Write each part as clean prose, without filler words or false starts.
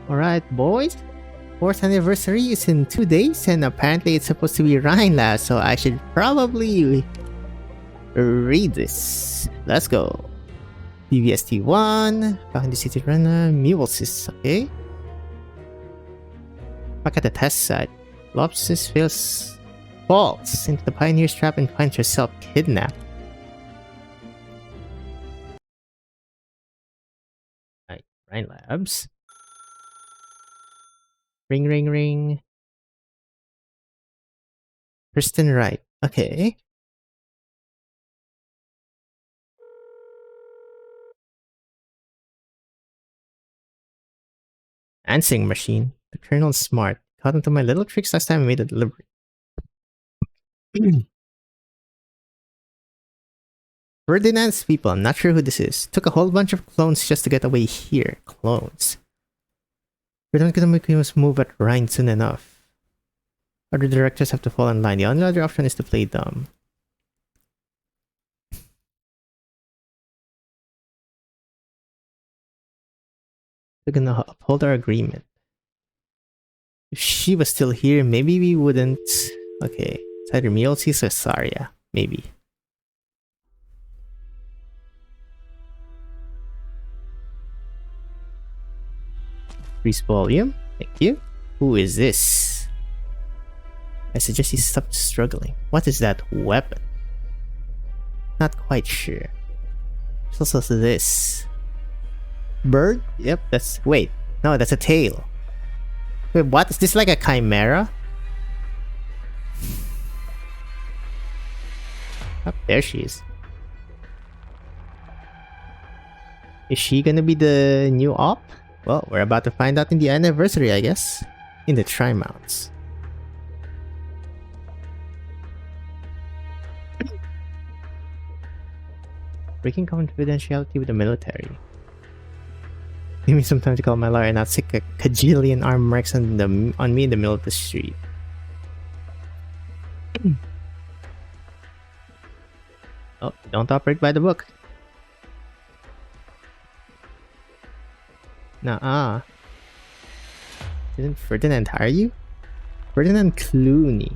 Alright, boys. Fourth anniversary is in 2 days, and apparently it's supposed to be Rhine last, so I should probably read this. Let's go. BVST1, back in the city runner, Mulesis, okay. Back at the test site, Lopsis falls into the Pioneer's trap and finds herself kidnapped. Right, Rhine Labs. Ring, ring, ring. Kristen Wright. Okay. Answering machine. The Colonel's smart. Caught into my little tricks last time I made a delivery. Ferdinand's people. I'm not sure who this is. Took a whole bunch of clones just to get away here. Clones. Ferdinand couldn't make us move at Rhine soon enough. Other directors have to fall in line. The only other option is to play dumb. We're gonna uphold our agreement. If she was still here, maybe we wouldn't... Okay, it's either Miolsis or Saria. Maybe. Increase volume. Thank you. Who is this? I suggest he stop struggling. What is that weapon? Not quite sure. There's also this. Bird? Yep, that's... Wait. No, that's a tail. Wait, what? Is this like a chimera? Oh, there she is. Is she gonna be the new op? Well, we're about to find out in the anniversary, I guess. In the Tri-Mounts. Breaking confidentiality with the military. Give me some time to call my lawyer and not sick a cajillion arm marks on me in the middle of the street. Oh, don't operate by the book. Nuh-uh. Didn't Ferdinand hire you? Ferdinand Clooney.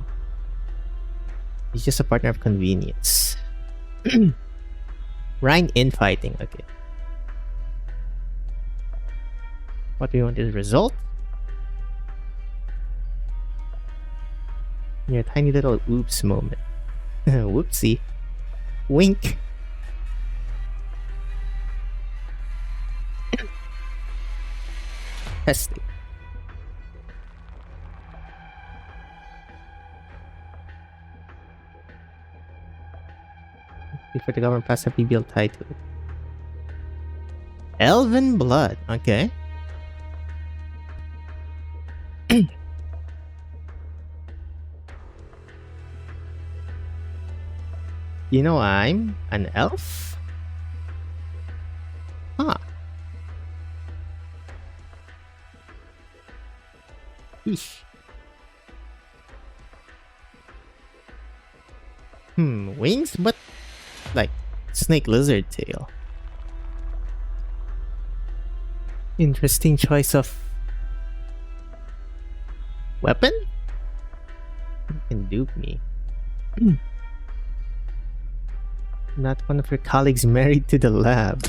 He's just a partner of convenience. Rhine infighting, okay. What we want is result. Your tiny little oops moment. Whoopsie. Wink. Testing. Before the government passed a PBL tied to it. Elven blood. Okay. You know I'm an elf? Huh. Eesh. Wings? But like snake lizard tail. Interesting choice of weapon? You can dupe me. Not one of your colleagues married to the lab.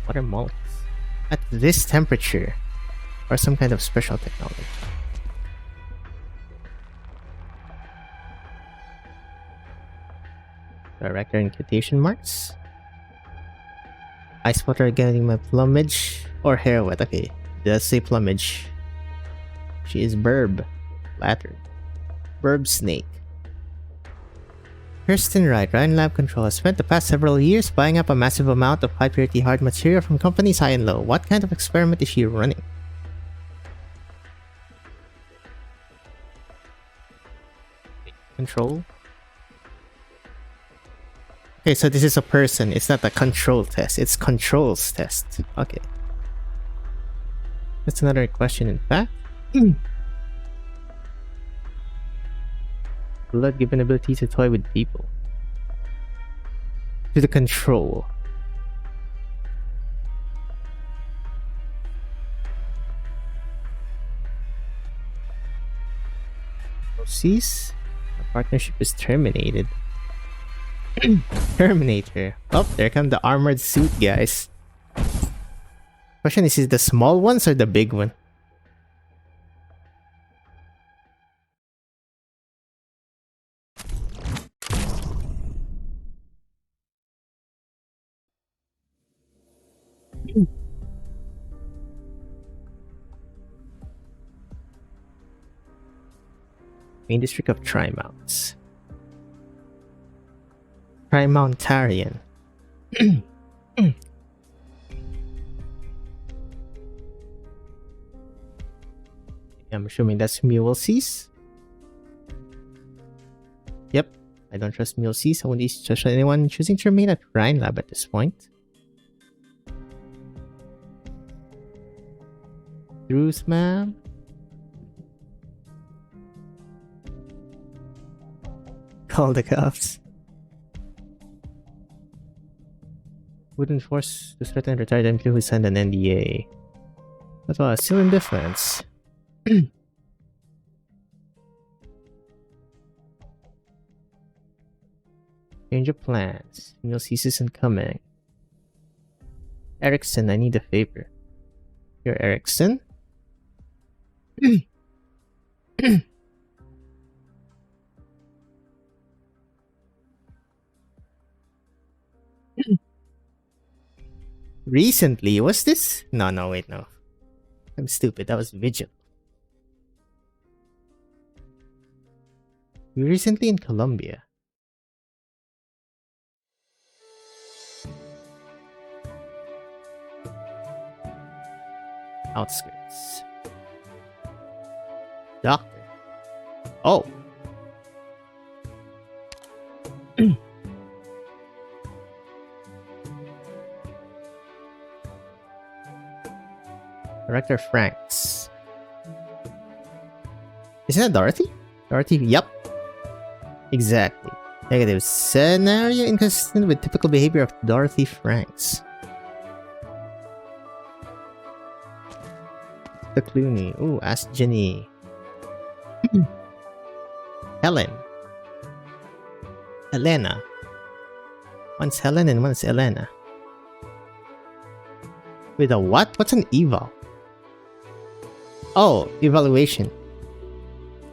Water molecules. At this temperature. Or some kind of special technology. Director in quotation marks. Ice water getting my plumage or hair wet. Okay, let's say plumage. She is Burb. Latter. Burb snake. Kirsten Wright, Rhine Lab Control, has spent the past several years buying up a massive amount of high purity hard material from companies high and low. What kind of experiment is she running? Control. Okay, so this is a person. It's not a control test. It's controls test. Okay. That's another question, in fact. Blood given ability to toy with people. to the control. Cease. The partnership is terminated. Terminator. Oh, there come the armored suit guys. Question is it the small ones or the big one? Main district of Trimounts. Trimountarian. I'm assuming that's Mulesys. Yep, I don't trust Mulesys. I wouldn't trust anyone choosing to remain at Rhine Lab at this point. Truth, ma'am. Call the cops. Wouldn't force to threaten retired employee who signed an NDA. But still in defense. Change of plans. Mulesys isn't coming. Erickson, I need a favor. You're Erickson? Recently, was this? No, wait, no. I'm stupid, that was Vigil. We were recently in Colombia. Outskirts. Doctor. Oh. Director Franks. Isn't that Dorothy? Dorothy, yep. Exactly. Negative scenario inconsistent with typical behavior of Dorothy Franks. The Clooney. Ooh, ask Jenny. Helen. Elena. One's Helen and one's Elena. With a what? What's an eval? Oh, evaluation.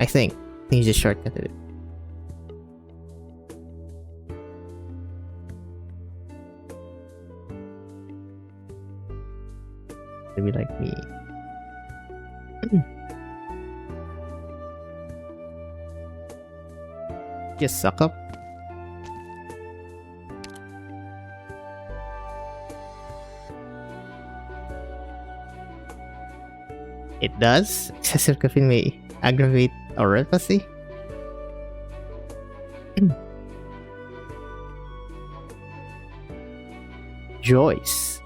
I think you just shortcutted it. Maybe like me. Just suck up. It does. Excessive caffeine may aggravate oropathy. Joyce.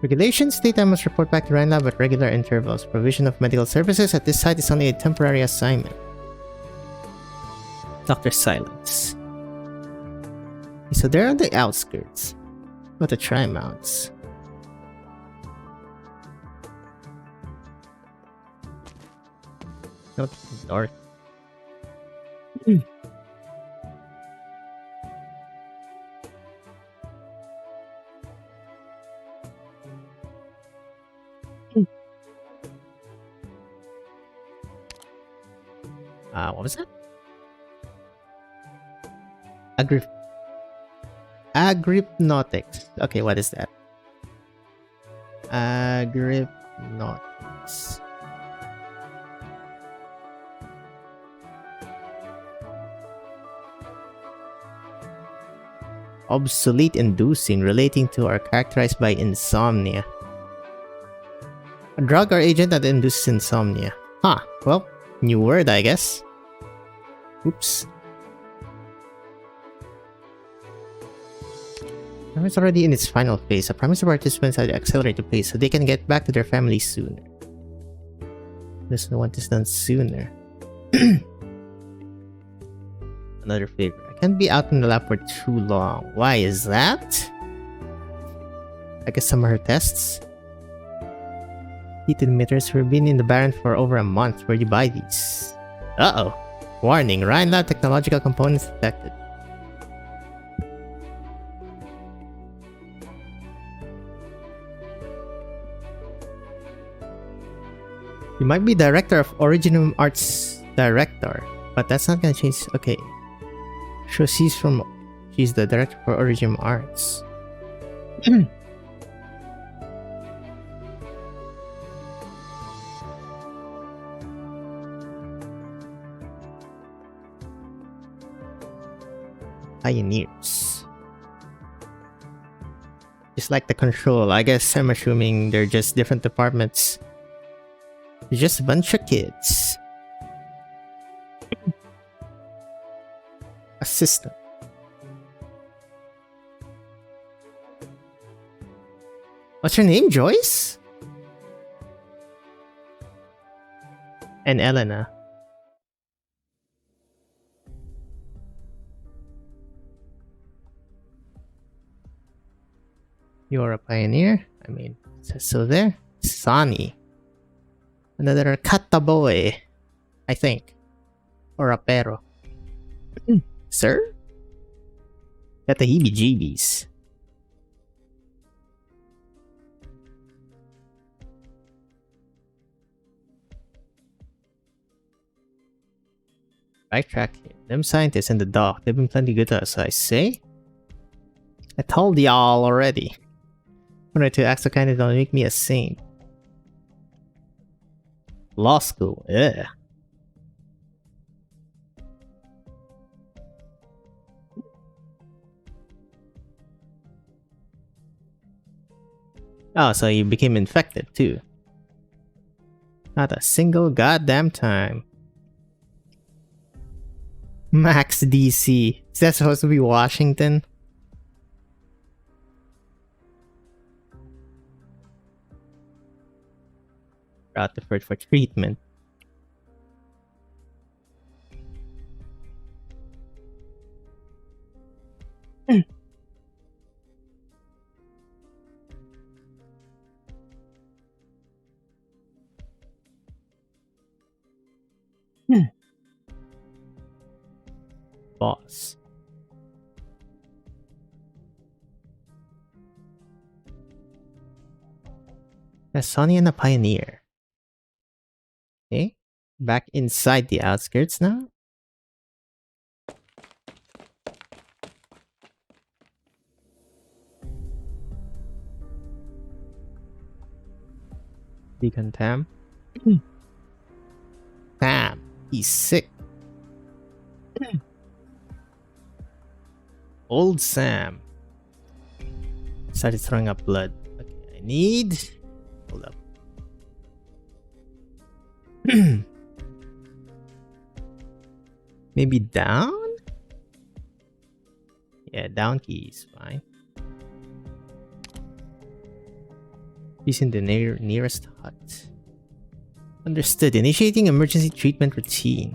Regulations state I must report back to Rhine Lab at regular intervals. Provision of medical services at this site is only a temporary assignment. Dr. Silence. So they're on the outskirts. What the Tri-Mounts. Not dark. What was that? Agrypnautics. Okay, what is that? Agrypnautics. Obsolete inducing relating to or characterized by insomnia. A drug or agent that induces insomnia. Huh, well, new word, I guess. Oops. It's already in its final phase. I promise the participants to accelerate the pace so they can get back to their families sooner. This one is done sooner. Another favor. Can't be out in the lab for too long. Why is that? I guess some of her tests. Heat emitters. We've been in the Baron for over a month. Where'd you buy these? Uh-oh. Warning. Ryan Lab technological components detected. You might be director of Originum Arts director, but that's not gonna change. Okay. So she's the director for Originum Arts. Pioneers. Just like the control, I guess I'm assuming they're just different departments. They're just a bunch of kids. Assistant. What's your name, Joyce? And Elena. You're a pioneer? I mean, it says so there. Sonny. Another kata boy, I think. Or a pero. Sir? Got the heebie-jeebies. Backtrack here. Them scientists in the dock, they've been plenty good to us, I say. I told y'all already. When I to act so kind of don't make me a saint. Law school, ugh. Oh, so you became infected too. Not a single goddamn time. Max DC. Is that supposed to be Washington? Route deferred for treatment. Boss. A Sonny and a Pioneer. Okay. Back inside the outskirts now. Deacon Tam. Tam. He's sick. Old Sam. Started throwing up blood. Okay, I need... Hold up. Maybe down? Yeah, down key is fine. He's in the nearest hut. Understood. Initiating emergency treatment routine.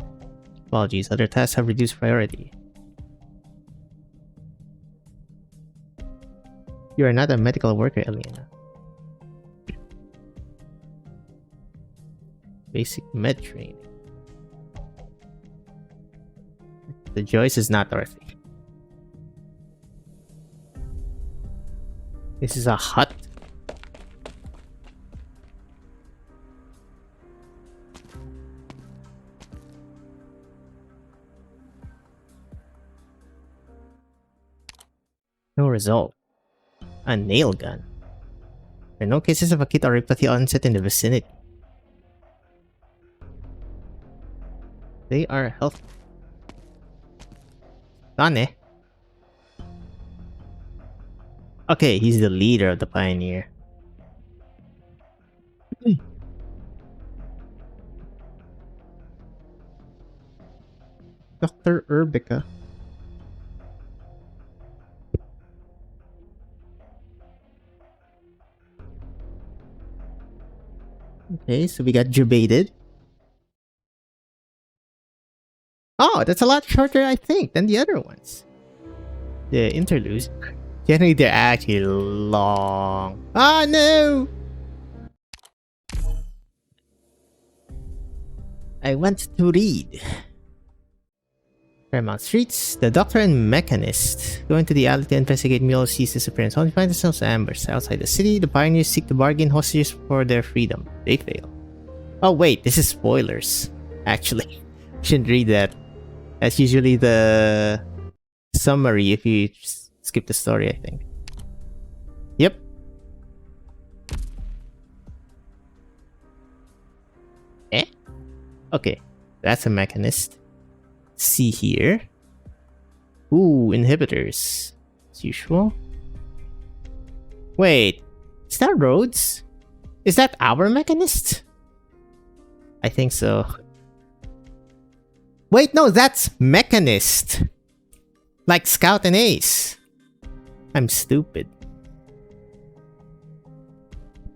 Apologies, other tasks have reduced priority. You are not a medical worker, Elena. Basic med training. The Joyce is not Dorothy. This is a hut. No result. A nail gun. There are no cases of acute auricular onset in the vicinity. They are healthy. Done, eh? Okay, he's the leader of the Pioneer. Dr. Urbica. Okay, so we got Jubated. Oh, that's a lot shorter, I think, than the other ones. The interludes. Generally, they're actually long. Ah, no! I want to read. Paramount Streets, the Doctor and Mechanist go into the alley to investigate Mules's disappearance. Only find themselves ambushed outside the city. The pioneers seek to bargain hostages for their freedom. They fail. Oh wait, this is spoilers. Actually, shouldn't read that. That's usually the summary if you skip the story, I think. Yep. Eh? Okay, that's a mechanist. See here. Ooh, inhibitors. As usual. Wait, is that Rhodes? Is that our mechanist? I think so. Wait, no, that's mechanist. Like Scout and Ace. I'm stupid.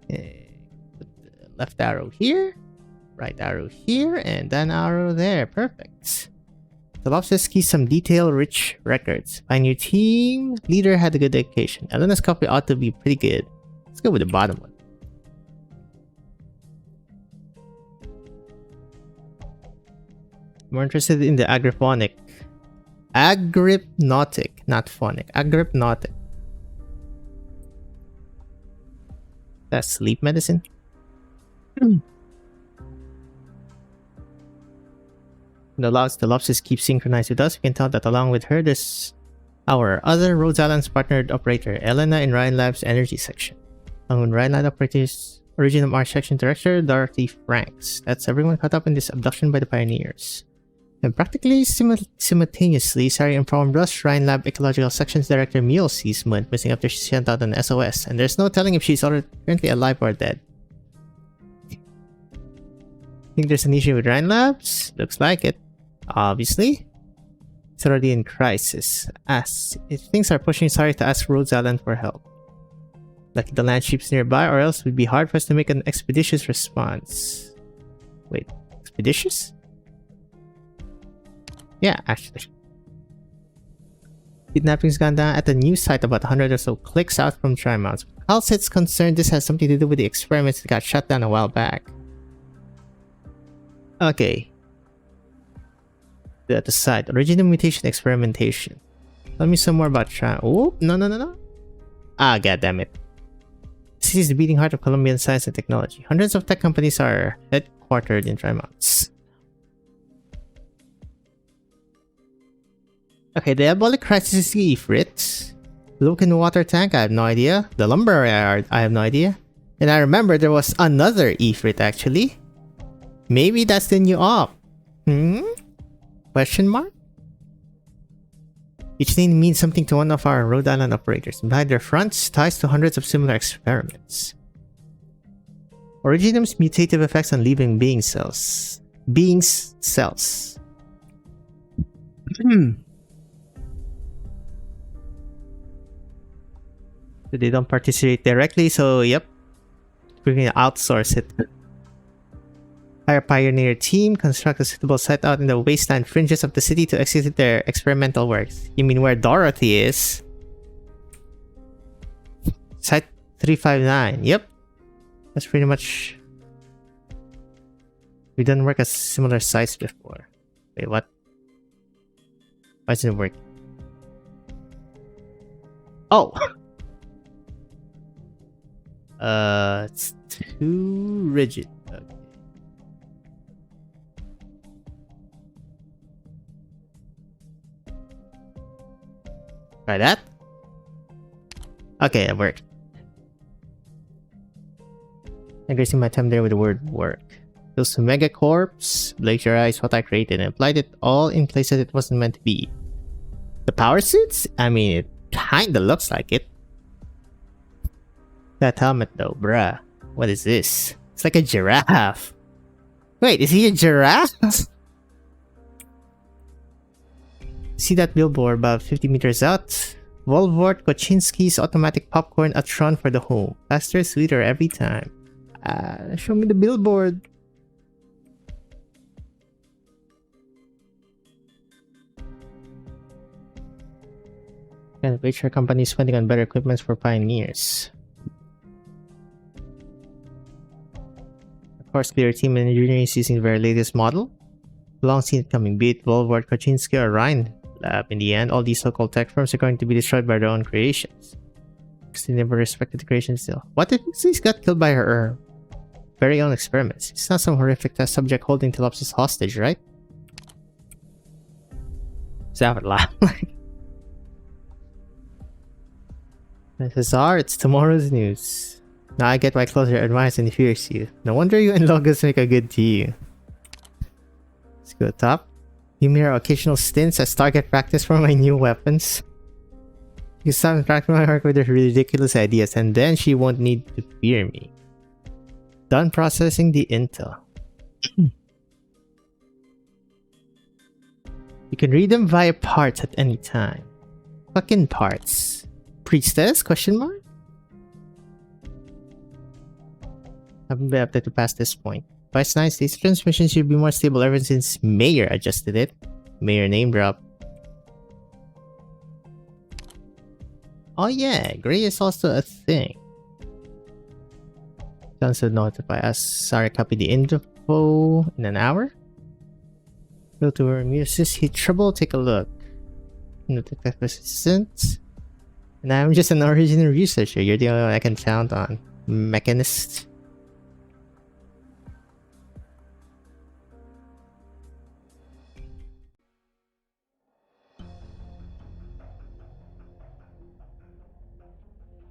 Okay. Put the left arrow here. Right arrow here. And then arrow there. Perfect. The Lobsters keep some detail-rich records. Find your team. Leader had a good education. Elena's copy ought to be pretty good. Let's go with the bottom one. More interested in the agriphonic. Agrypnautic, not phonic. Agrypnautic. That's sleep medicine. The lobsters keep synchronized with us. We can tell that along with her, there's our other Rhode Island's partnered operator, Elena in Ryan Lab's energy section. Along with Ryan Lab operators, Original March section director, Dorothy Franks. That's everyone caught up in this abduction by the pioneers. And practically simultaneously, Sari informed us Ryan Lab Ecological Section's director Mules's went missing after she sent out an SOS, and there's no telling if she's currently alive or dead. Think there's an issue with Ryan Labs? Looks like it. Obviously. It's already in crisis. As if things are pushing Sari to ask Rhodes Island for help. Lucky the land ships nearby, or else it would be hard for us to make an expeditious response. Wait, expeditious? Yeah, actually. Kidnapping's gone down at the news site about 100 or so clicks out from Trimount. Halset's concerned this has something to do with the experiments that got shut down a while back. Okay. The side. Original mutation experimentation. Tell me some more about Oh, no. Ah, goddammit. This is the beating heart of Colombian science and technology. Hundreds of tech companies are headquartered in Trimonts. Okay, the Diabolic Crisis is the Ifrit. Loken water tank, I have no idea. The lumber yard, I have no idea. And I remember there was another Ifrit actually. Maybe that's the new op. Question mark? Each name means something to one of our Rhode Island operators. Behind their fronts, ties to hundreds of similar experiments. Originum's mutative effects on living being cells. Beings' cells. They don't participate directly, so yep. We're gonna outsource it. Hire a pioneer team, construct a suitable site out in the wasteland fringes of the city to execute their experimental works. You mean where Dorothy is? Site 359. Yep. That's pretty much... We done work at similar sites before. Wait, what? Why isn't it working? Oh! It's too rigid. Okay. Try that? Okay, it worked. I'm wasting my time there with the word work. Those megacorps plagiarized what I created and applied it all in places it wasn't meant to be. The power suits? I mean, it kinda looks like it. That helmet though, bruh. What is this? It's like a giraffe. Wait, is he a giraffe? See that billboard about 50 meters out? Volvort Koczynski's automatic popcorn Atron for the home. Faster, sweeter every time. Show me the billboard. And HR companies spending on better equipment for pioneers. Of course, clear team and engineering is using the very latest model. Long seen it coming, be it Volvard, Kaczynski, or Rhine Lab. In the end, all these so-called tech firms are going to be destroyed by their own creations. Because they never respected the creation still. What if Xyz got killed by her very own experiments? It's not some horrific test subject holding Telopsis hostage, right? Zavala. Cesar, it's tomorrow's news. Now I get why Closer admires and fears you. No wonder you and Logos make a good team. Let's go top. You mere occasional stints as target practice for my new weapons. You stop distracting my heart with your ridiculous ideas, and then she won't need to fear me. Done processing the intel. You can read them via parts at any time. Fucking parts. Priestess? Question mark? Haven't been updated past this point. Vice 9 states transmission should be more stable ever since Mayor adjusted it. Mayor name drop. Oh yeah, Gray is also a thing. Sounds to notify us. Sorry, copy the info in an hour. Go to our muses, hit trouble, take a look. No detective assistant. And I'm just an original researcher. You're the only one I can count on. Mechanist.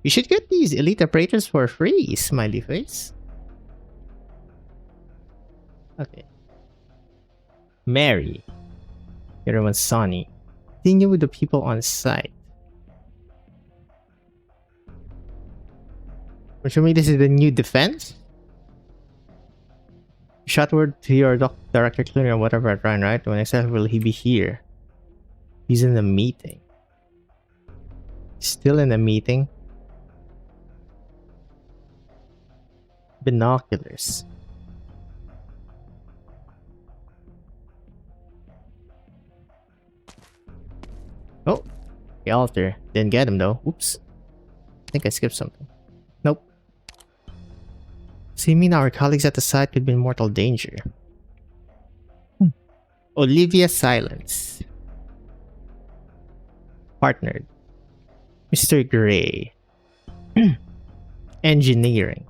You should get these elite operators for free, smiley face. Okay. Mary. Everyone's Sonny. Continue with the people on site. Which mean this is the new defense? Shot word to your director clearly or whatever at Ryan, right? When exactly will he be here? He's in a meeting. Still in a meeting? Binoculars. Oh, the altar. Didn't get him though. Oops. I think I skipped something. Nope. So you mean our colleagues at the site could be in mortal danger? Olivia Silence. Partnered. Mr. Gray. Engineering.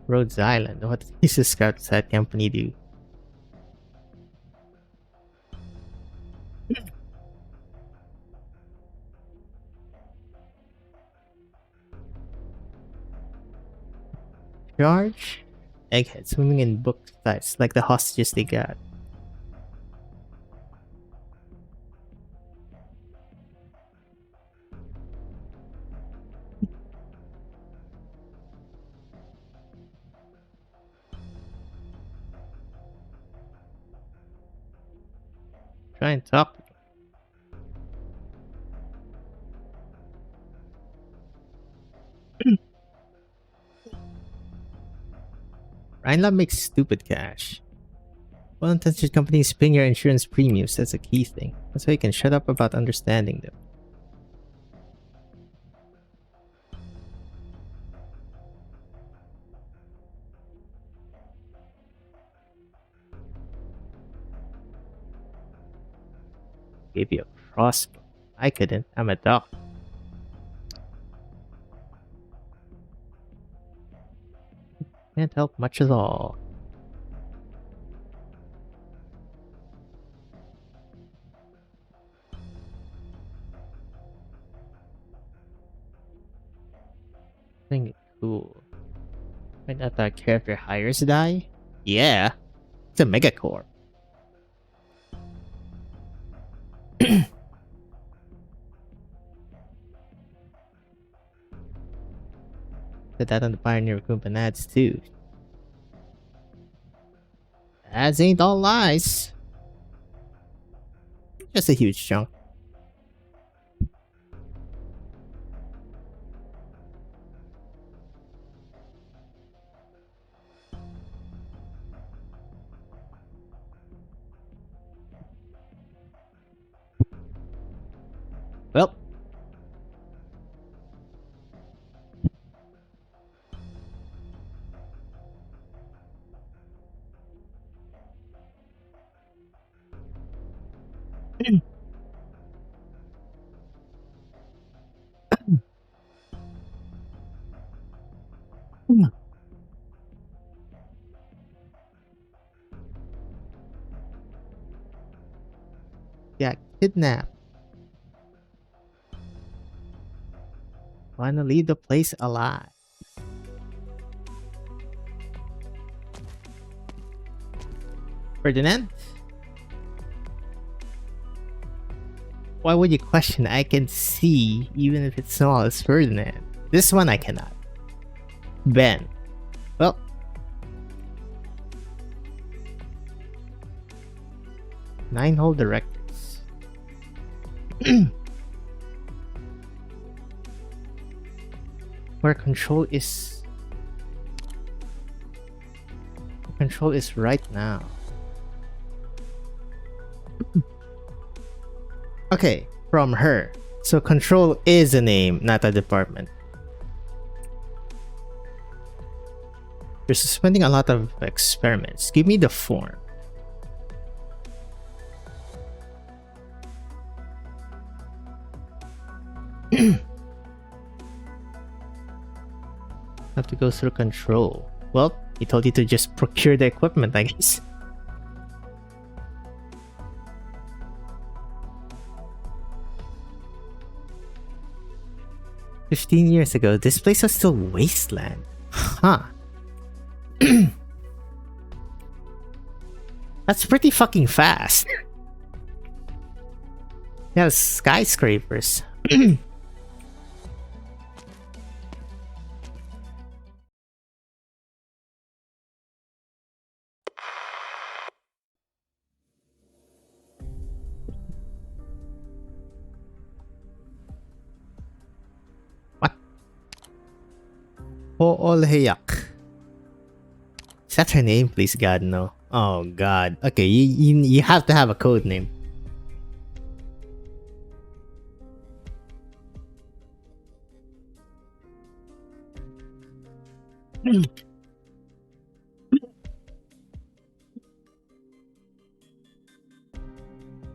Rhodes Island. What does this scout site company do? Charge? Egghead swimming in book sites like the hostages they got. Try and talk. Rhinelab makes stupid cash. Well-intentioned companies paying your insurance premiums, that's a key thing. That's why you can shut up about understanding them. Gave you a crossbow. I couldn't. I'm a doctor. Can't help much at all. Think it's cool. Might not care if your hires die? Yeah. It's a megacorp. Put that on the Pioneer recruitment ads too. Ads ain't all lies. Just a huge chunk. Yeah, kidnapped. Wanna leave the place alive. Ferdinand? Why would you question? I can see, even if it's small, as Ferdinand. This one I cannot. Ben. Well. 9-hole directors. Where control is... Control is right now. Okay, from her. So control is a name, not a department. You're suspending a lot of experiments. Give me the form. Have to go through control. Well, he told you to just procure the equipment, I guess. "15 years ago, this place was still wasteland." Huh. That's pretty fucking fast. Yeah, skyscrapers. What? Hoolheyak. Is that her name? Please God, no. Oh God. Okay, you have to have a code name.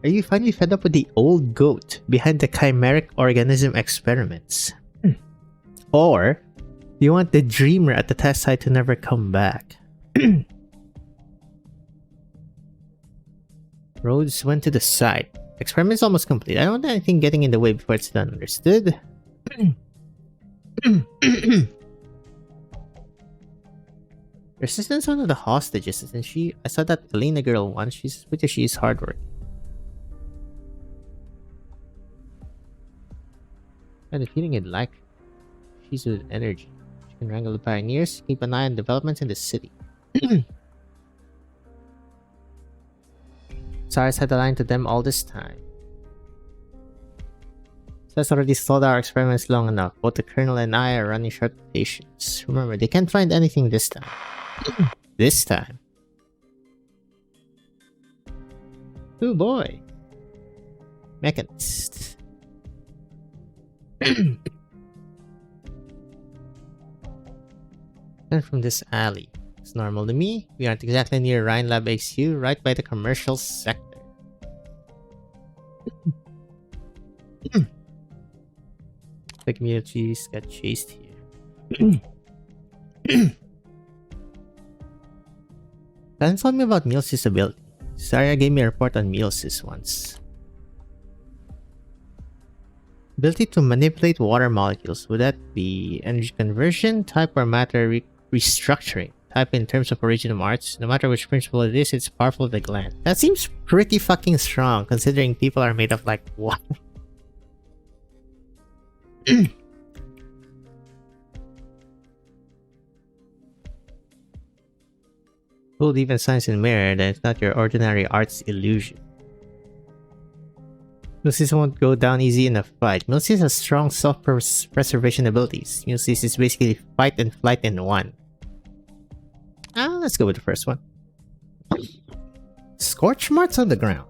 Are you finally fed up with the old goat behind the chimeric organism experiments? Or you want the dreamer at the test site to never come back? Rhodes went to the site. Experiment's almost complete. I don't want anything getting in the way before it's done. Understood? Your assistant's one of the hostages, isn't she? I saw that Elena girl once. She's pretty. She's hardworking. I had a feeling you'd like her. She's with energy. She can wrangle the pioneers, keep an eye on developments in the city. SARS had aligned to them all this time. SARS already stalled our experiments long enough. Both the Colonel and I are running short of patience. Remember, they can't find anything this time. This time. Oh boy. Mechanist. And from this alley. It's normal to me. We aren't exactly near Rhine Lab HQ, right by the commercial sector. The communities got chased here. Dan told me about Mills' ability. Zarya gave me a report on Mills' once. Ability to manipulate water molecules. Would that be energy conversion, type, or matter restructuring? Type in terms of original arts. No matter which principle it is, it's powerful to gland. That seems pretty fucking strong, considering people are made of like water. Fooled even science in mirror, then it's not your ordinary arts illusion. Mills won't go down easy in a fight. Mills has strong self-preservation abilities. Mills is basically fight and flight in one. Let's go with the first one. Scorch marks on the ground.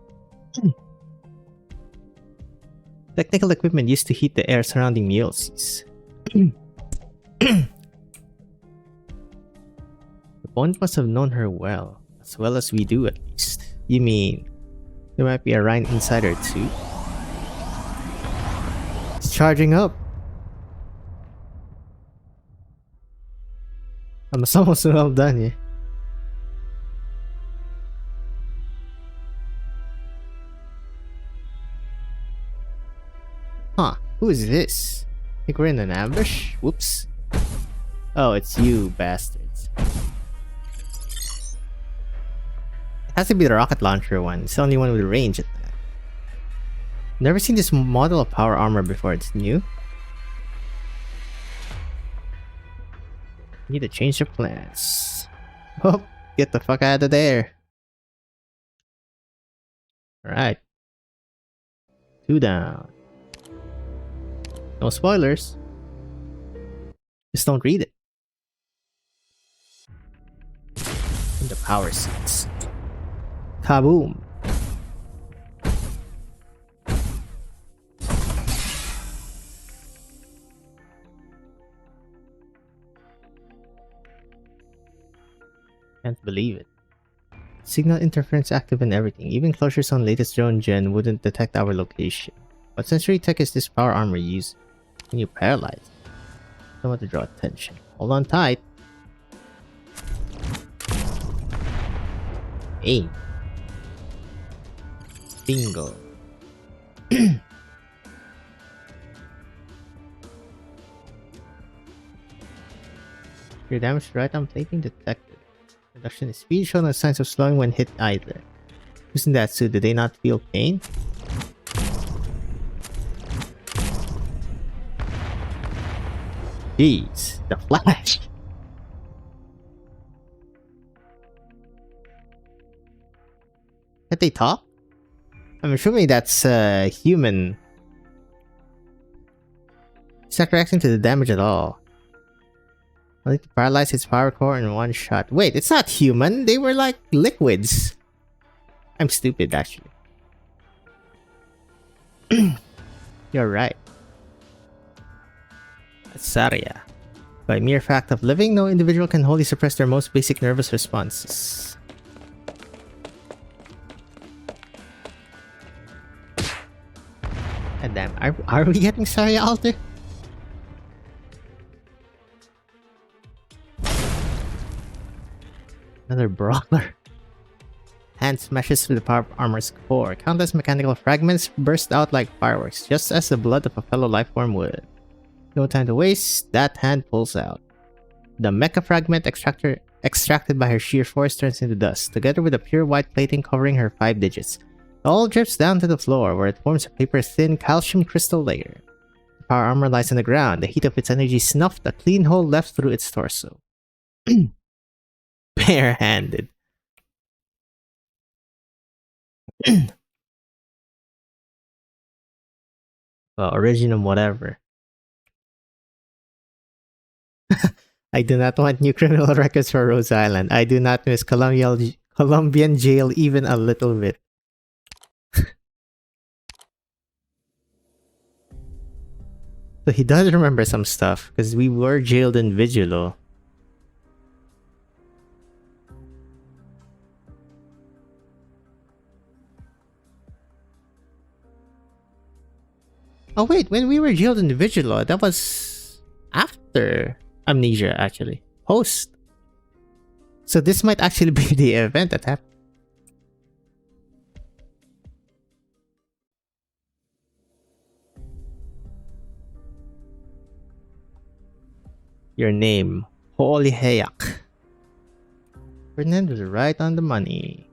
Technical equipment used to heat the air surrounding Mills. The opponent must have known her well as we do at least. You mean There might be a Rhine insider too. It's charging up. I'm almost well done, yeah. Huh, who is this? Think we're in an ambush? Whoops. Oh, it's you bastards. It has to be the rocket launcher one. It's the only one with range at that. Never seen this model of power armor before. It's new. Need to change your plans. Oh, get the fuck out of there. Alright. 2 down. No spoilers. Just don't read it. In the power seats. Kaboom. Can't believe it. Signal interference active and everything. Even closures on latest drone gen wouldn't detect our location. What sensory tech is this power armor using? Can you paralyze? Don't want to draw attention. Hold on tight. Aim. Bingo. Your damage to right arm plating detected. Reduction in speed shown no signs of slowing when hit either. Using that suit, do they not feel pain? Jeez, the Flash. Can't they talk? I'm assuming that's human. It's not reacting to the damage at all. Only to paralyze its power core in one shot. Wait, it's not human. They were like liquids. I'm stupid, actually. You're right. Saria. By mere fact of living, no individual can wholly suppress their most basic nervous responses. God damn, are we getting Saria Alter? Another brawler. Hand smashes through the power armor's core. Countless mechanical fragments burst out like fireworks, just as the blood of a fellow lifeform would. No time to waste, that hand pulls out. The mecha fragment extracted by her sheer force turns into dust, together with a pure white plating covering her 5 digits. It all drips down to the floor, where it forms a paper-thin calcium crystal layer. The power armor lies on the ground, the heat of its energy snuffed, a clean hole left through its torso. Barehanded. Well, original whatever. I do not want new criminal records for Rose Island. I do not miss Colombian jail even a little bit. So he does remember some stuff, because we were jailed in Vigilo. Oh wait, when we were jailed in Vigilo, that was after Amnesia, actually. Post. So this might actually be the event that happened. Your name, Holy Hayak. Ferdinand was right on the money.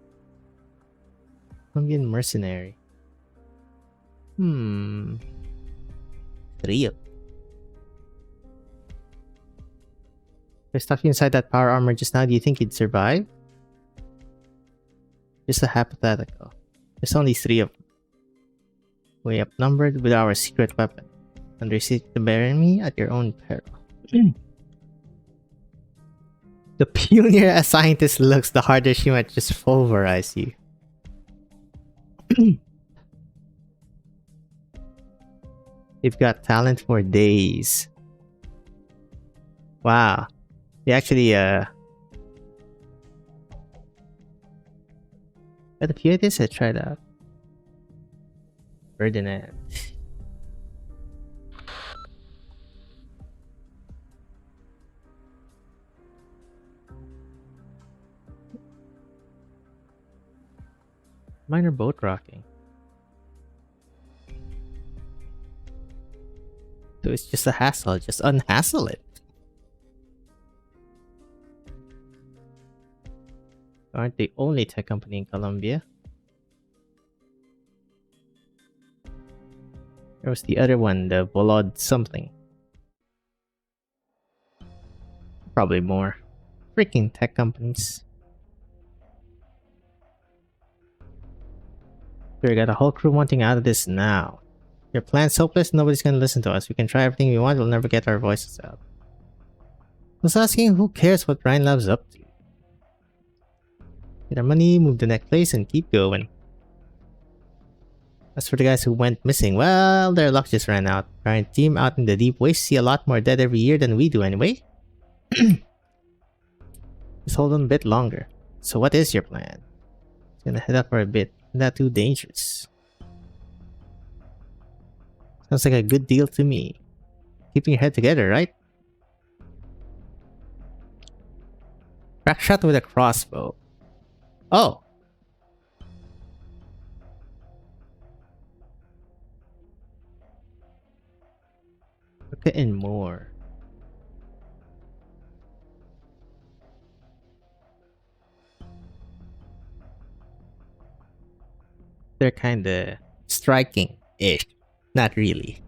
Colombian mercenary. Trio. If I stuck you inside that power armor just now, do you think you'd survive? Just a hypothetical. There's only 3 of them. We outnumbered with our secret weapon. Understate to bury me at your own peril. The pioneer a scientist looks, the harder she might just pulverize you. You've got talent for days. Wow. You actually, Got a few ideas I tried out. Ferdinand. Mine are both rocking. So it's just a hassle. Just unhassle it. Aren't the only tech company in Colombia. There was the other one, the Volod something. Probably more. Freaking tech companies. We got a whole crew wanting out of this now. Your plan's hopeless, nobody's gonna listen to us. We can try everything we want, we'll never get our voices out. I was asking who cares what Ryan Lab's up to. Get our money, move to the next place, and keep going. As for the guys who went missing, well, their luck just ran out. Our team out in the deep waste see a lot more dead every year than we do anyway. Just hold on a bit longer. So what is your plan? It's gonna head up for a bit. Not too dangerous. Sounds like a good deal to me. Keeping your head together, right? Crack shot with a crossbow. Oh! Look at in more. They're kinda striking-ish. Not really.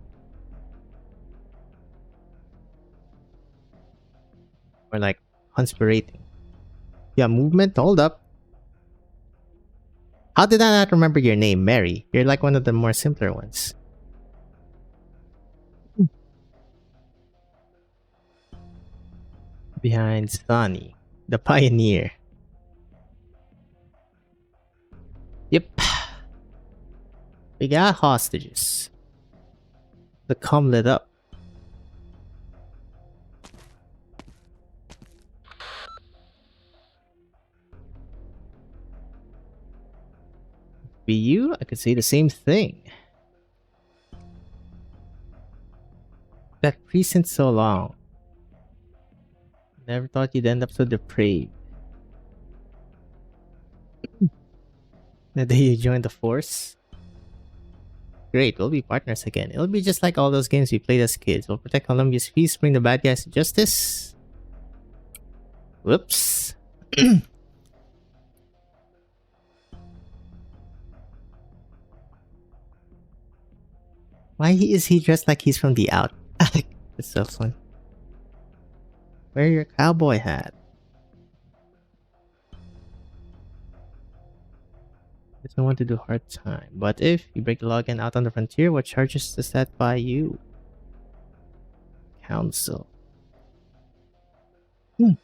Or like conspirating. Yeah, movement, hold up. How did I not remember your name, Mary? You're like one of the more simpler ones. Behind Sonny, the pioneer. Yep. We got hostages. The com lit up. Be you? I could say the same thing. That precinct so long. Never thought you'd end up so depraved. The day you joined the force? Great, we'll be partners again. It'll be just like all those games we played as kids. We'll protect Columbia's peace, bring the bad guys to justice. Whoops. Why is he dressed like he's from the out? It's so fun. Wear your cowboy hat. There's no one to do hard time. But if you break the law again out on the frontier, what charges does that buy you? Council. You'll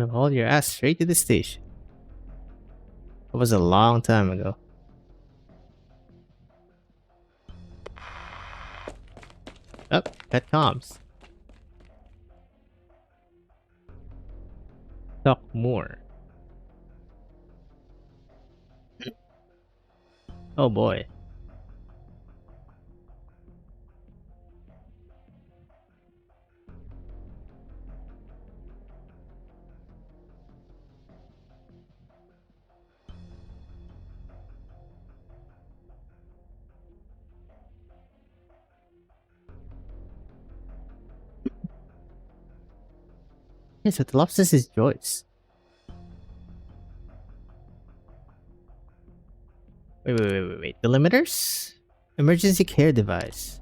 haul your ass straight to the station. It was a long time ago. Oh, pet comms. Talk more. Oh boy. Yes, so the lobsters is Joyce. Wait. Delimiters? Emergency care device.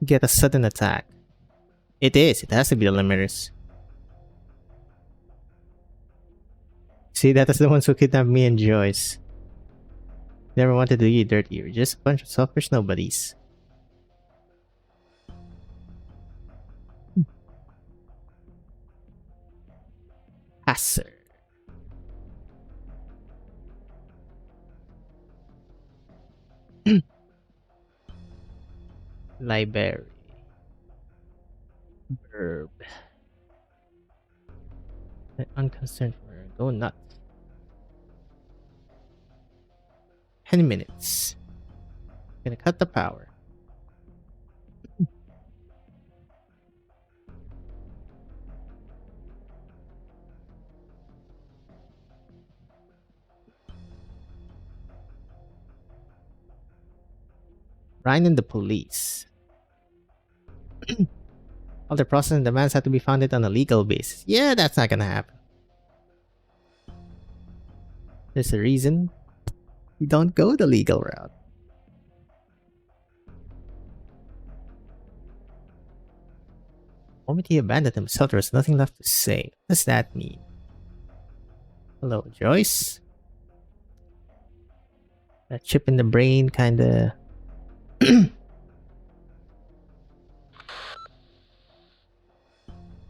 Get a sudden attack. It is. It has to be the limiters. See, that is the ones who kidnapped me and Joyce. Never wanted to do you dirty. You're just a bunch of selfish nobodies. Passer. Library. Verb. Unconcerned for Go nuts. 10 minutes. Gonna cut the power. Ryan and the police. All the process and demands have to be founded on a legal basis. Yeah, that's not gonna happen. There's a reason you don't go the legal route. The moment he abandoned himself, there was nothing left to say. What does that mean? Hello, Joyce? That chip in the brain kinda...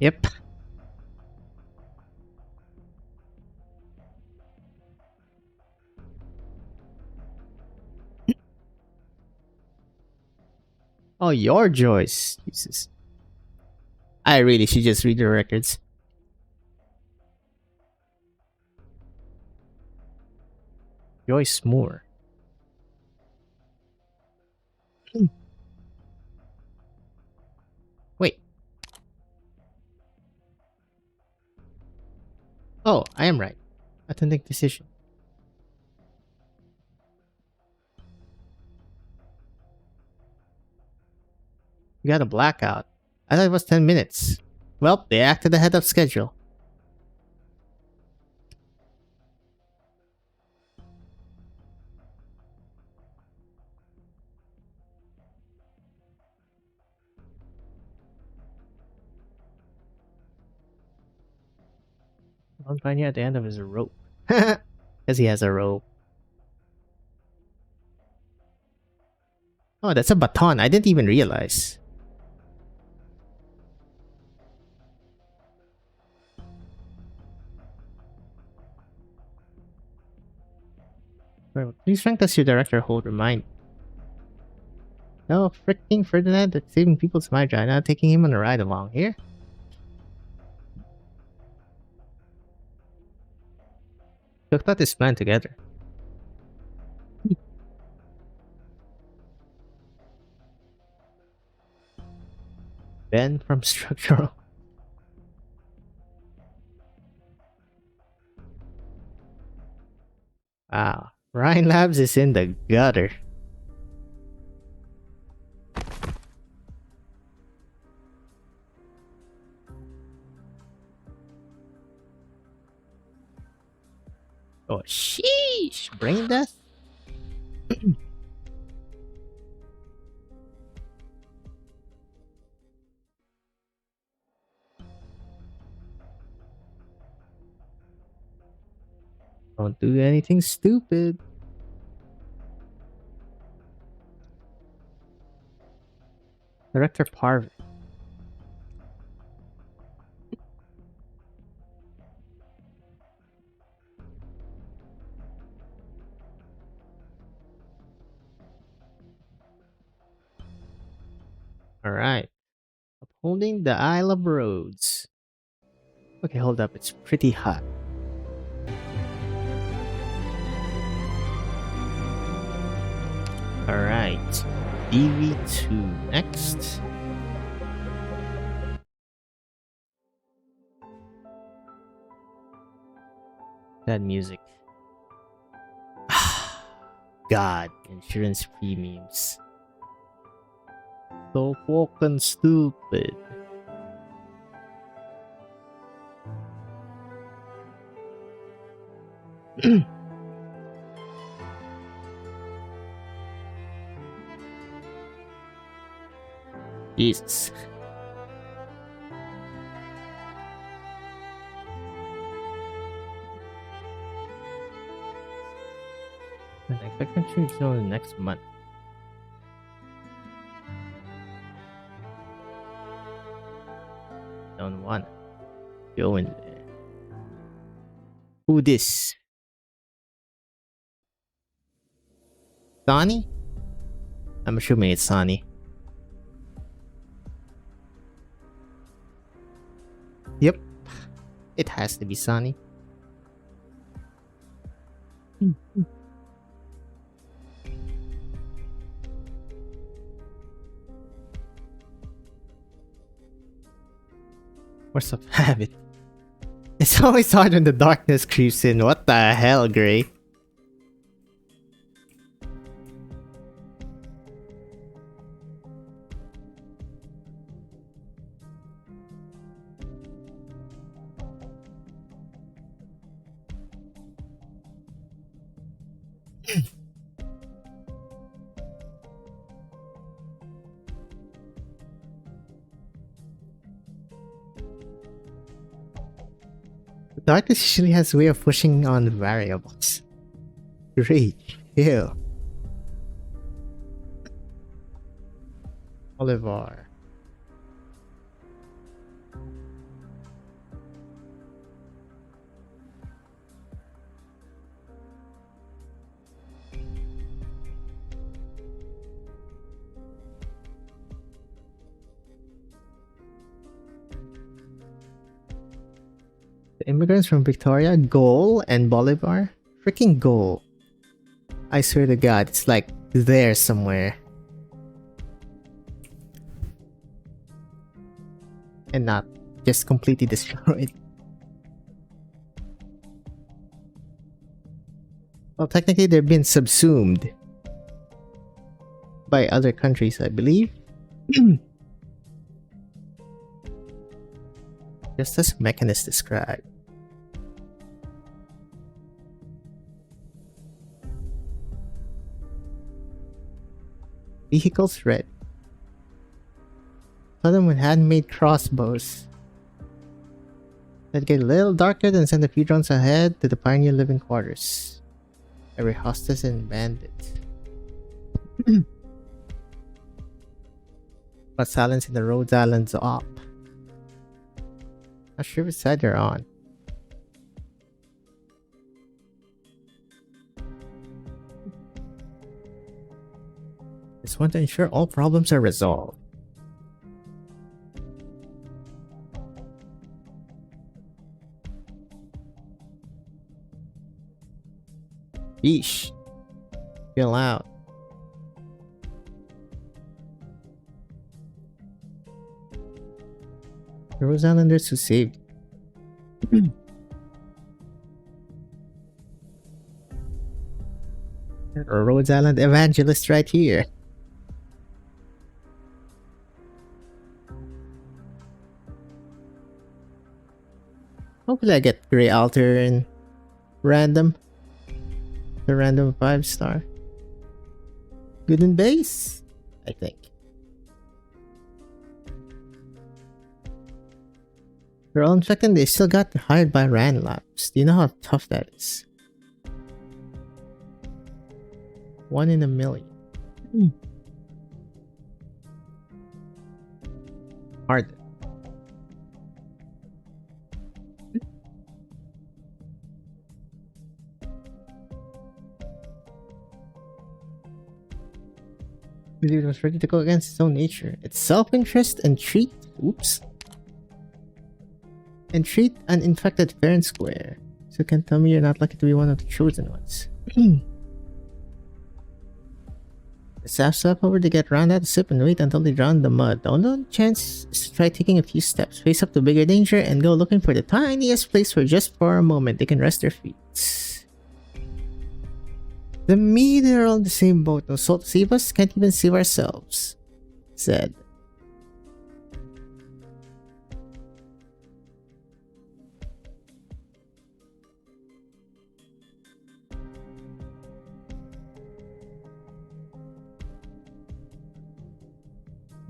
Yep. Oh, you're Joyce. Jesus. I really should just read the records. Joyce Moore. Wait. Oh, I am right. Authentic decision. We got a blackout. I thought it was 10 minutes. Well, they acted ahead of schedule. Don't find you at the end of his rope. Because he has a rope. Oh, that's a baton. I didn't even realize. Please rank does your director hold remind? No, freaking Ferdinand that's saving people's minds right now, taking him on a ride along here. Looked out this plan together. Ben from Structural. Wow. Ryan Labs is in the gutter. Oh, sheesh. Brain death? Don't do anything stupid. Director Parvin. Alright. Upholding the Isle of Roads. Okay, hold up. It's pretty hot. Alright. DV2 next. That music. God, insurance premiums. So fucking stupid. Jesus. I expect them to change in the next month. Don't want to go in there. Who this? Sonny? I'm assuming it's Sonny. Yep. It has to be Sonny. Force of habit. It's always hard when the darkness creeps in. What the hell, Gray? The darkness usually has a way of pushing on variables. Great. Ew. Olivar. The immigrants from Victoria, Goal, and Bolivar? Freaking Goal. I swear to God, it's like there somewhere. And not just completely destroyed. Well, technically they've been subsumed by other countries, I believe. Just as Mechanist described. Vehicles red. Saw them with handmade crossbows. That get a little darker, then send a few drones ahead to the Pioneer living quarters. Every hostess and bandit. But silence in the Rhodes Islands op. Not sure which side they're on. Just want to ensure all problems are resolved. Yeesh. Chill out. The Rose Islanders who saved. Or Rhodes Island evangelist right here. Hopefully I get Grey Altar and random. The random 5-star. Good in base, I think. They're all infected, they still got hired by Rand Labs. Do you know how tough that is? 1 in a million. Hard. It was ready to go against its own nature. Its self-interest and treat... Oops. And treat an infected fair and square. So you can tell me you're not lucky to be one of the chosen ones. The staff step over to get round out the sip and wait until they drown in the mud. The only chance is to try taking a few steps, face up to bigger danger, and go looking for the tiniest place where just for a moment they can rest their feet. The me, they're all in the same boat. No soul to save us, can't even save ourselves. Said.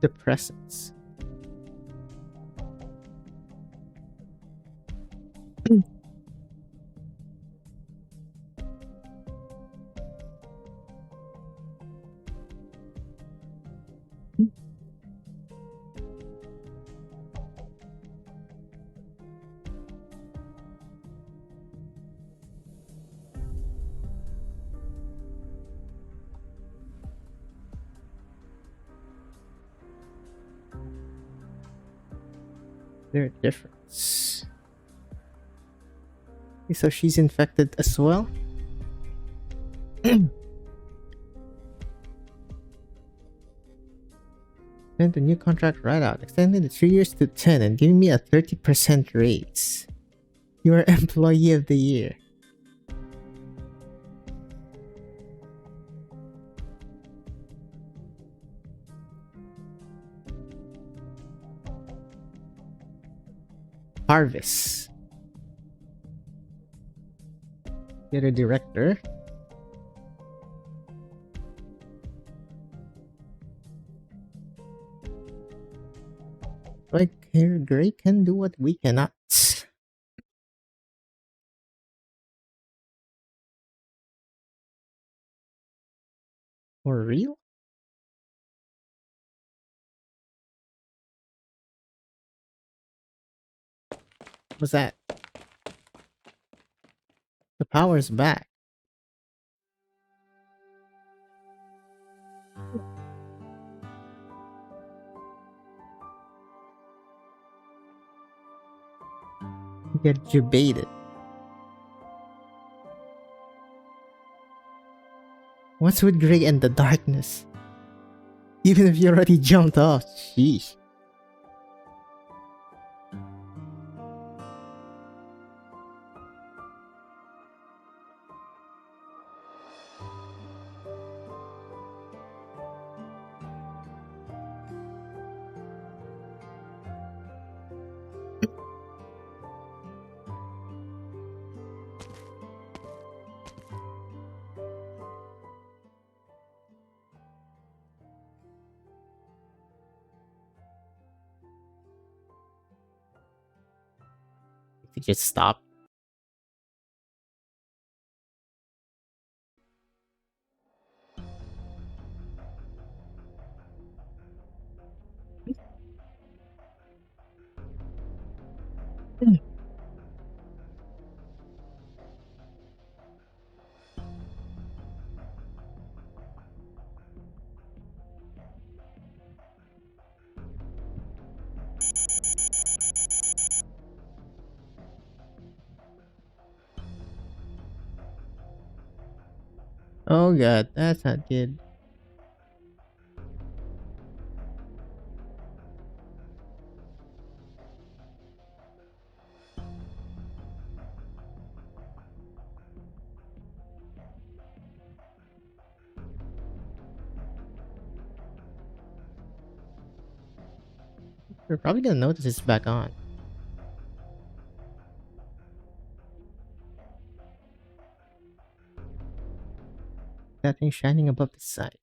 The presence. Their difference. Okay, so she's infected as well. Send the new contract right out, extending the 3 years to 10 and giving me a 30% raise. You are Employee of the Year. Harvest. Theater Director. Like here, Gray can do what we cannot. For real? What's that? The power's back. Get debated. What's with Gray and the darkness? Even if you already jumped off, sheesh. To just stop. Oh god, that's not good. We're probably gonna notice it's back on. That thing shining above the side.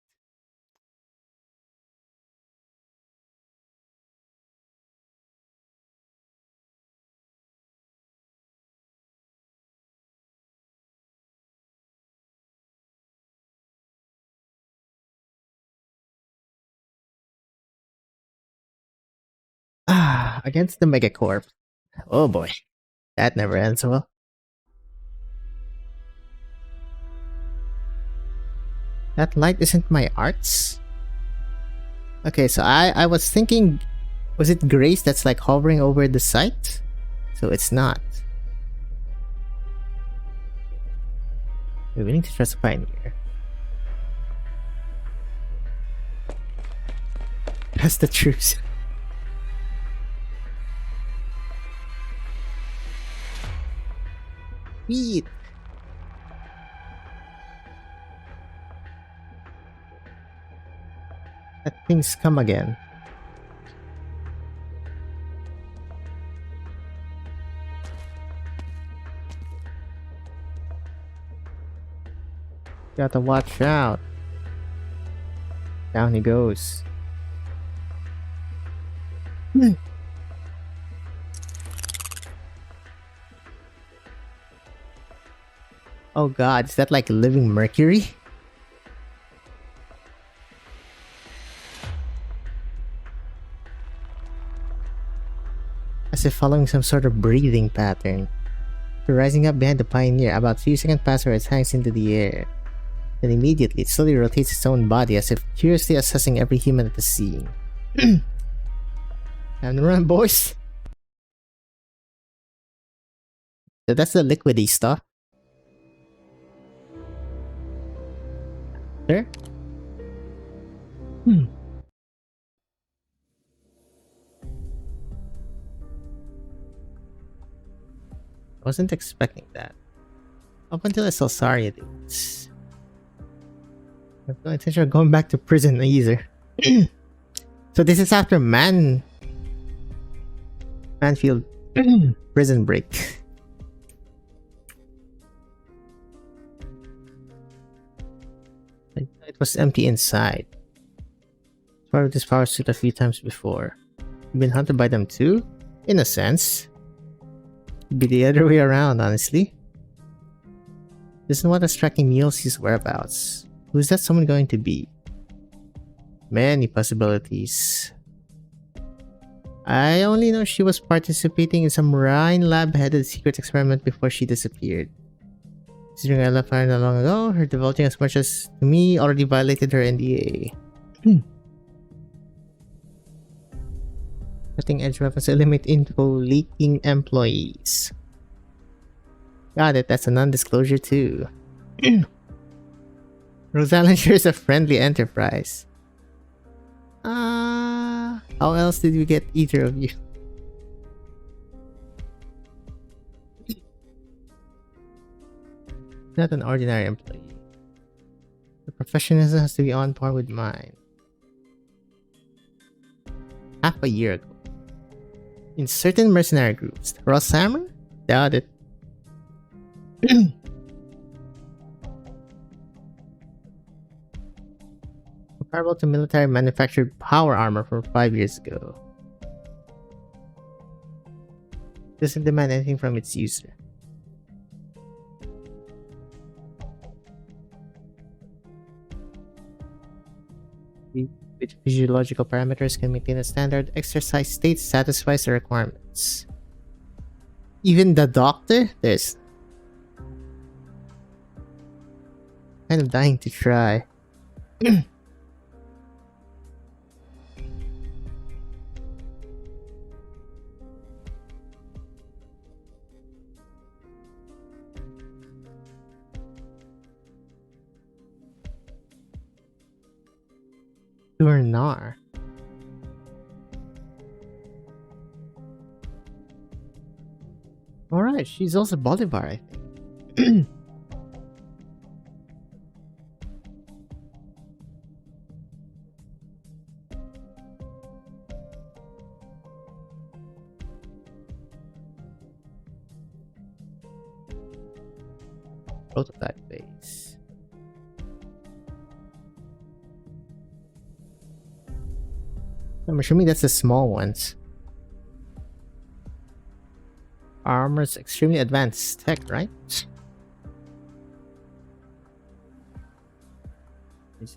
Ah, against the Megacorp. Oh boy. That never ends well. That light isn't my arts? Okay, so I was thinking, was it Grace that's like hovering over the site? So it's not. We need to trust the Pioneer. That's the truth. Eat. That thing's come again. Gotta watch out. Down he goes. Oh god, is that like living mercury? As if following some sort of breathing pattern. Rising up behind the Pioneer, about 3 seconds pass where it hangs into the air. Then immediately, it slowly rotates its own body as if curiously assessing every human at the scene. Time to run, boys! So that's the liquidy stuff. Sir? Wasn't expecting that. Up until I saw Saria do this. I have no intention of going back to prison either. So this is after Manfield prison break. It was empty inside. Part of this power suit a few times before. You've been hunted by them too? In a sense. It'd be the other way around, honestly. Isn't what is tracking Nielse's whereabouts? Who's that someone going to be? Many possibilities. I only know she was participating in some Rhine lab-headed secret experiment before she disappeared. Considering I left her not long ago, her divulging as much as to me already violated her NDA. Cutting-edge weapons eliminate info leaking employees. Got it, that's a non-disclosure too. Rosalind shares a friendly enterprise. How else did we get either of you? Not an ordinary employee. The professionalism has to be on par with mine. Half a year ago. In certain mercenary groups. Rosshammer? Doubt it. Comparable to military manufactured power armor from 5 years ago. Doesn't demand anything from its user. With physiological parameters can maintain a standard exercise state satisfies the requirements. Even the doctor? There's kind of dying to try. Durnar. Alright, she's also Bolivar, I think. Prototype base. I'm assuming that's the small ones. Armor's extremely advanced tech, right?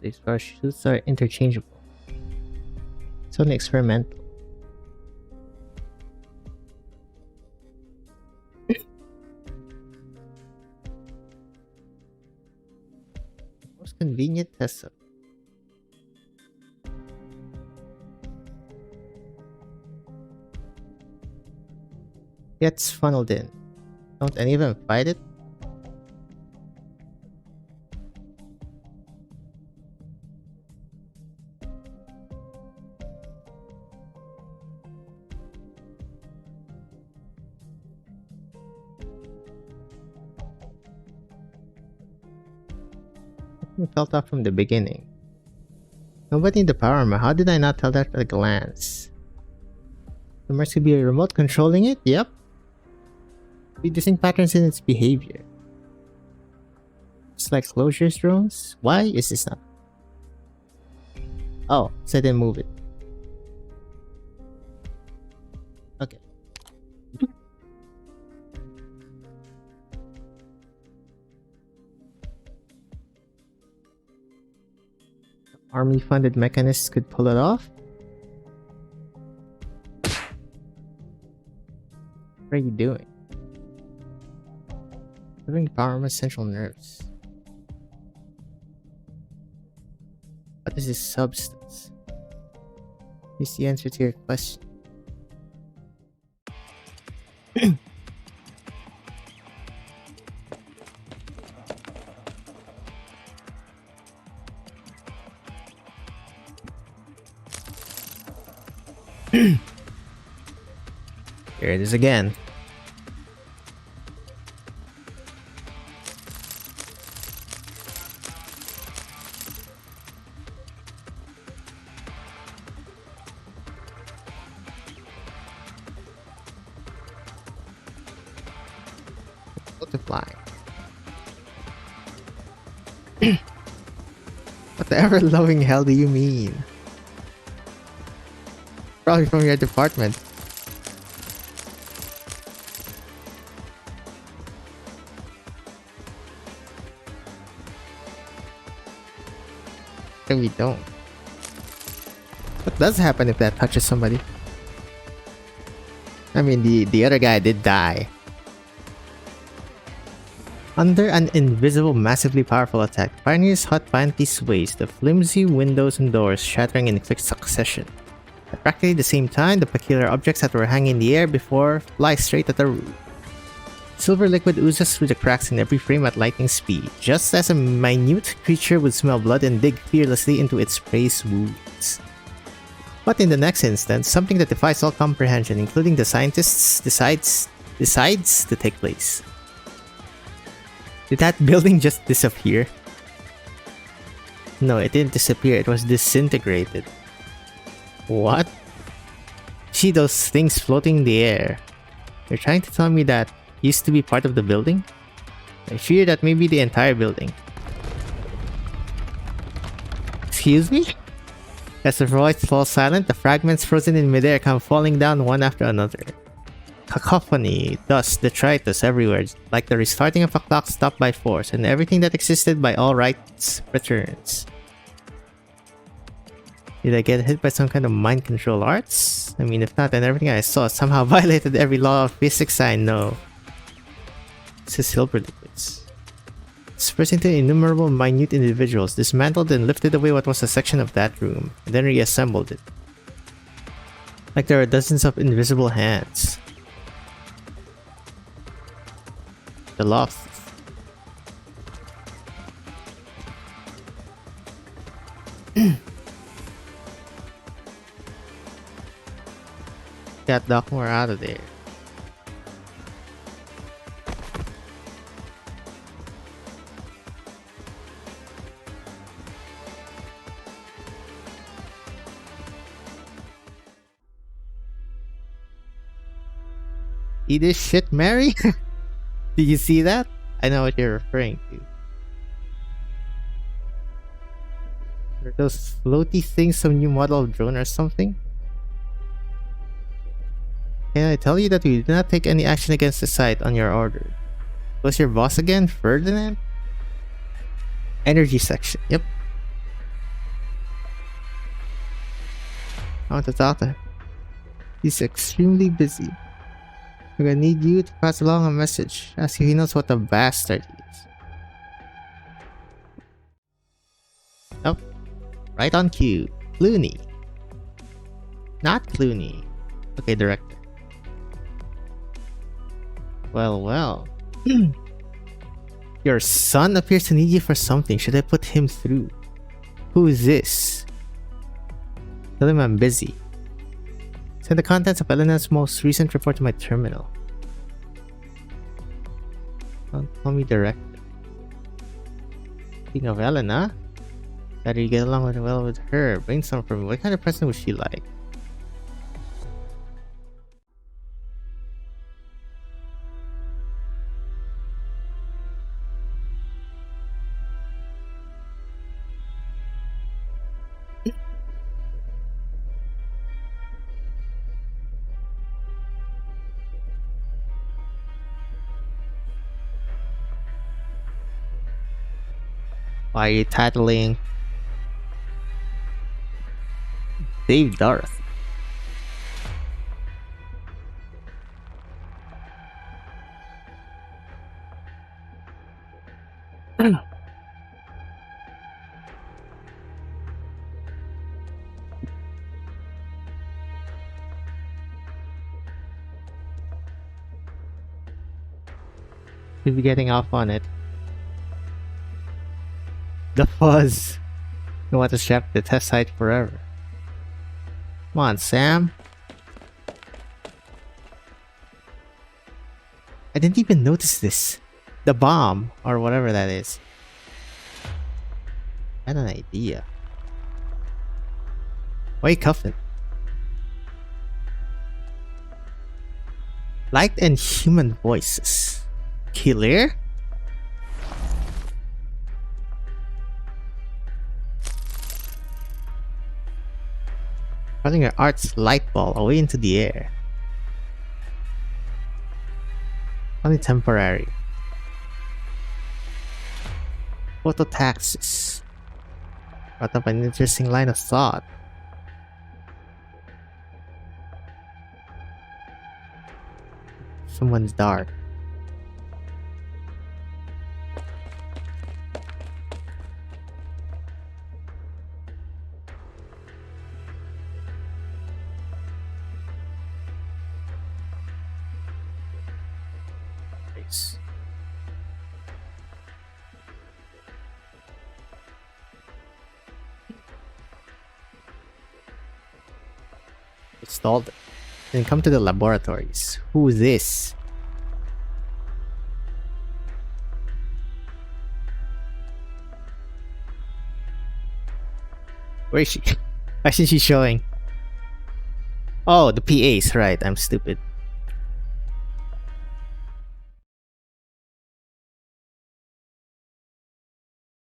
These parachutes are interchangeable. It's only experimental. Most convenient test up. Gets funneled in. Don't any of them fight it? Felt off from the beginning. Nobody in the power armor. How did I not tell that at a glance? There must be a remote controlling it? Yep. Be distinct patterns in its behavior. It's like closures drones? Why is this not? Oh, so I didn't move it. Okay. Army-funded mechanists could pull it off? What are you doing? Having the power of my central nerves. What is this substance? Is the answer to your question? Here it is again. Multiply. What the ever-loving hell do you mean? Probably from your department. And we don't. What does happen if that touches somebody? I mean, the other guy did die. Under an invisible, massively powerful attack, Pioneer's hot panty sways, the flimsy windows and doors shattering in quick succession. At practically the same time, the peculiar objects that were hanging in the air before fly straight at the roof. Silver liquid oozes through the cracks in every frame at lightning speed, just as a minute creature would smell blood and dig fearlessly into its prey's wounds. But in the next instance, something that defies all comprehension, including the scientists, decides to take place. Did that building just disappear? No, it didn't disappear, it was disintegrated. What? See those things floating in the air? You're trying to tell me that used to be part of the building? I fear that may be the entire building. Excuse me? As the voice falls silent, the fragments frozen in midair come falling down one after another. Cacophony, dust, detritus everywhere, like the restarting of a clock stopped by force, and everything that existed by all rights returns. Did I get hit by some kind of mind control arts? I mean, if not, then everything I saw somehow violated every law of physics I know. This is silver liquids. Dispersed into innumerable minute individuals, dismantled and lifted away what was a section of that room, and then reassembled it. Like there are dozens of invisible hands. The loft. Got Dockmore out of there. Eat this shit, Mary? Did you see that? I know what you're referring to. Are those floaty things some new model of drone or something? Can I tell you that we did not take any action against the site on your order? Was your boss again, Ferdinand? Energy section, yep. I want to talk to him. He's extremely busy. I'm gonna need you to pass along a message. Ask if he knows what a bastard he is. Nope. Right on cue. Clooney. Not Clooney. Okay, director. Well, well. Your son appears to need you for something. Should I put him through? Who is this? Tell him I'm busy. Send the contents of Elena's most recent report to my terminal. Don't call me director. Speaking of Elena, how do you get along well with her? Brainstorm for me. What kind of person was she like? Why are you titling Dave Dorothy? We'll be getting off on it. The fuzz. You want to strap the test site forever. Come on, Sam. I didn't even notice this. The bomb, or whatever that is. I had an idea. Why cuffin? Light and human voices. Killer? Running your art's light ball away into the air. Only temporary. Phototaxis. Brought up an interesting line of thought. Someone's dark. Nice. Installed it. Then come to the laboratories. Who's this? Where is she? Why isn't she showing? Oh, the PAs, right. I'm stupid.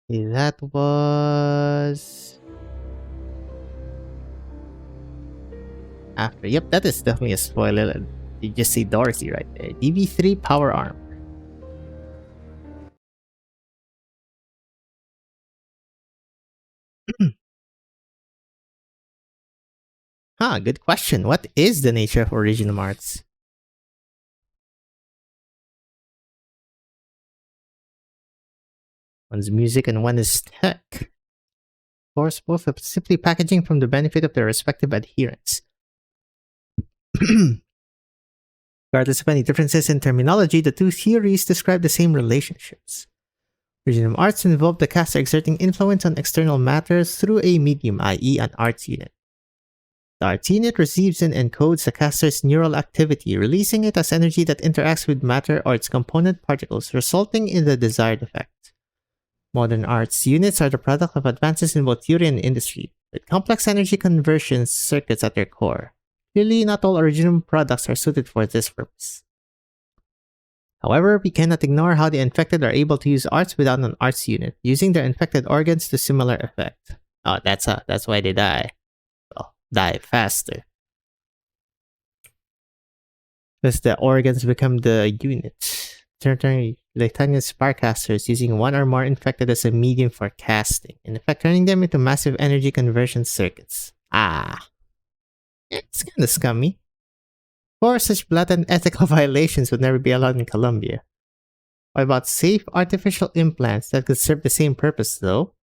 That was... after. Yep, that is definitely a spoiler. You just see Dorothy right there. DB3 power arm. Huh, good question. What is the nature of original arts? One's music and one is tech. Of course, both are simply packaging from the benefit of their respective adherents. Regardless of any differences in terminology, the two theories describe the same relationships. Original arts involve the caster exerting influence on external matters through a medium, i.e. an arts unit. The arts unit receives and encodes the caster's neural activity, releasing it as energy that interacts with matter or its component particles, resulting in the desired effect. Modern arts units are the product of advances in both theory and industry, with complex energy conversion circuits at their core. Clearly, not all original products are suited for this purpose. However, we cannot ignore how the infected are able to use arts without an arts unit, using their infected organs to similar effect. Oh, that's why they die. Well, die faster. Because the organs become the unit. Turning Latanian Sparkcasters using one or more infected as a medium for casting, in effect turning them into massive energy conversion circuits. Ah. It's kinda scummy. Of course, such blatant ethical violations would never be allowed in Colombia. What about safe artificial implants that could serve the same purpose, though?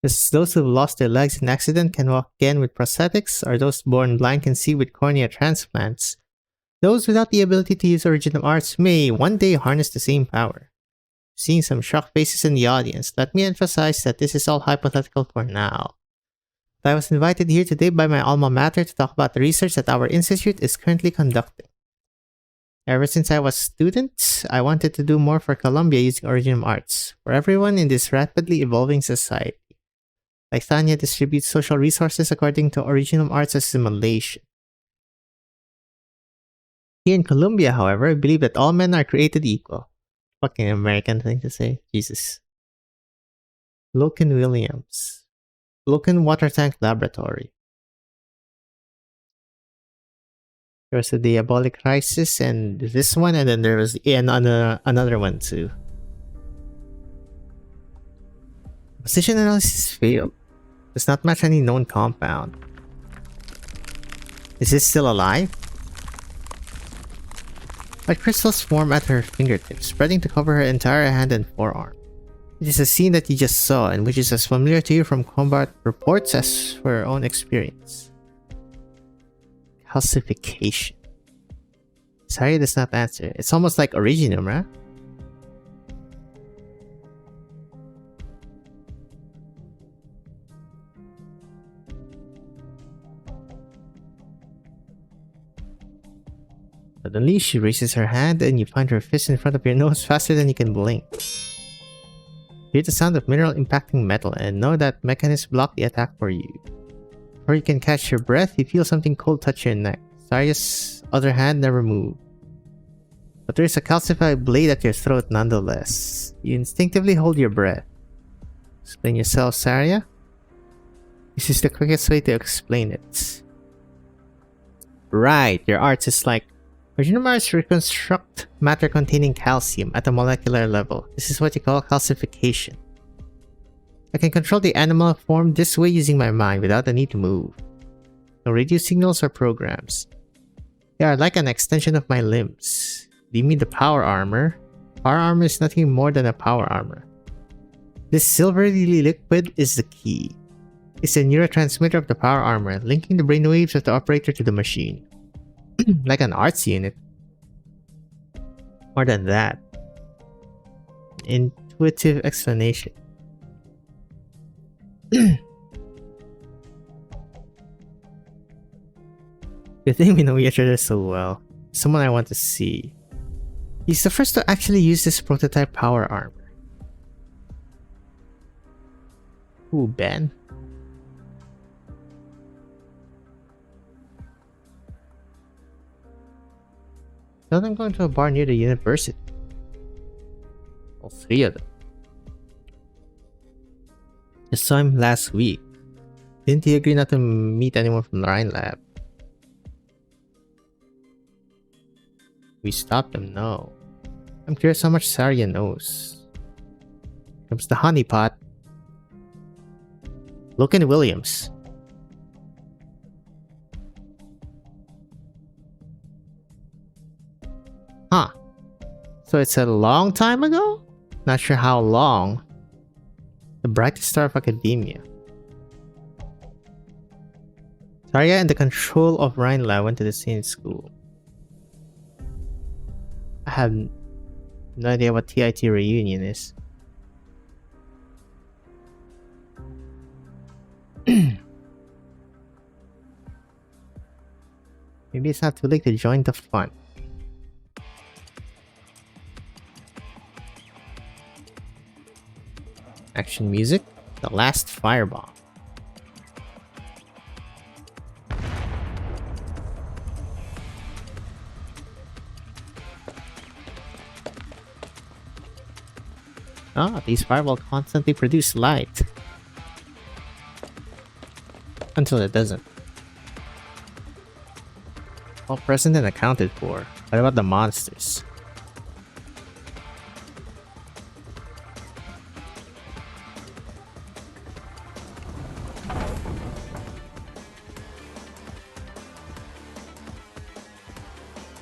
Just those who've lost their legs in accident can walk again with prosthetics, or those born blind can see with cornea transplants. Those without the ability to use original arts may one day harness the same power. Seeing some shocked faces in the audience, let me emphasize that this is all hypothetical for now. I was invited here today by my alma mater to talk about the research that our institute is currently conducting. Ever since I was a student, I wanted to do more for Colombia using original arts, for everyone in this rapidly evolving society. Lithania distributes social resources according to original arts assimilation. Here in Colombia, however, I believe that all men are created equal. Fucking American thing to say. Jesus. Loken Williams. Loken Water Tank Laboratory. There was a Diabolic Crisis and this one, and then there was another one too. Position analysis failed. Does not match any known compound. Is this still alive? White crystals form at her fingertips, spreading to cover her entire hand and forearm. It is a scene that you just saw, and which is as familiar to you from combat reports as for your own experience. Calcification. Sorry, does not answer. It's almost like Originum, right? Suddenly, she raises her hand and you find her fist in front of your nose faster than you can blink. Hear the sound of mineral impacting metal and know that mechanisms block the attack for you. Before you can catch your breath, you feel something cold touch your neck. Saria's other hand never moved. But there is a calcified blade at your throat nonetheless. You instinctively hold your breath. Explain yourself, Saria? This is the quickest way to explain it. Right, your arts is like Regenomars reconstruct matter containing calcium at a molecular level. This is what you call calcification. I can control the animal form this way using my mind without the need to move. No radio signals or programs. They are like an extension of my limbs. Do you mean the power armor? Power armor is nothing more than a power armor. This silvery liquid is the key. It's a neurotransmitter of the power armor, linking the brainwaves of the operator to the machine. Like an arts unit. More than that. Intuitive explanation. Good thing we know each other so well. Someone I want to see. He's the first to actually use this prototype power armor. Ooh, Ben? Thought I'm going to a bar near the university. All three of them. Just saw him last week. Didn't he agree not to meet anyone from the Rhine Lab? We stopped him, no. I'm curious how much Saria knows. Here comes the honeypot. Logan Williams. Huh. So it's a long time ago? Not sure how long. The brightest star of academia. Saria and the control of Rhine Lab went to the same school. I have no idea what TIT reunion is. Maybe it's not too late to join the fun. Action music, The Last Firebomb. Ah, these fireballs constantly produce light. Until it doesn't. All present and accounted for. What about the monsters?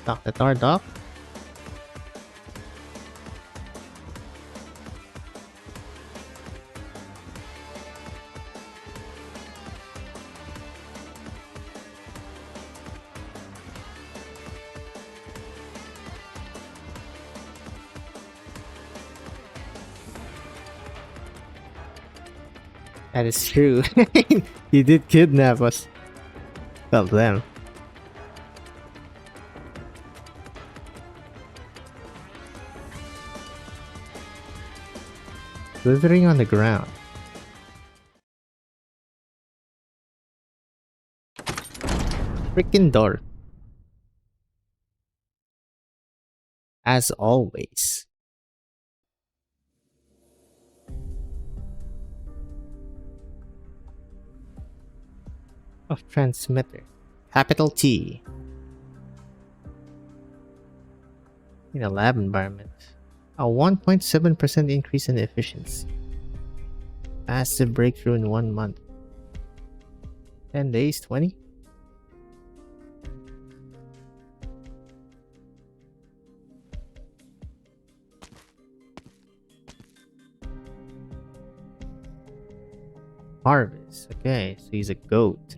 Lock the door, Doc. That is true. He did kidnap us. Well, them. Slithering on the ground. Freaking door. As always. Of transmitter. Capital T. In a lab environment. A 1.7% increase in efficiency. Massive breakthrough in 1 month. 10 days, 20? Harvest. Okay, so he's a goat.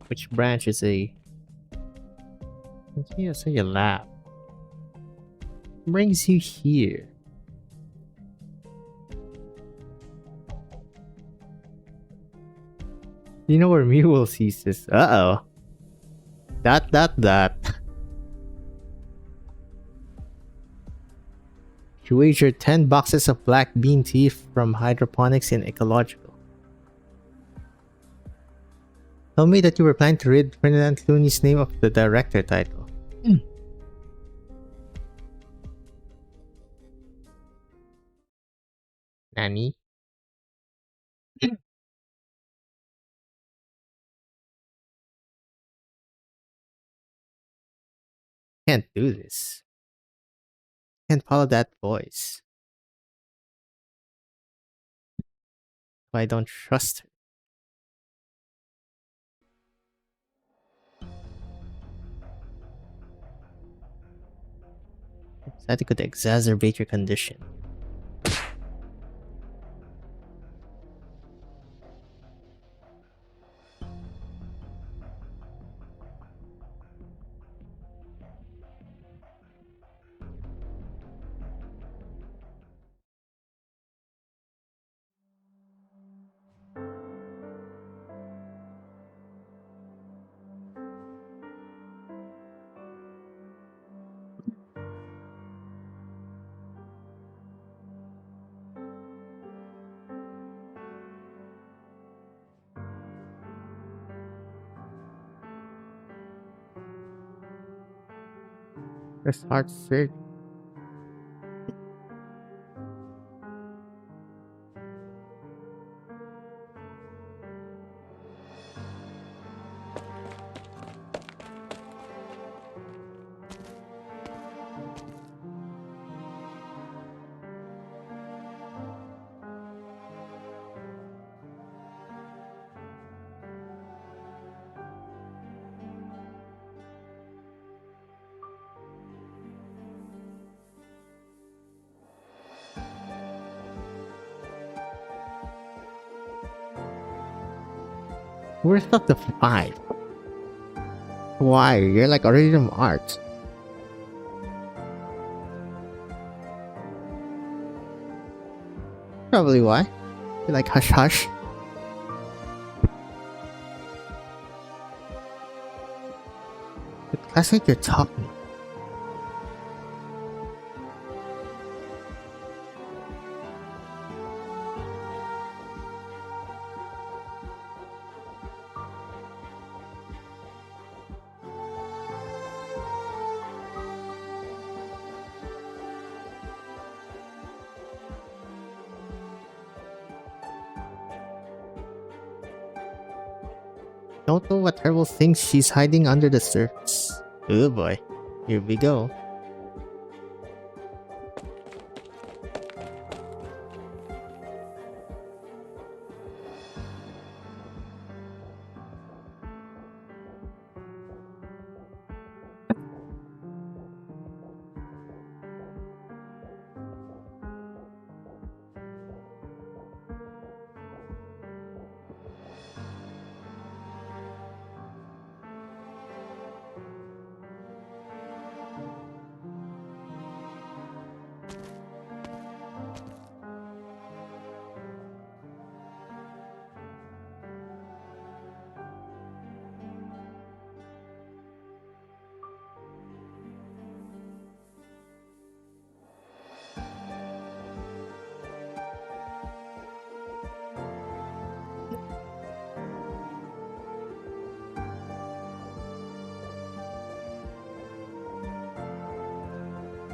Which branch is a... Let's say a lab. What brings you here? You know where Mule sees this. Uh-oh. Dot. You wagered 10 boxes of black bean tea from hydroponics in ecological. Tell me that you were planning to rid Ferdinand Clooney's name of the director title. Nani? Can't do this. Can't follow that voice. I don't trust her. That could exacerbate your condition. There's heart surgery. Where's not the 5? Why? You're like already from art. Probably why. You're like hush hush. That's like you're talking. Don't know what terrible things she's hiding under the surface. Oh boy. Here we go.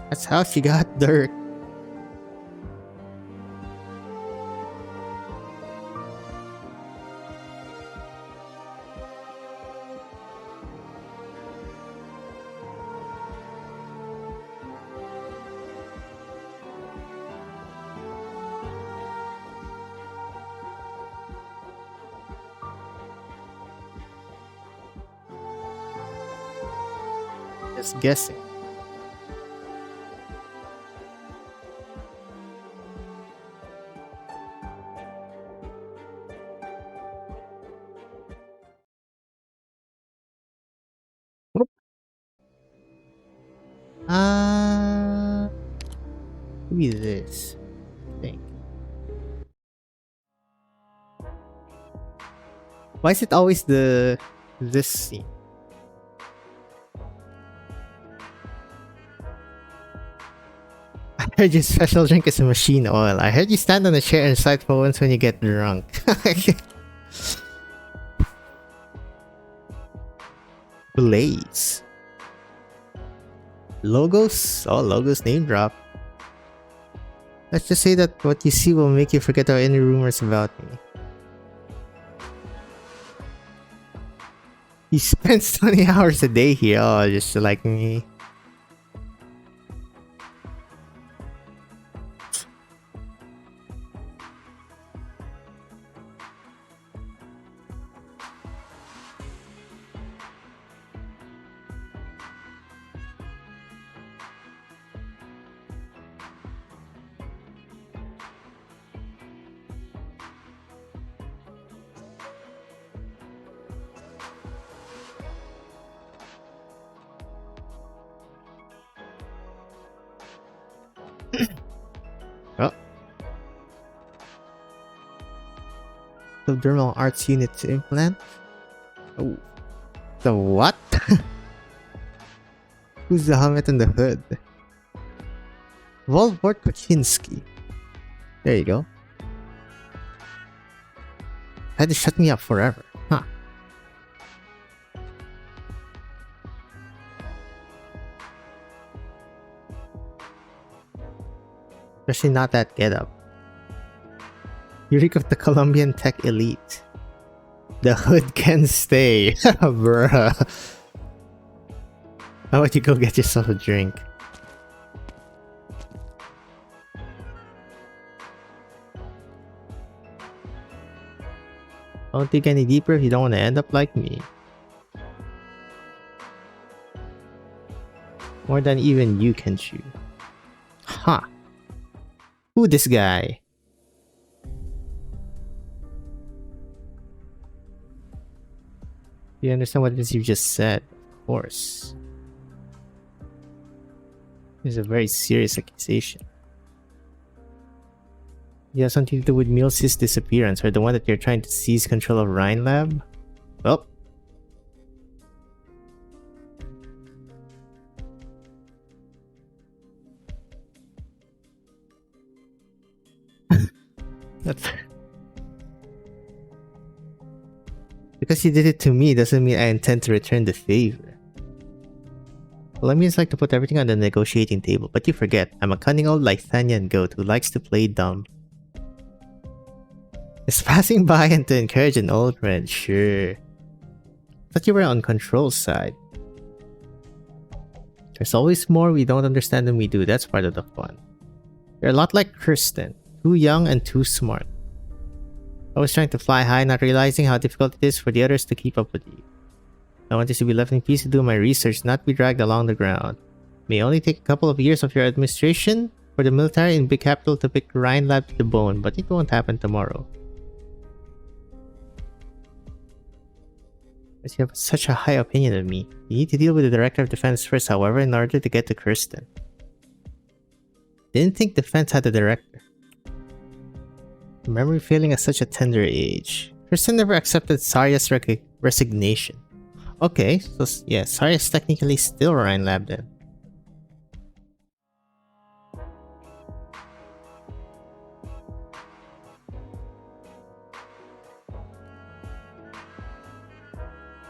That's how she got dirt. Just guessing. Maybe this thing. Why is it always this scene? I heard your special drink is a machine oil. I heard you stand on a chair and cite poems when you get drunk. Blaze. Logos? Oh, logos name drop. Let's just say that what you see will make you forget all any rumors about me. He spends 20 hours a day here. Oh, just like me. Oh. Subdermal arts unit to implant? Oh. The what? Who's the helmet and the hood? Volvort Koczynski. There you go. Had to shut me up forever. Huh. Especially not that getup. You reek of the Colombian tech elite. The hood can stay. Bruh. How about you go get yourself a drink? Don't dig any deeper if you don't want to end up like me. More than even you can chew. Huh. Who this guy? You understand what it is you just said? Of course. This is a very serious accusation. You have something to do with Mils's disappearance, or the one that you're trying to seize control of Rhine Lab? Well. Because you did it to me doesn't mean I intend to return the favor. Well, I mean, it's like to put everything on the negotiating table, but you forget, I'm a cunning old Lythanian goat who likes to play dumb. It's passing by and to encourage an old friend, sure. Thought you were on Control's side. There's always more we don't understand than we do, that's part of the fun. You're a lot like Kirsten, too young and too smart. Always trying to fly high, not realizing how difficult it is for the others to keep up with you. I want this to be left in peace to do my research, not be dragged along the ground. May only take a couple of years of your administration for the military in big capital to pick Rhine Lab to the bone, but it won't happen tomorrow. As you have such a high opinion of me, you need to deal with the Director of Defense first, however, in order to get to Kirsten. Didn't think Defense had a director. Memory failing at such a tender age. Kirsten never accepted Sarya's resignation. Okay, so yeah, Sarya's technically still Rhine Lab then.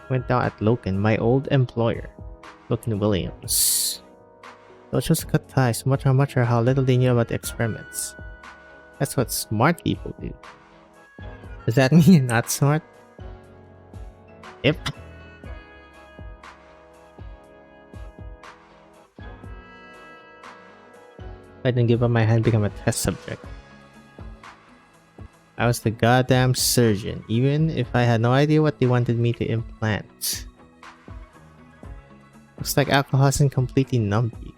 Went down at Loken, my old employer. Loken Williams. They'll chose to cut ties, no matter how little they knew about the experiments. That's what smart people do. Does that mean you're not smart? Yep. I didn't give up my hand, become a test subject. I was the goddamn surgeon, even if I had no idea what they wanted me to implant. Looks like alcohol hasn't completely numbed you.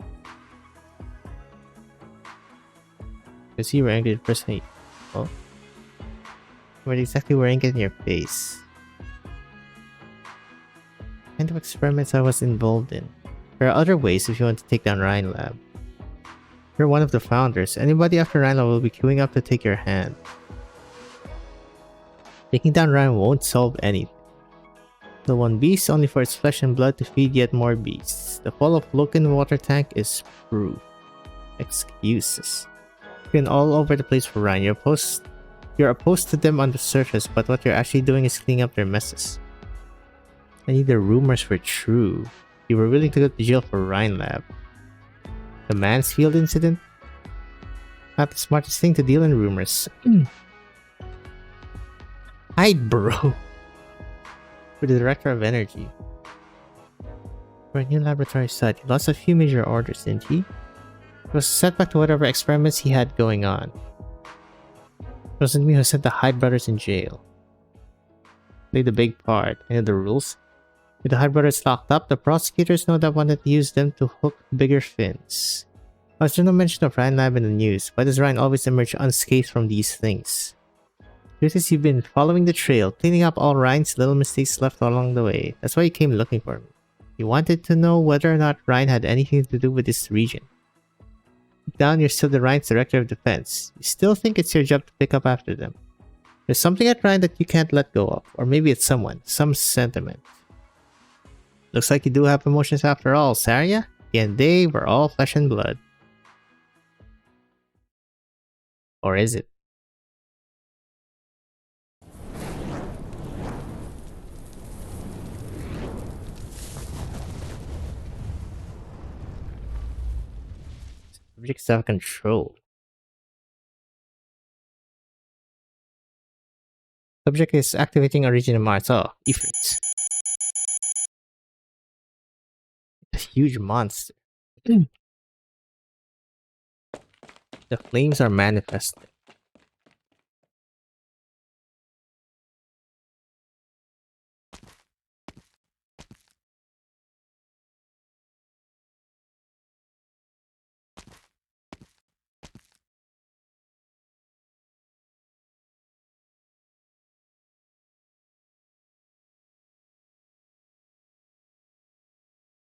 Because you were angry the first night. Oh? You weren't exactly wearing it in your face. What kind of experiments I was involved in. There are other ways if you want to take down Rhine Lab. You're one of the founders. Anybody after Rhine Lab will be queuing up to take your hand. Taking down Ryan won't solve anything. The one beast only for its flesh and blood to feed yet more beasts. The fall of Loken water tank is proof. Excuses. You've been all over the place for Ryan. You're opposed to them on the surface, but what you're actually doing is cleaning up their messes. I need the rumors were true. You were willing to go to jail for Ryan Lab. The Mansfield incident? Not the smartest thing to deal in rumors. Hide, bro. With the Director of Energy. For a new laboratory site, he lost a few major orders, didn't he? It was a setback to whatever experiments he had going on. It wasn't me who sent the Hyde brothers in jail. Played a big part. I know the rules. With the Hyde brothers locked up, the prosecutors know that wanted to use them to hook bigger fins. Was there no mention of Ryan Lab in the news? Why does Ryan always emerge unscathed from these things? Truth is, you've been following the trail, cleaning up all Ryan's little mistakes left along the way. That's why you came looking for me. You wanted to know whether or not Ryan had anything to do with this region. Deep down, you're still the Ryan's Director of Defense. You still think it's your job to pick up after them. There's something at Ryan that you can't let go of. Or maybe it's someone. Some sentiment. Looks like you do have emotions after all, Saria. And they were all flesh and blood. Or is it? Subjects have control. Subject is activating Origin Mars. Oh, Ifrit. A huge monster. The flames are manifesting.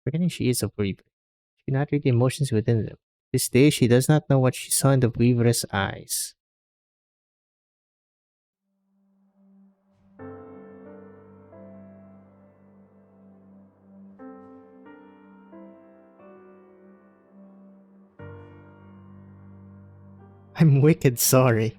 Forgetting she is a weaver. She cannot read the emotions within them. This day she does not know what she saw in the weaver's eyes. I'm wicked sorry.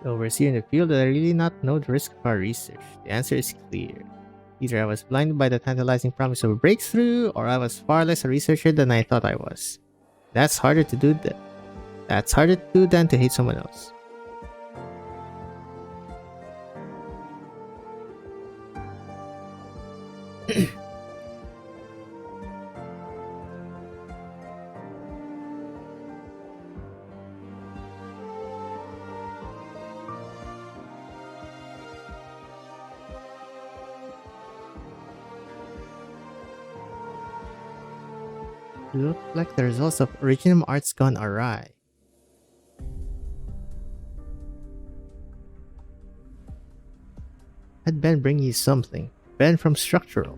The overseer in the field that I really not know the risk of our research. The answer is clear. Either I was blinded by the tantalizing promise of a breakthrough, or I was far less a researcher than I thought I was. That's harder to do than to hate someone else. Look like the results of Originum Arts gone awry. Had Ben bring you something. Ben from Structural.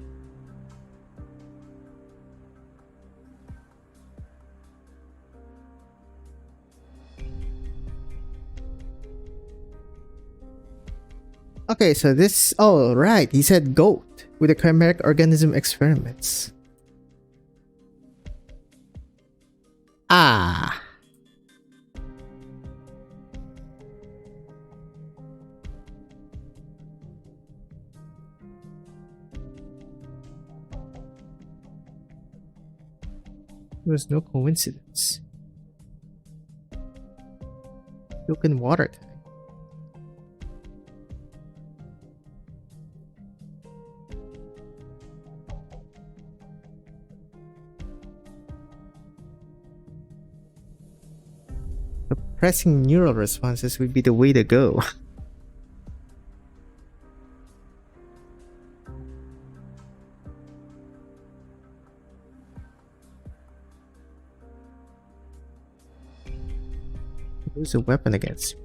Okay, so this... Oh, right. He said goat with the chimeric organism experiments. Ah. It was no coincidence. Milk and water tank. Suppressing neural responses would be the way to go. Use a weapon against you.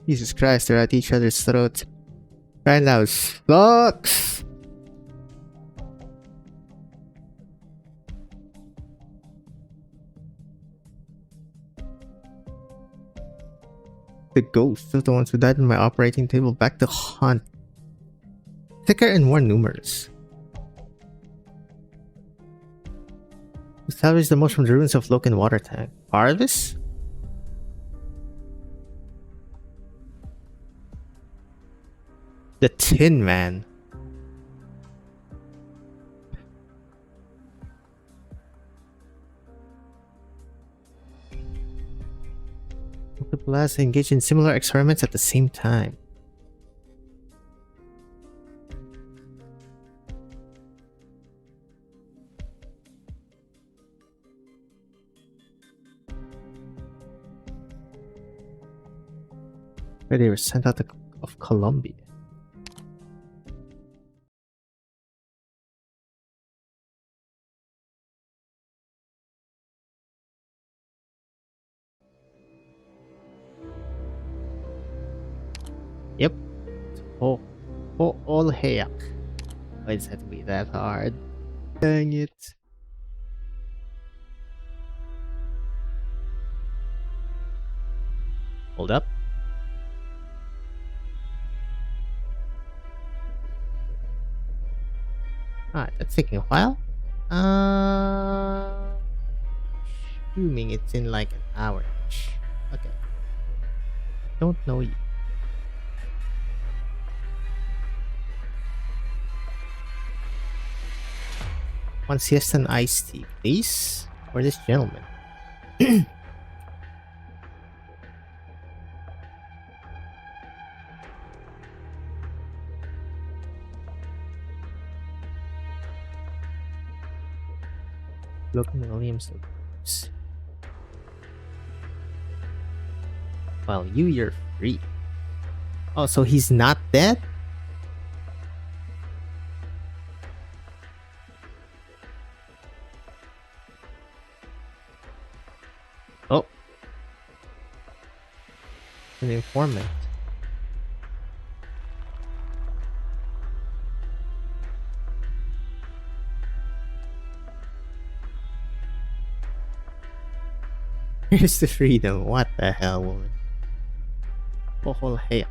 Jesus Christ, they're at each other's throats. Right now sucks. The ghosts of the ones who died on my operating table back to haunt. Thicker and more numerous. Establish the most from the ruins of Loken water tank. Parvis? The Tin Man. Multiple labs engage in similar experiments at the same time. Where they were sent out of Colombia. Yep. Oh, all heck. Why does it have to be that hard? Dang it. Hold up. Alright, that's taking a while. Assuming it's in like an hour. Okay. Don't know you. One siesta and iced tea, please. For this gentleman. Logan Williams. Well, you're free. Oh, so he's not dead? Oh. An informant. Here's the freedom. What the hell, woman? Oh, heck.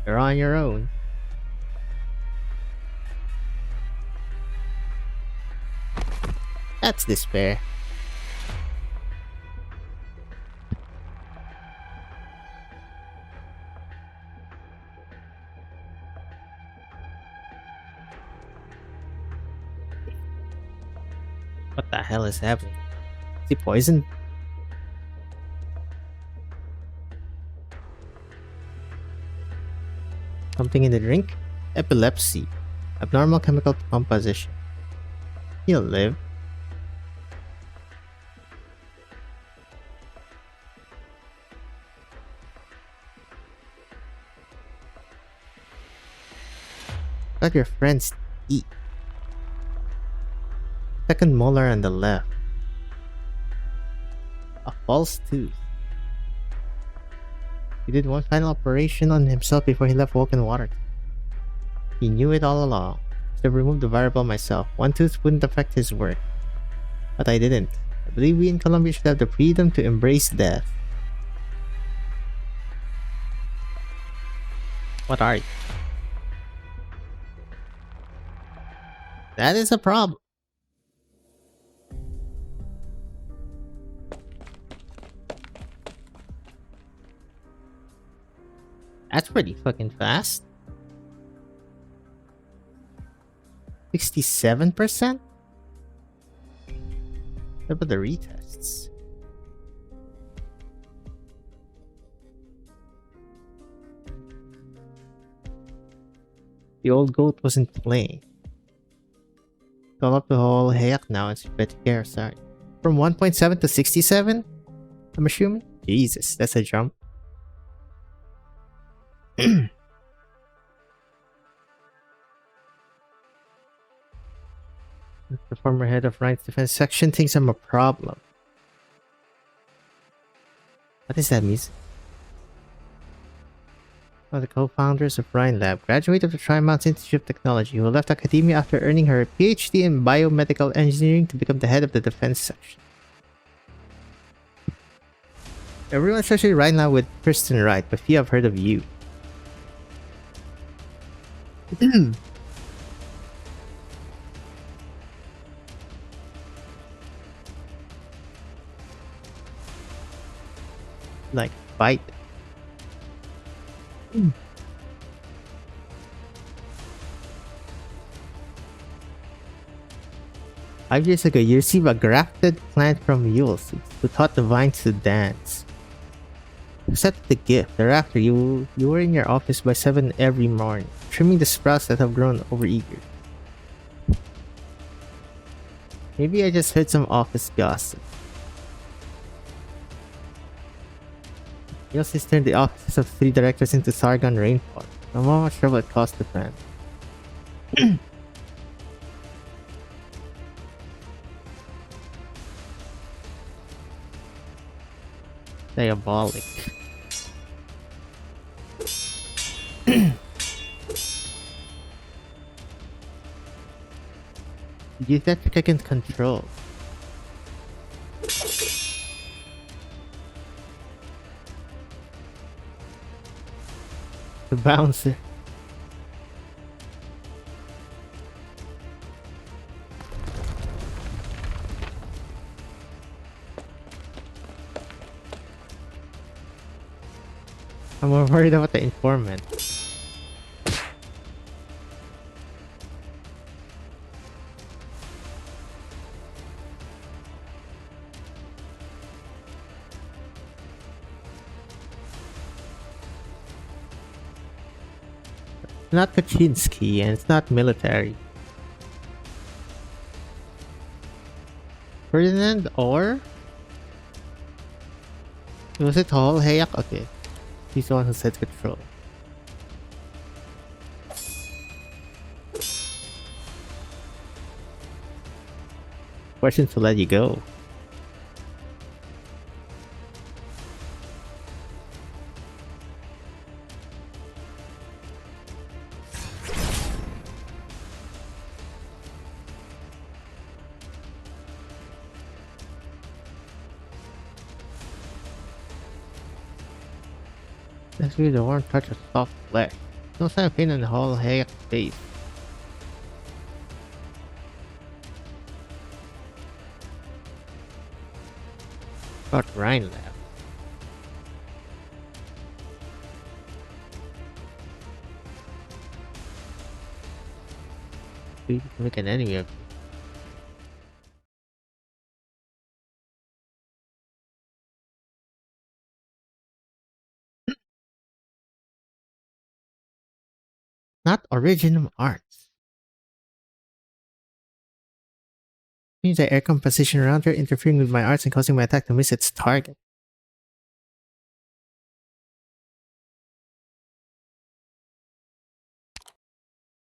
You're on your own. That's despair. What the hell is happening? Is he poisoned? Something in the drink? Epilepsy. Abnormal chemical composition. He'll live. Got your friends eat. Second molar on the left. A false tooth. He did one final operation on himself before he left Woken Water. He knew it all along. So I removed the variable myself. One tooth wouldn't affect his work. But I didn't. I believe we in Colombia should have the freedom to embrace death. What are you? That is a problem. That's pretty fucking fast. 67%? What about the retests? The old goat wasn't playing. Call up the whole hayak now and better care, sorry. From 1.7 to 67? I'm assuming? Jesus, that's a jump. The former head of Arknights Defense Section thinks I'm a problem. What is that music? One of the co-founders of Rhine Lab, graduate of the Tri-Mounts Institute of Technology, who left academia after earning her PhD in biomedical engineering to become the head of the defense section. Everyone especially Rhine Lab with Kristen Wright, but few have heard of you. Like, fight. 5 years ago, you received a grafted plant from Ulysses, who taught the vines to dance. Accepted the gift. Thereafter, you were in your office by 7 every morning, trimming the sprouts that have grown overeager. Maybe I just heard some office gossip. Ulysses turned the offices of 3 directors into Sargon rainforest. No more much trouble it cost the plant. Diabolic. Use that trick I can control. The bouncer. I'm more worried about the informant. It's not Kaczynski and it's not military. Ferdinand or? Was it Hall Hayak? Okay. He's the one who said control. Question to let you go. Let's feel the warm touch of soft flesh. No sign of pain on the whole hair face. Got Rhine Lab. We can make an enemy of you. Not original arts. Means the air composition around her interfering with my arts and causing my attack to miss its target.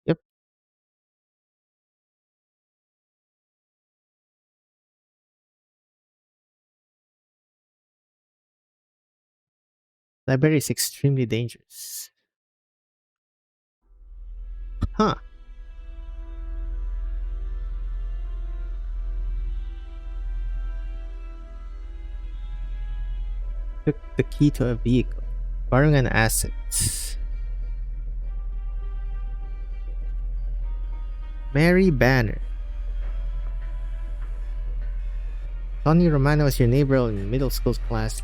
Yep. Library is extremely dangerous. Huh. Took the key to a vehicle. Borrowing an asset. Mary Banner. Tony Romano was your neighbor in middle school class.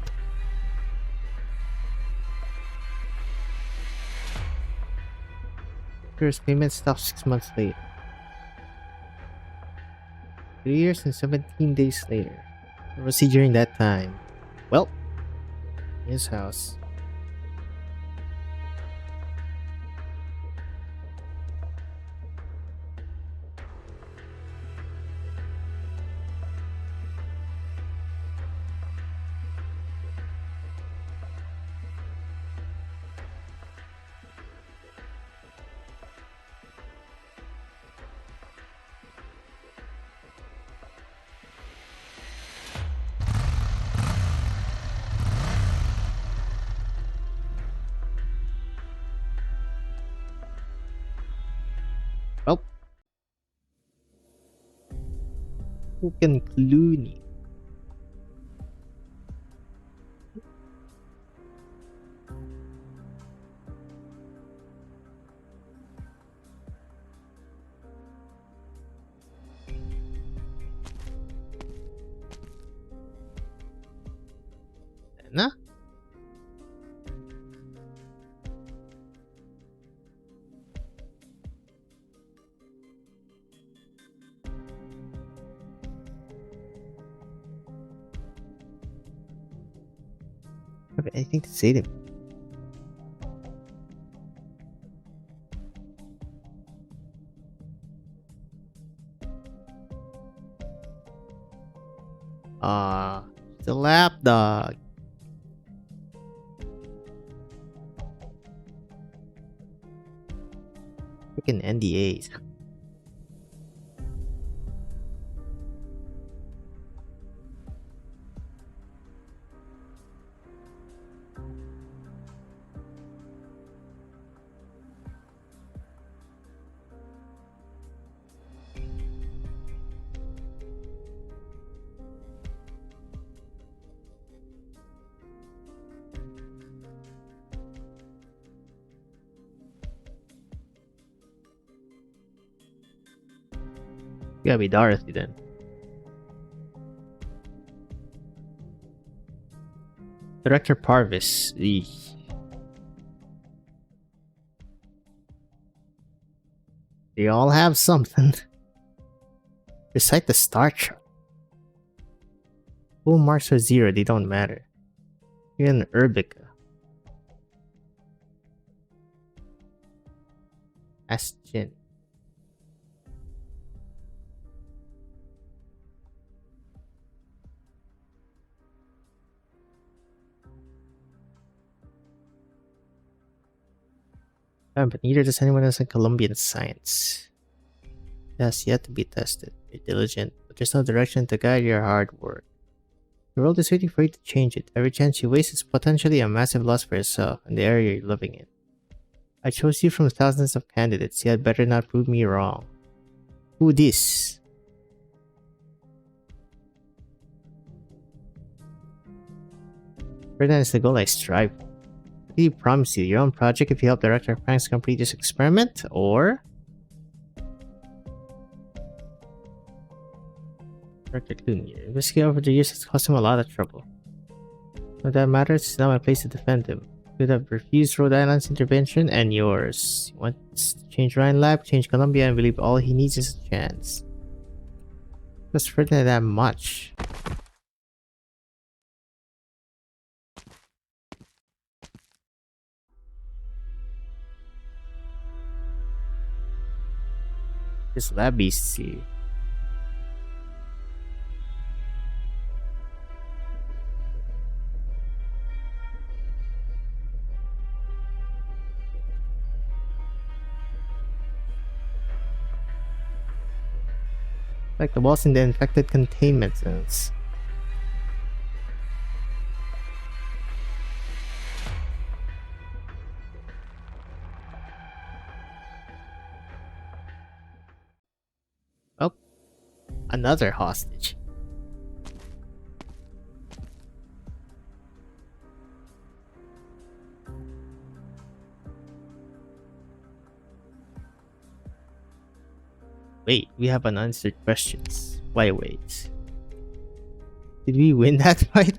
First payment stopped 6 months later. 3 years and 17 days later. What was he during that time? Well, his house. Well, fucking Clooney. Nah. Have anything to say to me? The lapdog. Freaking NDAs. You gotta be Dorothy then. Director Parvis. Eesh. They all have something. Recite the star chart. Full marks are 0, they don't matter. You're an Urbica. Ask Jin. But neither does anyone else in Colombian science. It has yet to be tested. You're diligent, but there's no direction to guide your hard work. The world is waiting for you to change it. Every chance you waste is potentially a massive loss for yourself and the area you're living in. I chose you from thousands of candidates. You had better not prove me wrong. Who this? Ferdinand is the goal I strive for. What do you promise you? Your own project if you help Director Franks complete this experiment? Or... Director Clune, your investigator over the years has caused him a lot of trouble. No that matters, it's now my place to defend him. You could have refused Rhode Island's intervention and yours. He wants to change Rhine Lab, change Columbia, and believe all he needs is a chance. Just Ferdinand that much. This lab beast here. Like the walls in the infected containment zones. Oh, another hostage. Wait, we have unanswered questions. Why wait? Did we win that fight?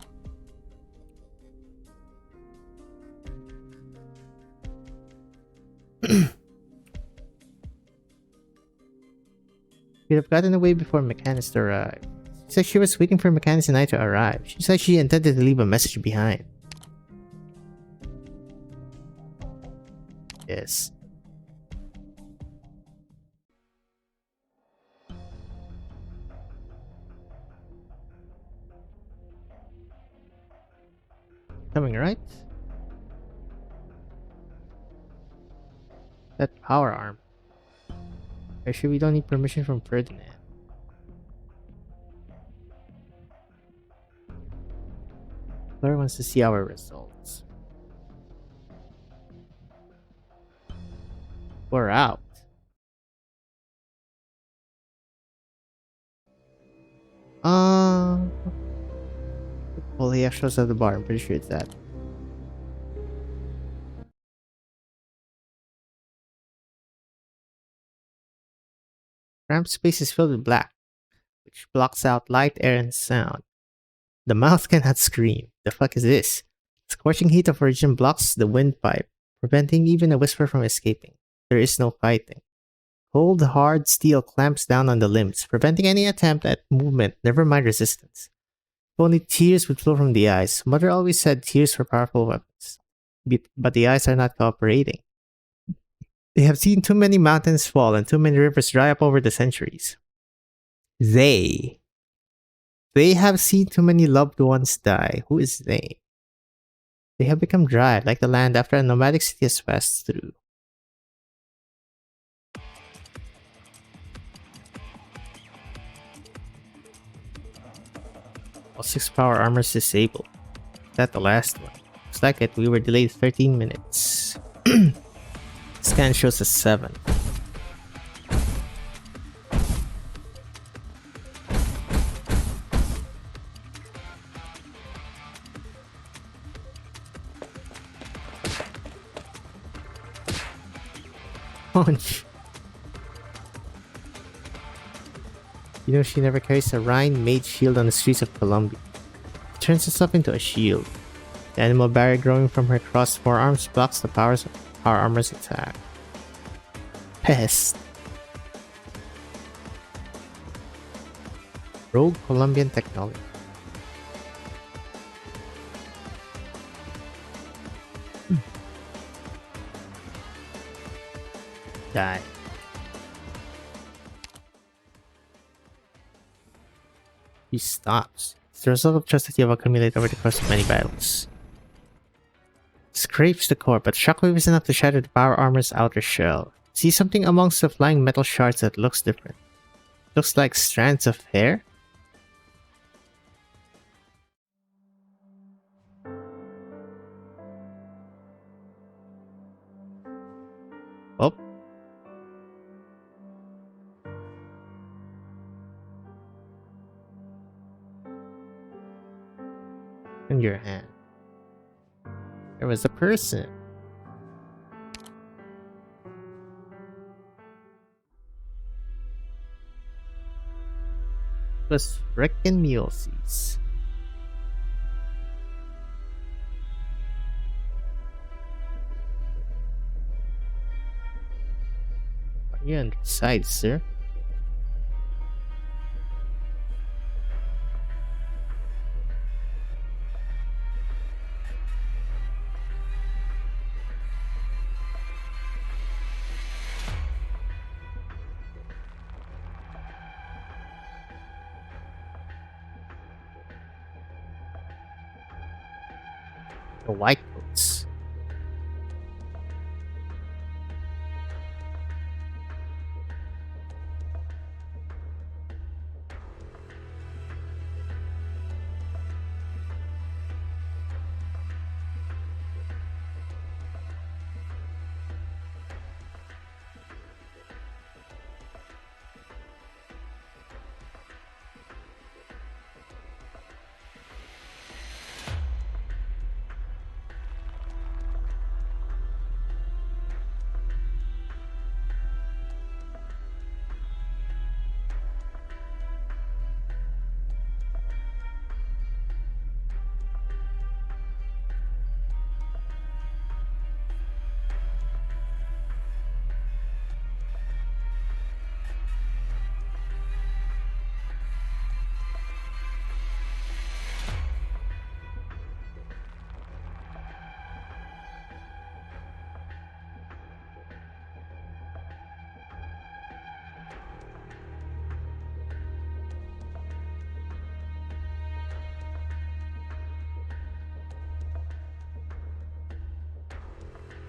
We'd have gotten away before Mechanist arrived. Looks like she was waiting for Mechanics and I to arrive. She said she intended to leave a message behind. Yes. Coming right? That power arm. Are you sure we don't need permission from Ferdinand? Laura wants to see our results. We're out. Well, he actually at the bar. I'm pretty sure it's that. Cramped space is filled with black, which blocks out light, air, and sound. The mouth cannot scream. The fuck is this? Scorching heat of origin blocks the windpipe, preventing even a whisper from escaping. There is no fighting. Cold, hard steel clamps down on the limbs, preventing any attempt at movement, never mind resistance. If only tears would flow from the eyes. Mother always said tears were powerful weapons. But the eyes are not cooperating. They have seen too many mountains fall and too many rivers dry up over the centuries. They have seen too many loved ones die. Who is they? They have become dry, like the land after a nomadic city has passed through. All 6 power armors disabled. Is that the last one? Looks like it. We were delayed 13 minutes. Scan shows a 7. Punch. You know she never carries a Rhine-made shield on the streets of Colombia. She turns herself into a shield. The animal barrier growing from her crossed forearms blocks the power armor's attack. Pest. Rogue Colombian technology. Die. He stops. It's the result of trust that you have accumulated over the course of many battles. Scrapes the core, but shockwave is enough to shatter the power armor's outer shell. See something amongst the flying metal shards that looks different. Looks like strands of hair? Oh. In your hand. There was a person. It was frickin' Mulesies. Are you on the side, sir? The white coats.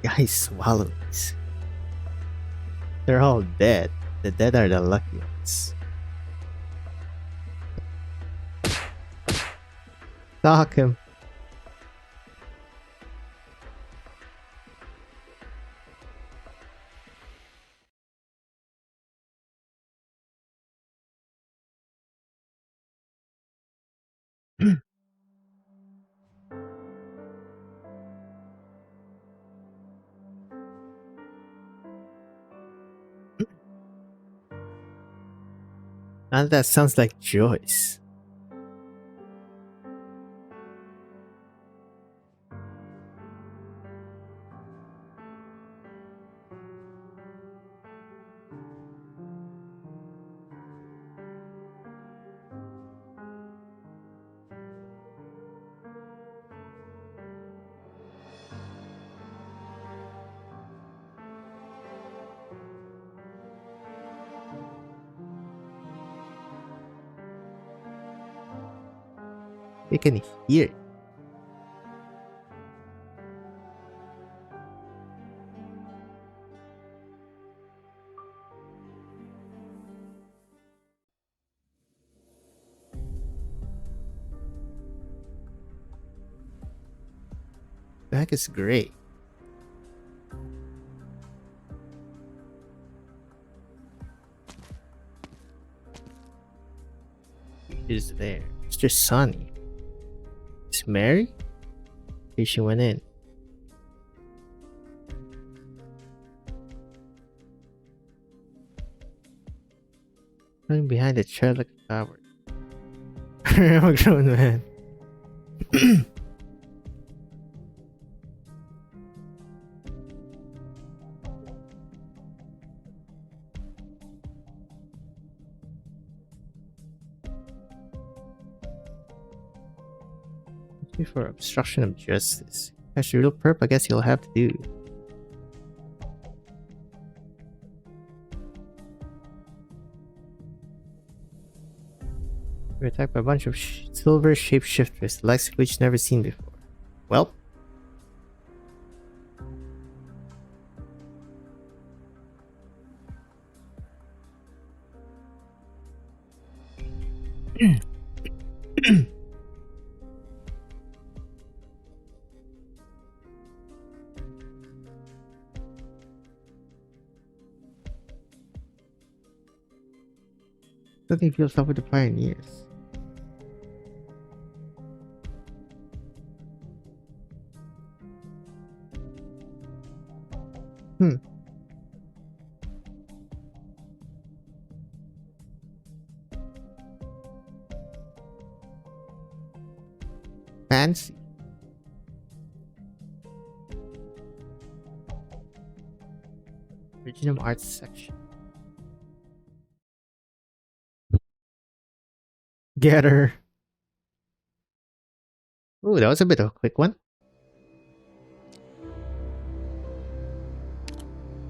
Guys, swallow these. They're all dead. The dead are the lucky ones. Stalk him. And that sounds like Joyce. You can hear it. The heck is great. Is there? It's just Sonny. Is Mary? Here she went in. Running behind the chair like a coward. I'm a grown man. For obstruction of justice. That's your real perp, I guess you'll have to do. We're attacked by a bunch of silver shapeshifters, the likes of which never seen before. Well. Nothing feels up with the pioneers. Fancy. Original arts section. Get her. Ooh, that was a bit of a quick one.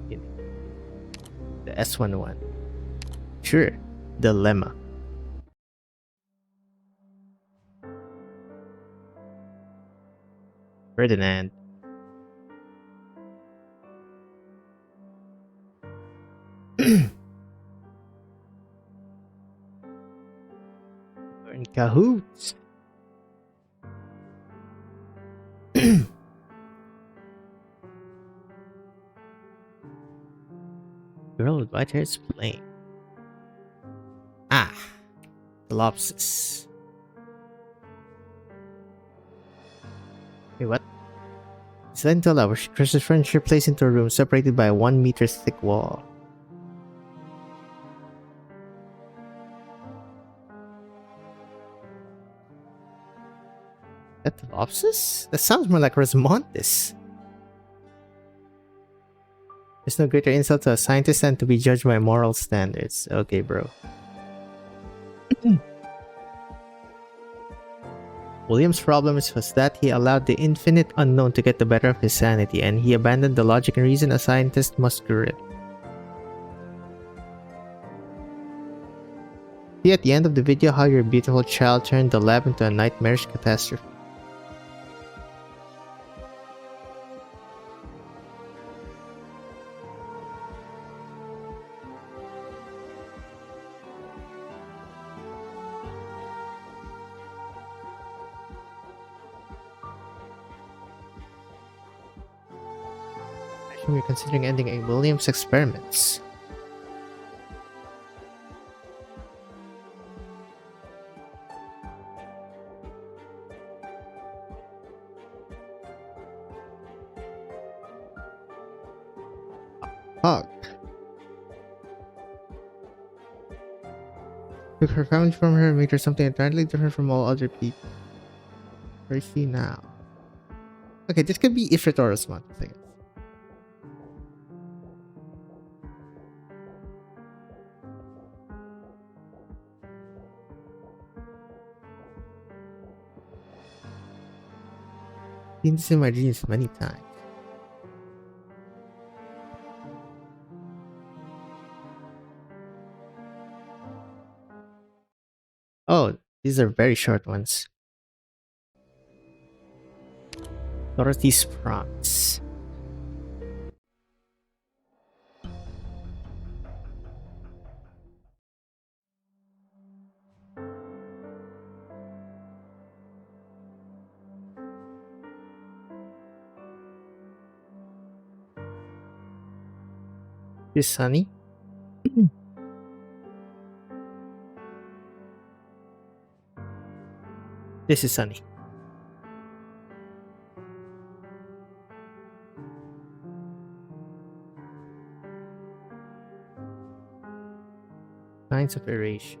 The S11. Sure. Dilemma. Ferdinand. We're in cahoots. Girl with white hair is playing. Ah. Lopsis. Wait, what? It's led into a lab where she crushes furniture placed into a room separated by a 1 meter thick wall. Etalopsis? That sounds more like Rosmontis. There's no greater insult to a scientist than to be judged by moral standards. Okay, bro. William's problem was that he allowed the infinite unknown to get the better of his sanity, and he abandoned the logic and reason a scientist must grip. See at the end of the video how your beautiful child turned the lab into a nightmarish catastrophe. whom you're considering ending a Williams experiments. Hug. Took her family from her and made her something entirely different from all other people. Where is she now? Okay, this could be Ifritoro's month, I guess. Seen this in my dreams many times. Oh, these are very short ones. Dorothy's promise. This Sunny? This is Sunny. Signs of erasure.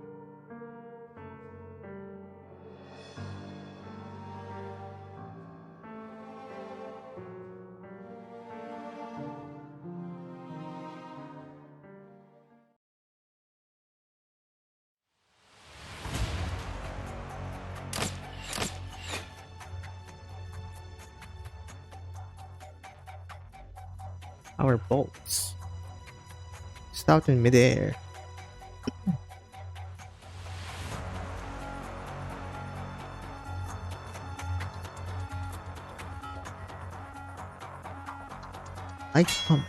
Our bolts. Stopped in midair. Light pump.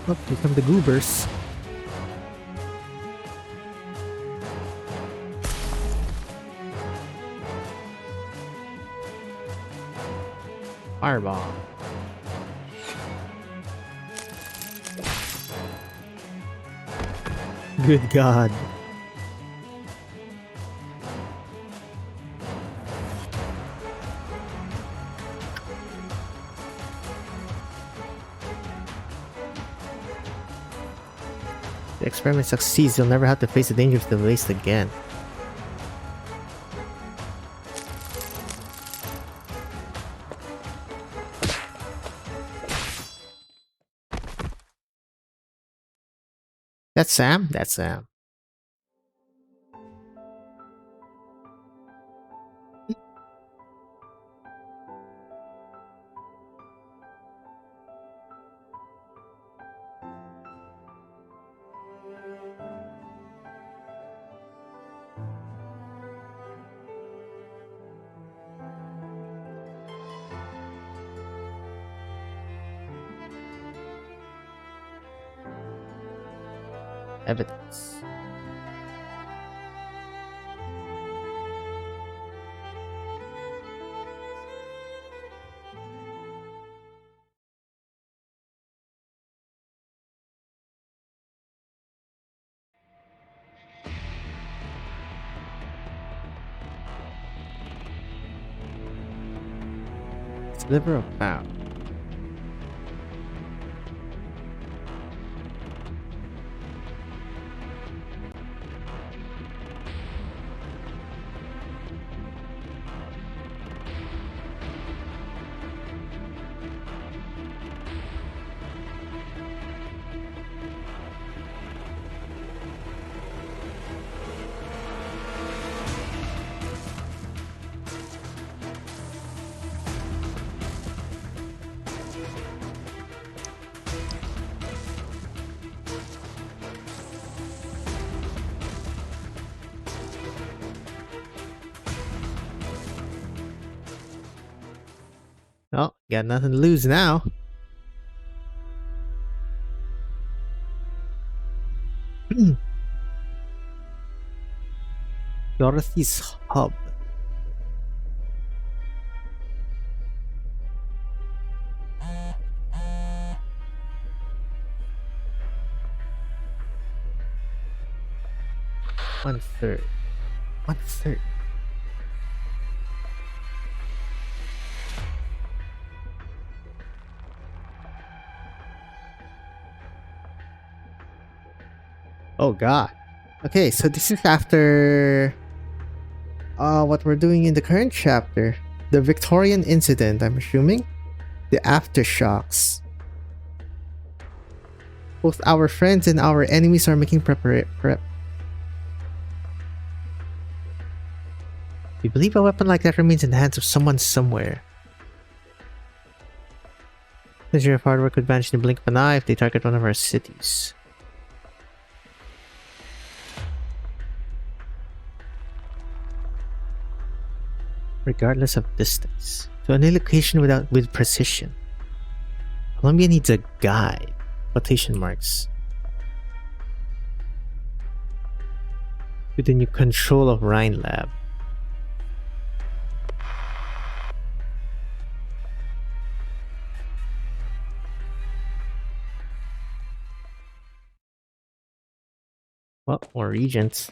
Oh, here come the goobers. Fireball. Good God. The experiment succeeds, you'll never have to face the danger of the waste again. That's Sam? That's Sam. Evidence. Sliver of power. Oh, got nothing to lose now. Dorothy's hub. One third. One third. Oh god. Okay, so this is after what we're doing in the current chapter. The Victorian incident, I'm assuming. The aftershocks. Both our friends and our enemies are making prep. We believe a weapon like that remains in the hands of someone somewhere. Measure of hard work could vanish in the blink of an eye if they target one of our cities. Regardless of distance. To any location with precision. Columbia needs a guide. Quotation marks. With the new control of Rhine Lab. Well, more regents.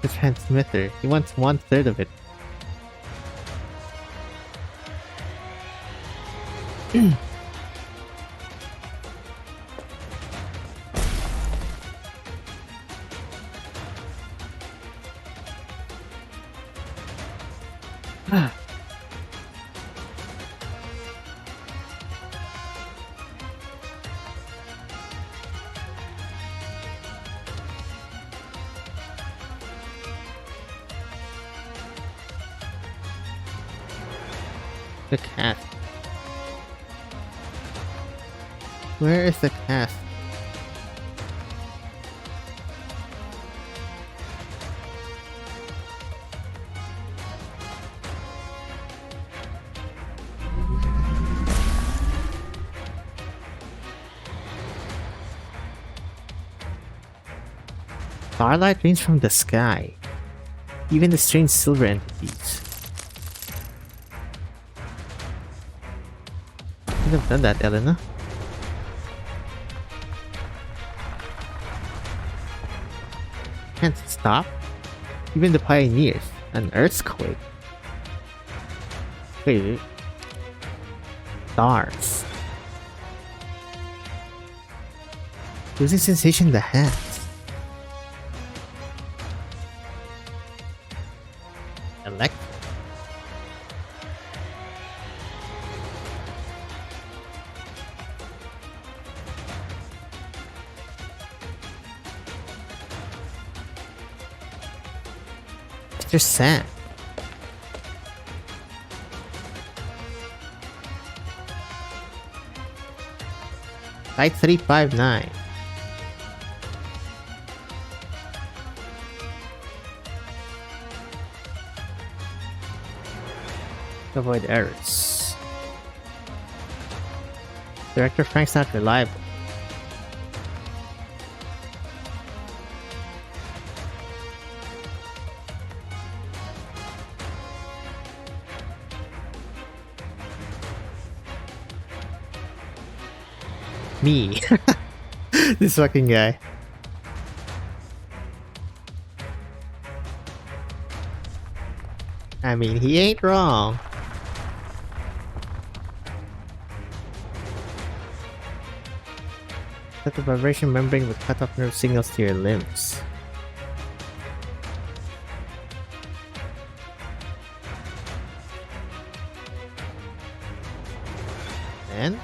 The transmitter. He wants 1/3 of it. The cat. Where is the cat? Starlight rains from the sky. Even the strange silver entities. Could have done that, Elena. Can't stop. Even the pioneers. An earthquake. Wait. Stars. Losing sensation in the hands. Elect. Just sand. Site 359. Avoid errors. Director Frank's not reliable. Me. This fucking guy. I mean, he ain't wrong. Set the vibration membrane with cut off nerve signals to your limbs. man.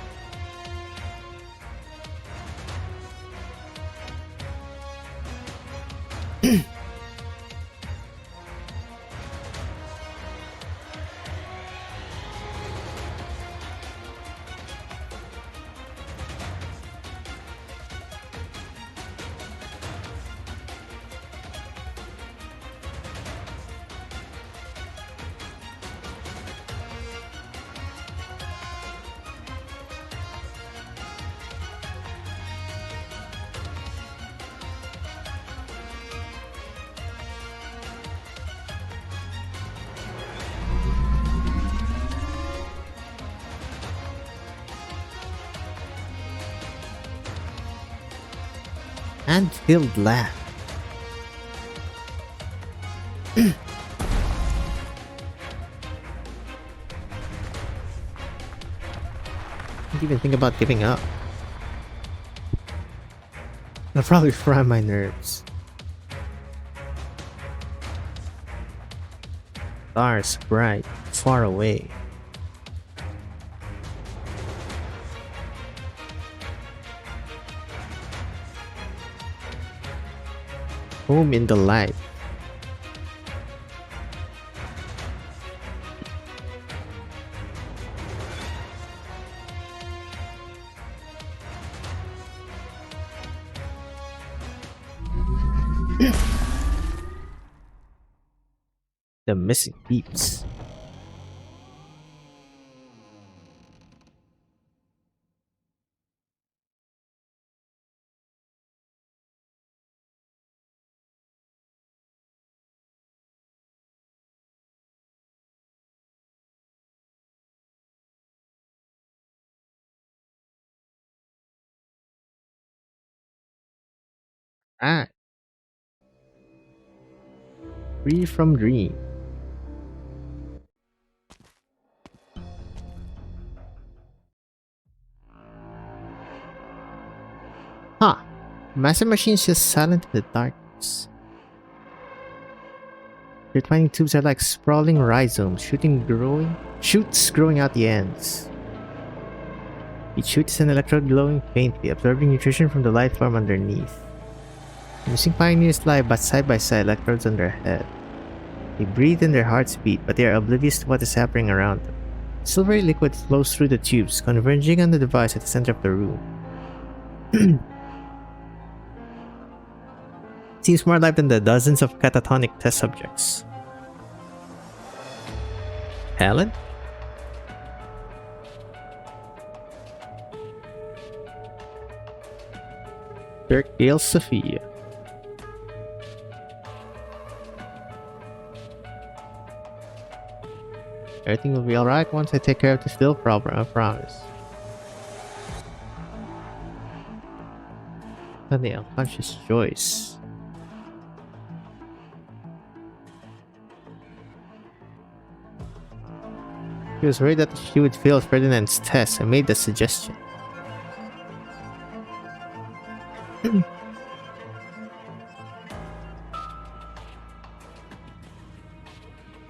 And filled land. Don't even think about giving up. I'll probably fry my nerves. Stars bright, far away. Home in the light. The missing peeps. Ah, free from dream. Huh. Massive machines just silent in the darkness. Their tiny tubes are like sprawling rhizomes, shoots growing out the ends. Each shoot is an electrode glowing faintly, absorbing nutrition from the light form underneath. The missing pioneers lie but side by side, electrodes on their head. They breathe and their hearts beat, but they are oblivious to what is happening around them. Silvery liquid flows through the tubes, converging on the device at the center of the room. Seems more alive than the dozens of catatonic test subjects. Helen? Dirk Gale Sophia. Everything will be alright once I take care of this little problem, I promise. And the unconscious Joyce. He was worried that she would fail Ferdinand's test and made the suggestion.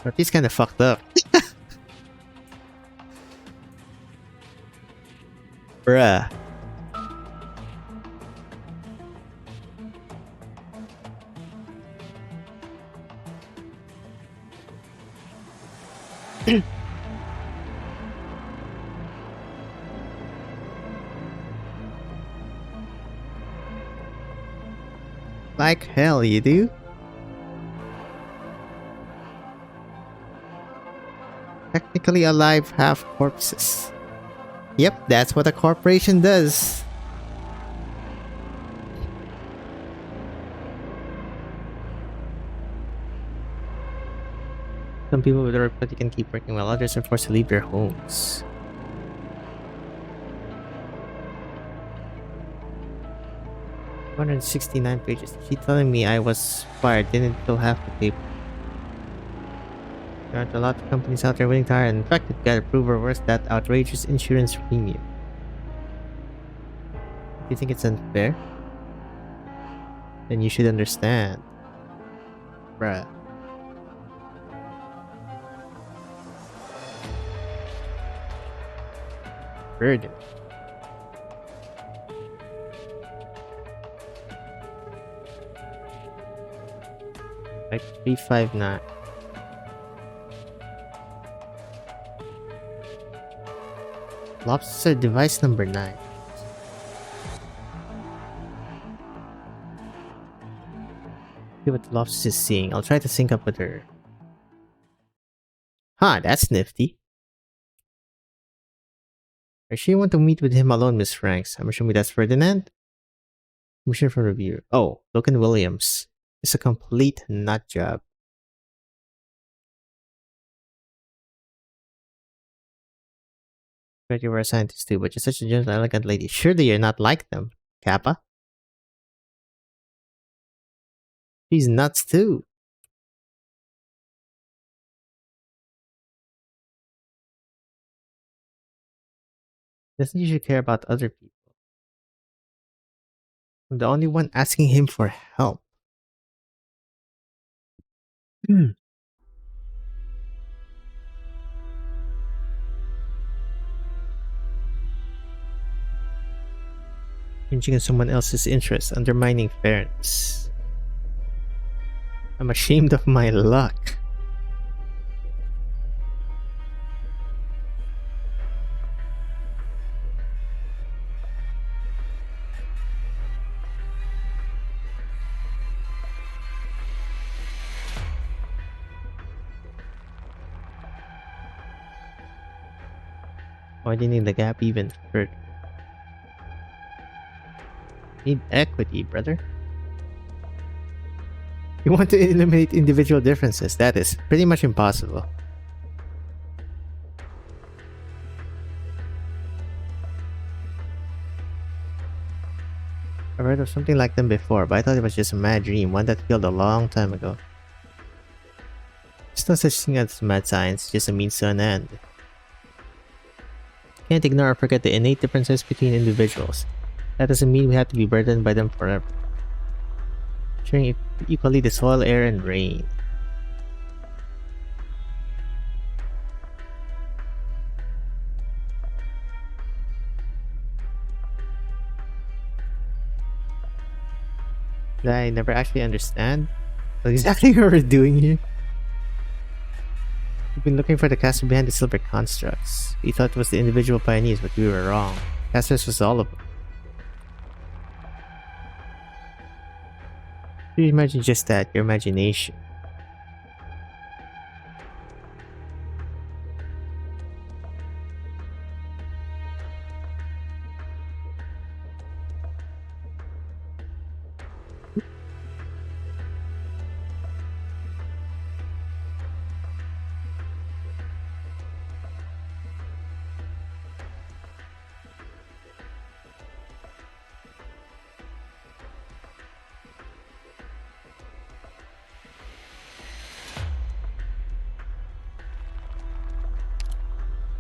But he's kinda fucked up. Bruh. Like hell you do? Technically alive half corpses. Yep, that's what a corporation does. Some people with work but can keep working while others are forced to leave their homes. $169 pages. She telling me I was fired, didn't fill half the paper. There aren't a lot of companies out there willing to hire, and in fact, it got approved or worse, that outrageous insurance premium. Do you think it's unfair? Then you should understand. Bruh. Burden. Like 359. Lobster device number 9. See what the lobster is seeing. I'll try to sync up with her. Huh, that's nifty. I sure you want to meet with him alone, Miss Franks. I'm assuming that's Ferdinand? Mission for review. Oh, Logan Williams. It's a complete nut job. But you were a scientist too, but you're such a gentle, elegant lady. Surely you're not like them, Kappa. She's nuts too. Doesn't usually care about other people. I'm the only one asking him for help. Hinging on someone else's interest, undermining fairness. I'm ashamed of my luck. Widening the gap even further. Need equity, brother. You want to eliminate individual differences. That is pretty much impossible. I've heard of something like them before, but I thought it was just a mad dream, one that failed a long time ago. There's no such thing as mad science, just a means to an end. Can't ignore or forget the innate differences between individuals. That doesn't mean we have to be burdened by them forever. Sharing equally the soil, air, and rain. That I never actually understand what exactly what we're doing here. We've been looking for the caster behind the silver constructs. We thought it was the individual pioneers, but we were wrong. Casters was all of them. You imagine just that, your imagination.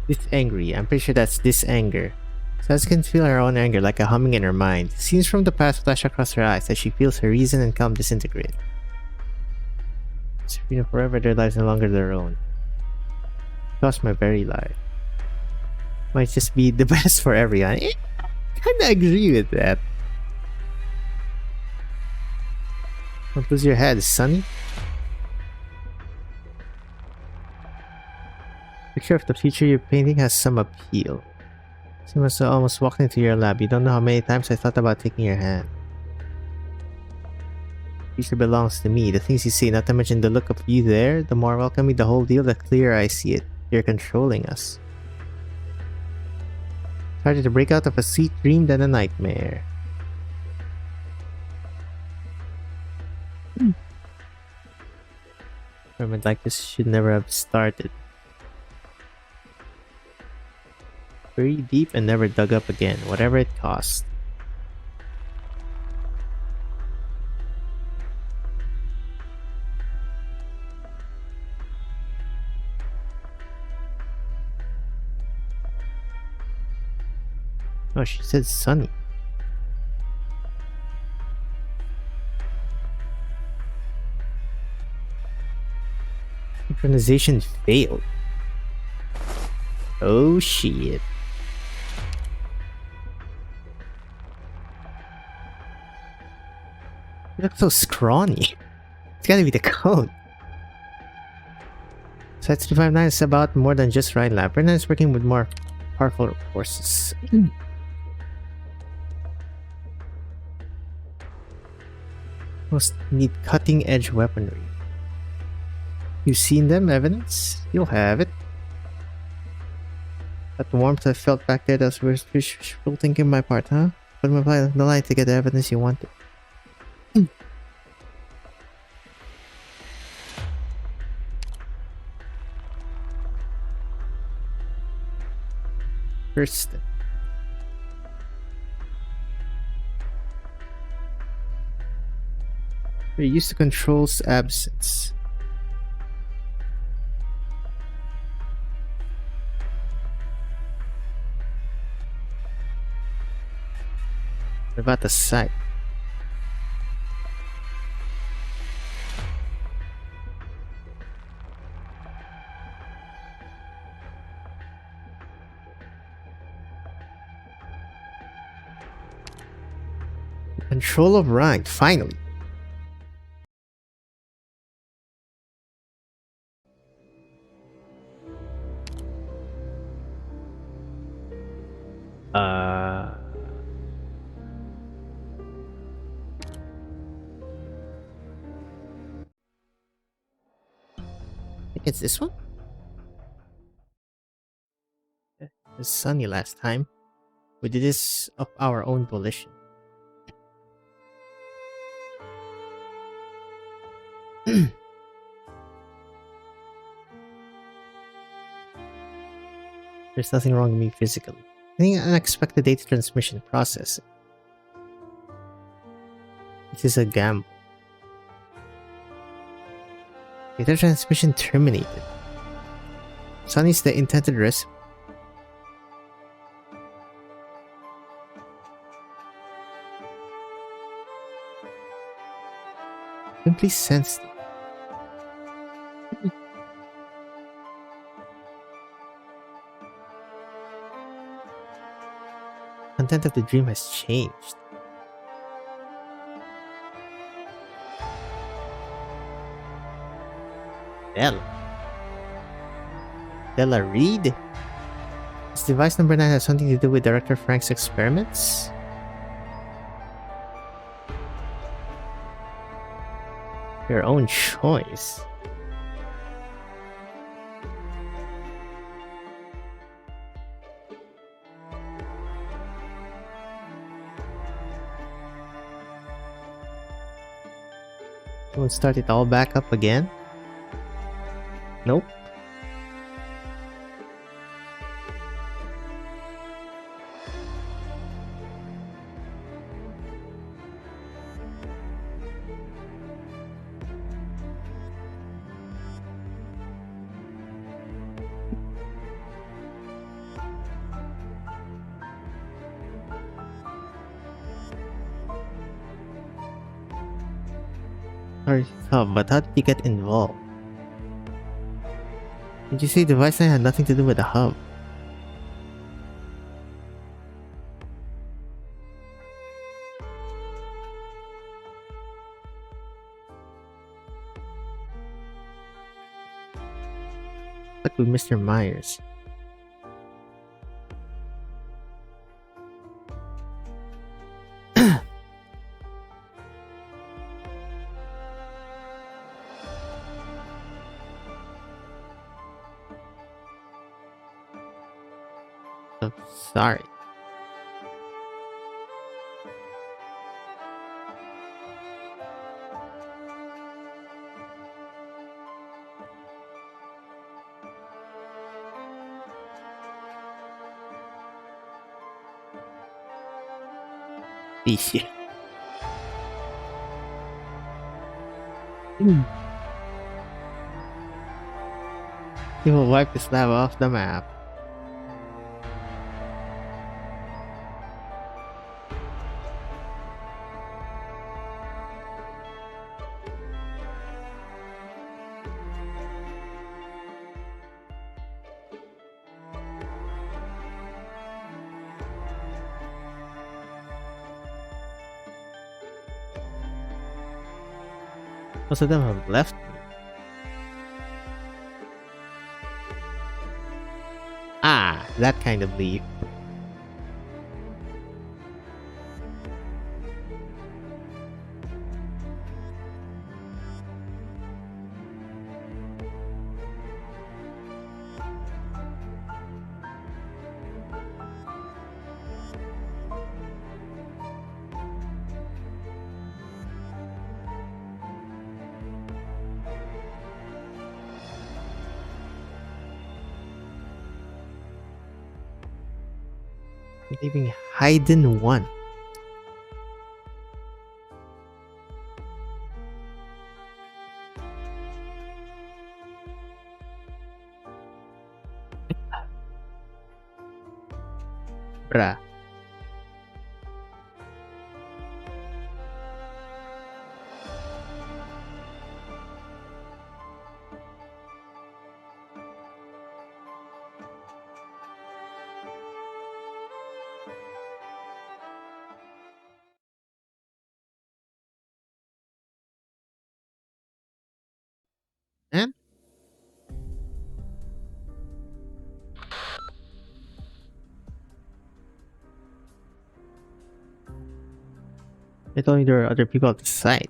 This angry. I'm pretty sure that's this anger. Saz can feel her own anger like a humming in her mind. Scenes from the past flash across her eyes as she feels her reason and calm disintegrate. Serena forever, their lives no longer their own. Lost my very life. Might just be the best for everyone. I kinda agree with that. Don't lose your head, Sonny. Picture of the future you're painting has some appeal. You must have almost walked into your lab. You don't know how many times I thought about taking your hand. The future belongs to me. The things you say, not to mention the look of you there, the more welcoming the whole deal, the clearer I see it. You're controlling us. It's harder to break out of a sweet dream than a nightmare. Experiment like this should never have started. Very deep and never dug up again, whatever it cost. Oh, she said sunny. Synchronization failed. Oh shit. You look so scrawny. It's gotta be the code. Site 359 is about more than just Ride Lab. Brennan is working with more powerful forces. Most need cutting-edge weaponry. You've seen them, evidence? You'll have it. That warmth I felt back there, that's wishful thinking on my part, huh? Put my apply the light to get the evidence you wanted. First step. We're used to control's absence. What about the site? Control of Ride, finally. I think it's this one? It was sunny last time. We did this of our own volition. There's nothing wrong with me physically. I think unexpected data transmission processing. This is a gamble. Data transmission terminated. Sunny's the intended recipe. Simply sensed it. Content of the dream has changed. Della Reed? This device number 9 has something to do with Director Frank's experiments? Your own choice. Won't start it all back up again? Nope. Sorry, but how did you get involved? Did you say device 9 had nothing to do with the hub? What with Mr. Myers? Oh, sorry. Eesh. He will wipe the slab off the map. Most of them have left me. Ah, that kind of leave. Leaving Haydn 1. Bruh. And they told me there are other people at the site.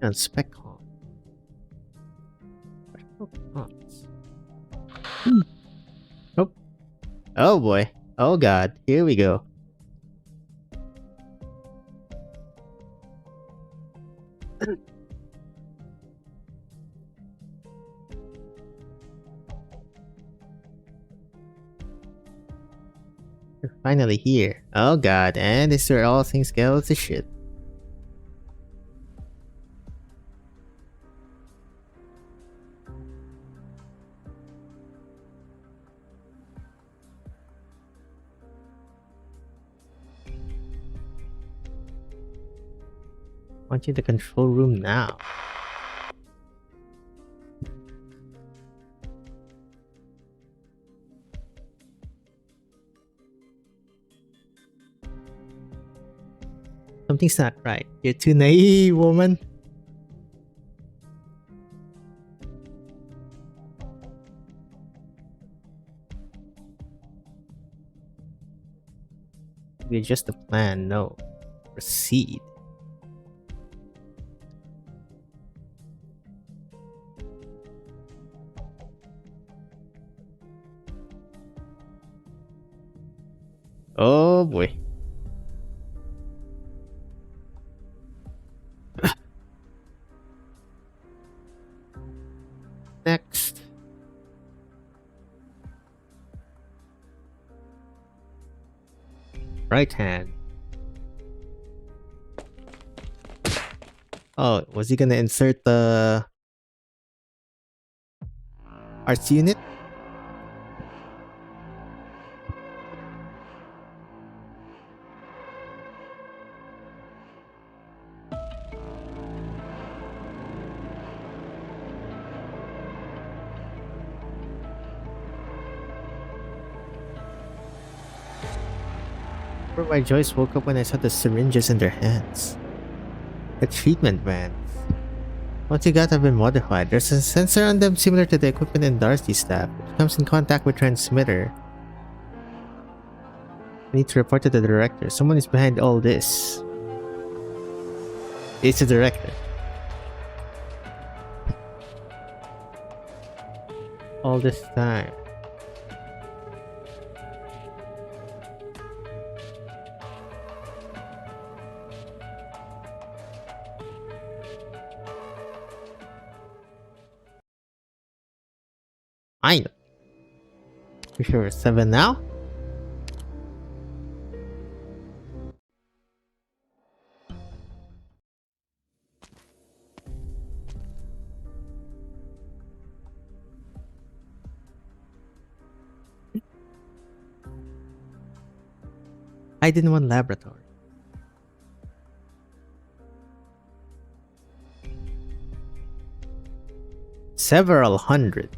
And spec call. Nope. Oh boy. Oh god. Here we go. We're finally here. Oh god. And this is where all things go to shit. Want you in the control room now. Something's not right. You're too naive, woman. You're just a plan. No. Proceed. Oh boy. Next. Right hand. Oh, was he gonna insert the arts unit? Poor my Joyce woke up when I saw the syringes in their hands. The treatment vans. Once you got have been modified, there's a sensor on them similar to the equipment in Darcy's lab. It comes in contact with transmitter. I need to report to the director. Someone is behind all this. It's the director. All this time. I know. You sure it's 7 now? I didn't want laboratory. Several hundred.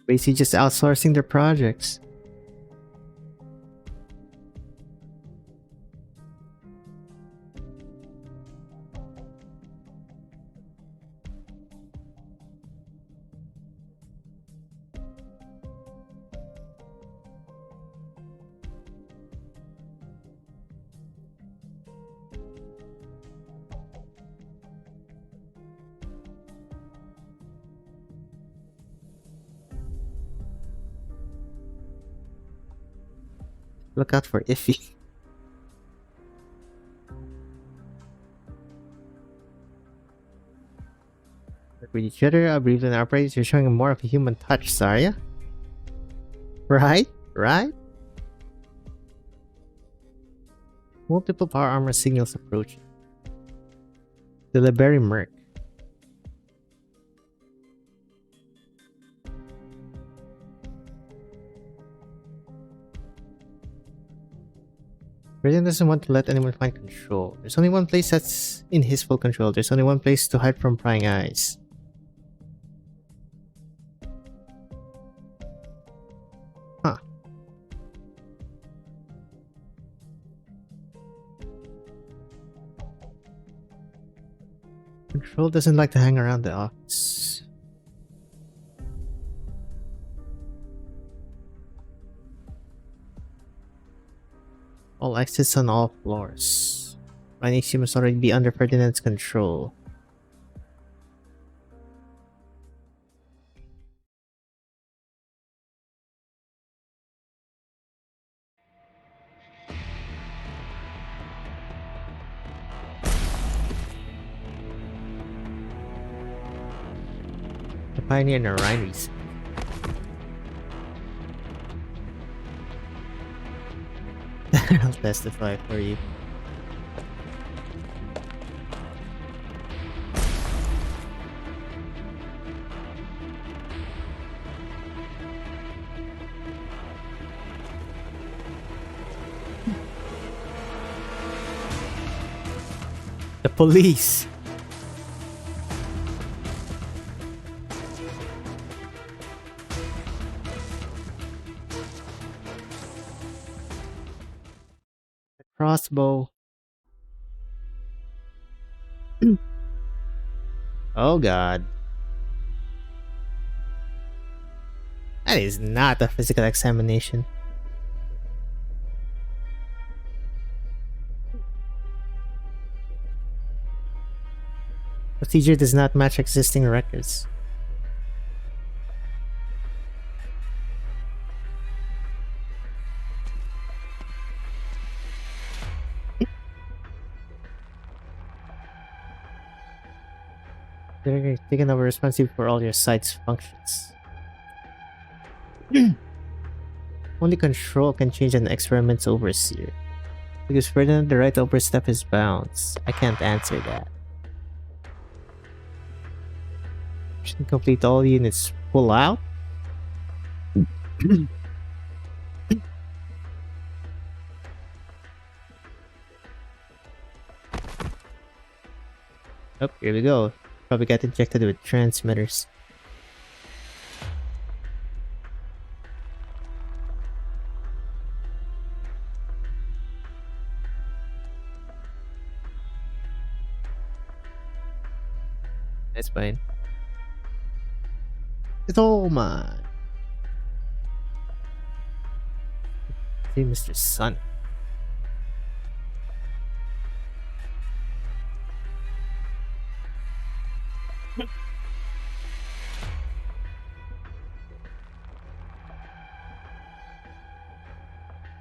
Basically just outsourcing their projects. Look out for Iffy. Work with each other, I believe in our praise. You're showing more of a human touch, Zarya. Right? Right? Multiple power armor signals approaching. The Libery Merc. Raiden doesn't want to let anyone find control. There's only one place that's in his full control. There's only one place to hide from prying eyes. Huh. Control doesn't like to hang around the office. All exits on all floors. Rainichi must already be under Ferdinand's control. The pioneer and the Rhineries. I'll testify for you. The police! The crossbow. Oh god. That is not a physical examination. Procedure does not match existing records. They're taking over responsibility for all your site's functions. Only control can change an experiment's overseer. Because Ferdinand the right to overstep his bounds. I can't answer that. Should complete all units pull out? Oh, here we go. Probably got injected with transmitters. That's fine. It's all mine. See, Mr. Sun.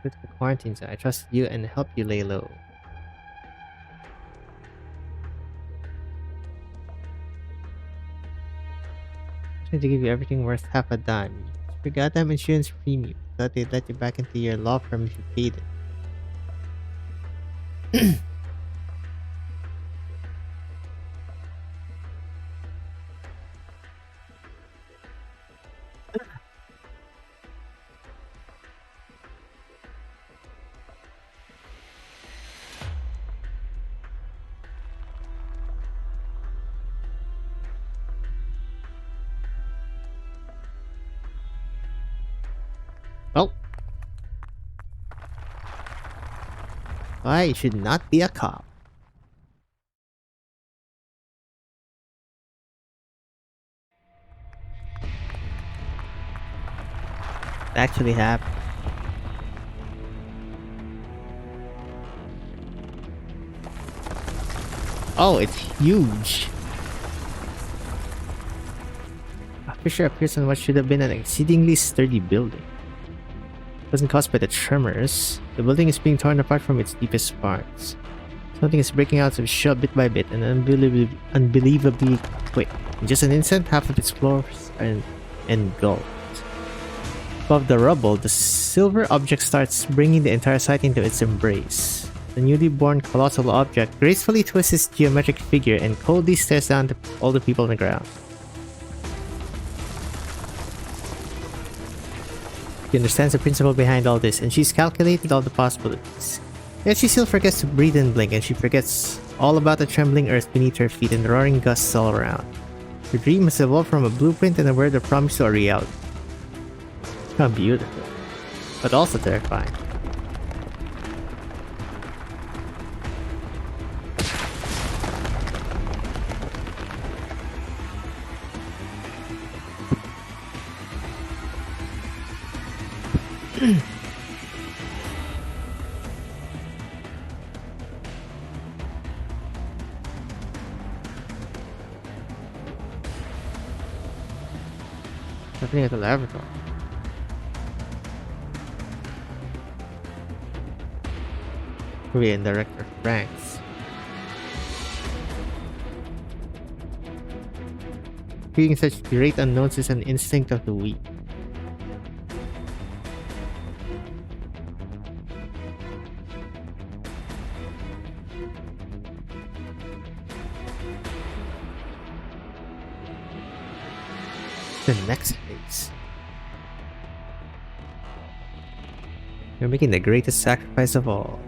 With the quarantine, so I trust you and help you lay low. I'm going to give you everything worth half a dime. It's your goddamn insurance premium. Thought they'd let you back into your law firm if you paid it. Well, I should not be a cop. It actually happened. Oh, it's huge. A fissure appears on what should have been an exceedingly sturdy building. It wasn't caused by the tremors. The building is being torn apart from its deepest parts. Something is breaking out of shell bit by bit and unbelievably quick. In just an instant, half of its floors are engulfed. Above the rubble, the silver object starts bringing the entire site into its embrace. The newly born colossal object gracefully twists its geometric figure and coldly stares down at all the people on the ground. She understands the principle behind all this, and she's calculated all the possibilities. Yet she still forgets to breathe and blink, and she forgets all about the trembling earth beneath her feet and the roaring gusts all around. Her dream has evolved from a blueprint and a word of promise to a reality. How beautiful, but also terrifying. Happening at the laboratory. Korean director ranks. Being such great unknowns is an instinct of the weak. The next phase. You're making the greatest sacrifice of all.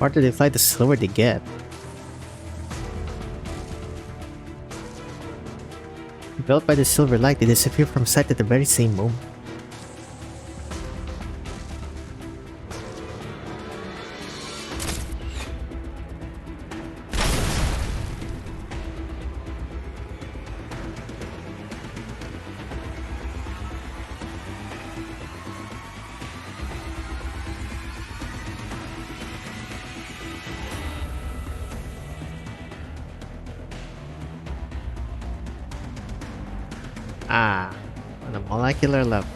The harder they fly, the slower they get. Enveloped by the silver light, they disappear from sight at the very same moment. Ah, on a molecular level.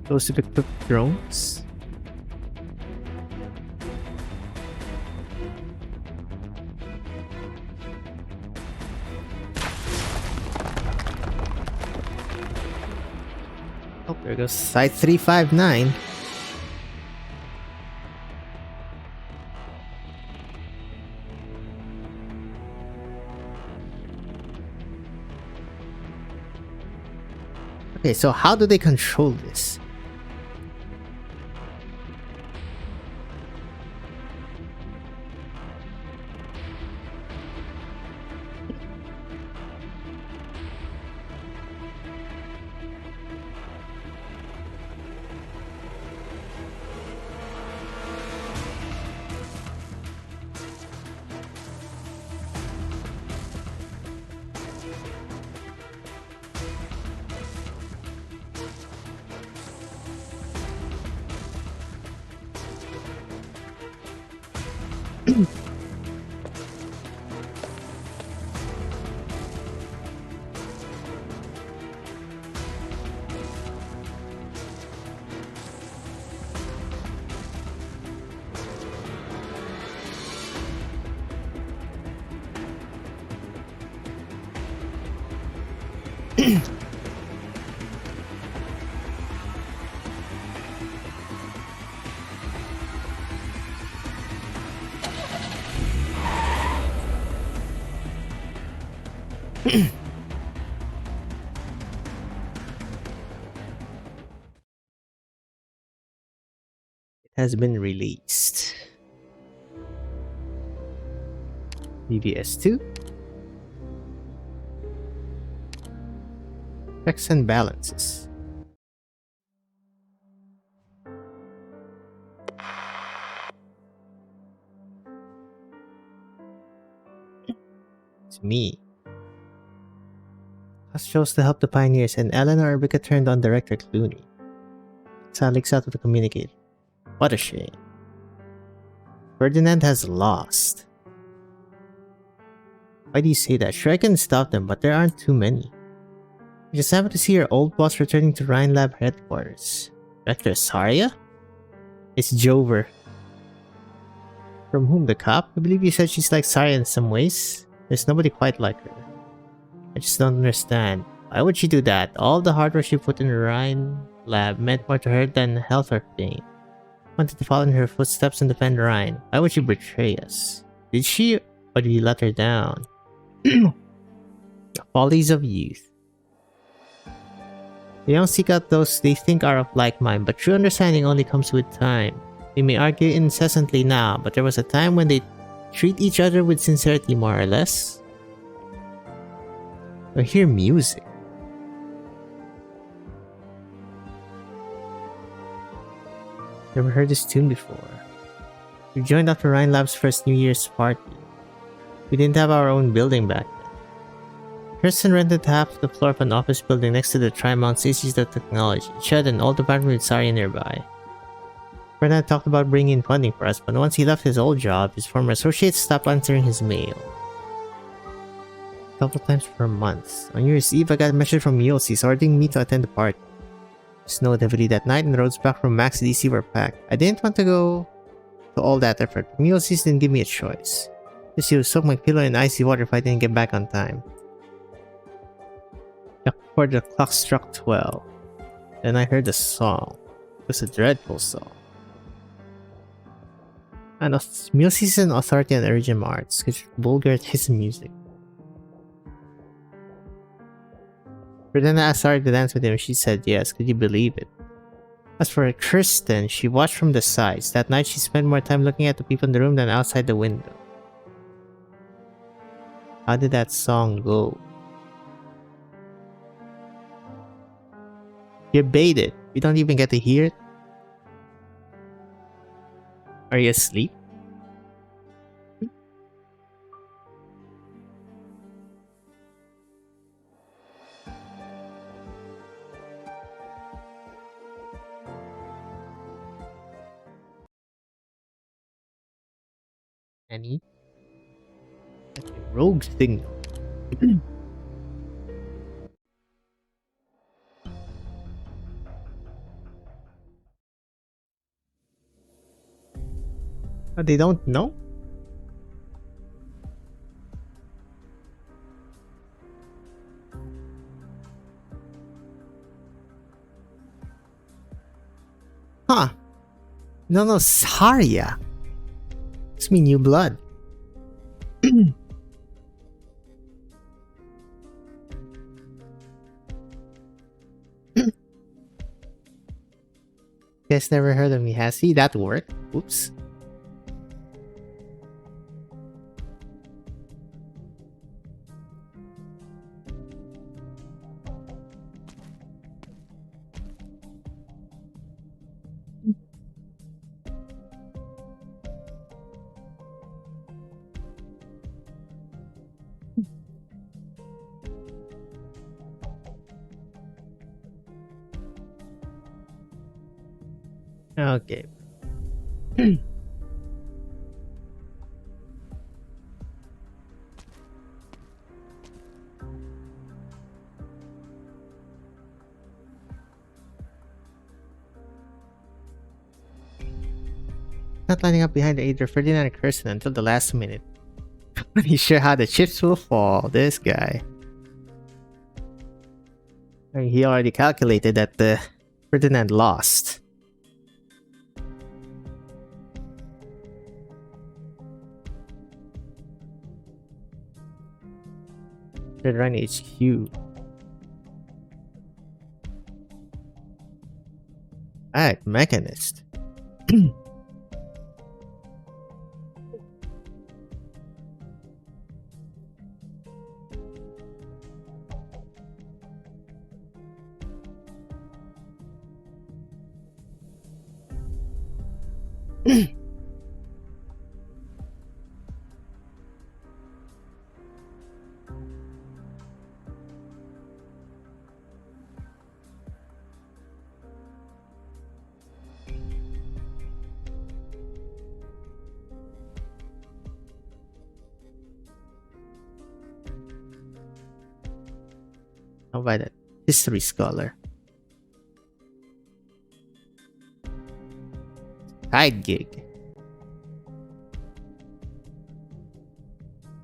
Those to the equipped drones. Oh, there goes Site 359. Okay, so how do they control this? Has been released. BBS2. Checks and balances. It's me. Us chose to help the pioneers, and Eleanor Arabica turned on Director Clooney. Sad leaks out of the communicator. What a shame. Ferdinand has lost. Why do you say that? Sure, I can stop them, but there aren't too many. I just happened to see your old boss returning to Rhine Lab headquarters. Director Saria? It's Jover. From whom? The cop? I believe you said she's like Saria in some ways. There's nobody quite like her. I just don't understand. Why would she do that? All the hard work she put in Rhine Lab meant more to her than health or fame. Wanted to follow in her footsteps and defend Rhine. Why would she betray us? Did she, or did you let her down? The follies of youth. They don't seek out those they think are of like mind, but true understanding only comes with time. They may argue incessantly now, but there was a time when they treat each other with sincerity, more or less. Or hear music. Never heard this tune before. We joined after Rhine Lab's first New Year's party. We didn't have our own building back then. Kirsten rented half the floor of an office building next to the Trimount Institute of Technology. She had an old apartment with Saria nearby. Bernard talked about bringing in funding for us, but once he left his old job, his former associates stopped answering his mail. A couple times per month. On New Year's Eve, I got a message from Ulysses ordering me to attend the party. It snowed heavily that night and the roads back from Max to DC were packed. I didn't want to go to all that effort, but Ulysses didn't give me a choice. Just he would soak my pillow in icy water if I didn't get back on time. Before the clock struck 12. Then I heard a song. It was a dreadful song. And Ulysses is an authority on original arts, because vulgar his music. Ferdinand asked Saria to dance with him and she said yes. Could you believe it? As for Kirsten, she watched from the sides. That night she spent more time looking at the people in the room than outside the window. How did that song go? You're baited. You don't even get to hear it. Are you asleep? Any? That's a rogue signal. Oh, they don't know? Huh. No, Saria. It's me new blood. Guess never heard of me, has he? That worked? Oops. Okay. Not lining up behind either Ferdinand or Kirsten until the last minute. When he's sure how the chips will fall, this guy. I mean, he already calculated that the Ferdinand lost. Red Run HQ. Alright, Mechanist. How about that? History scholar. Side gig.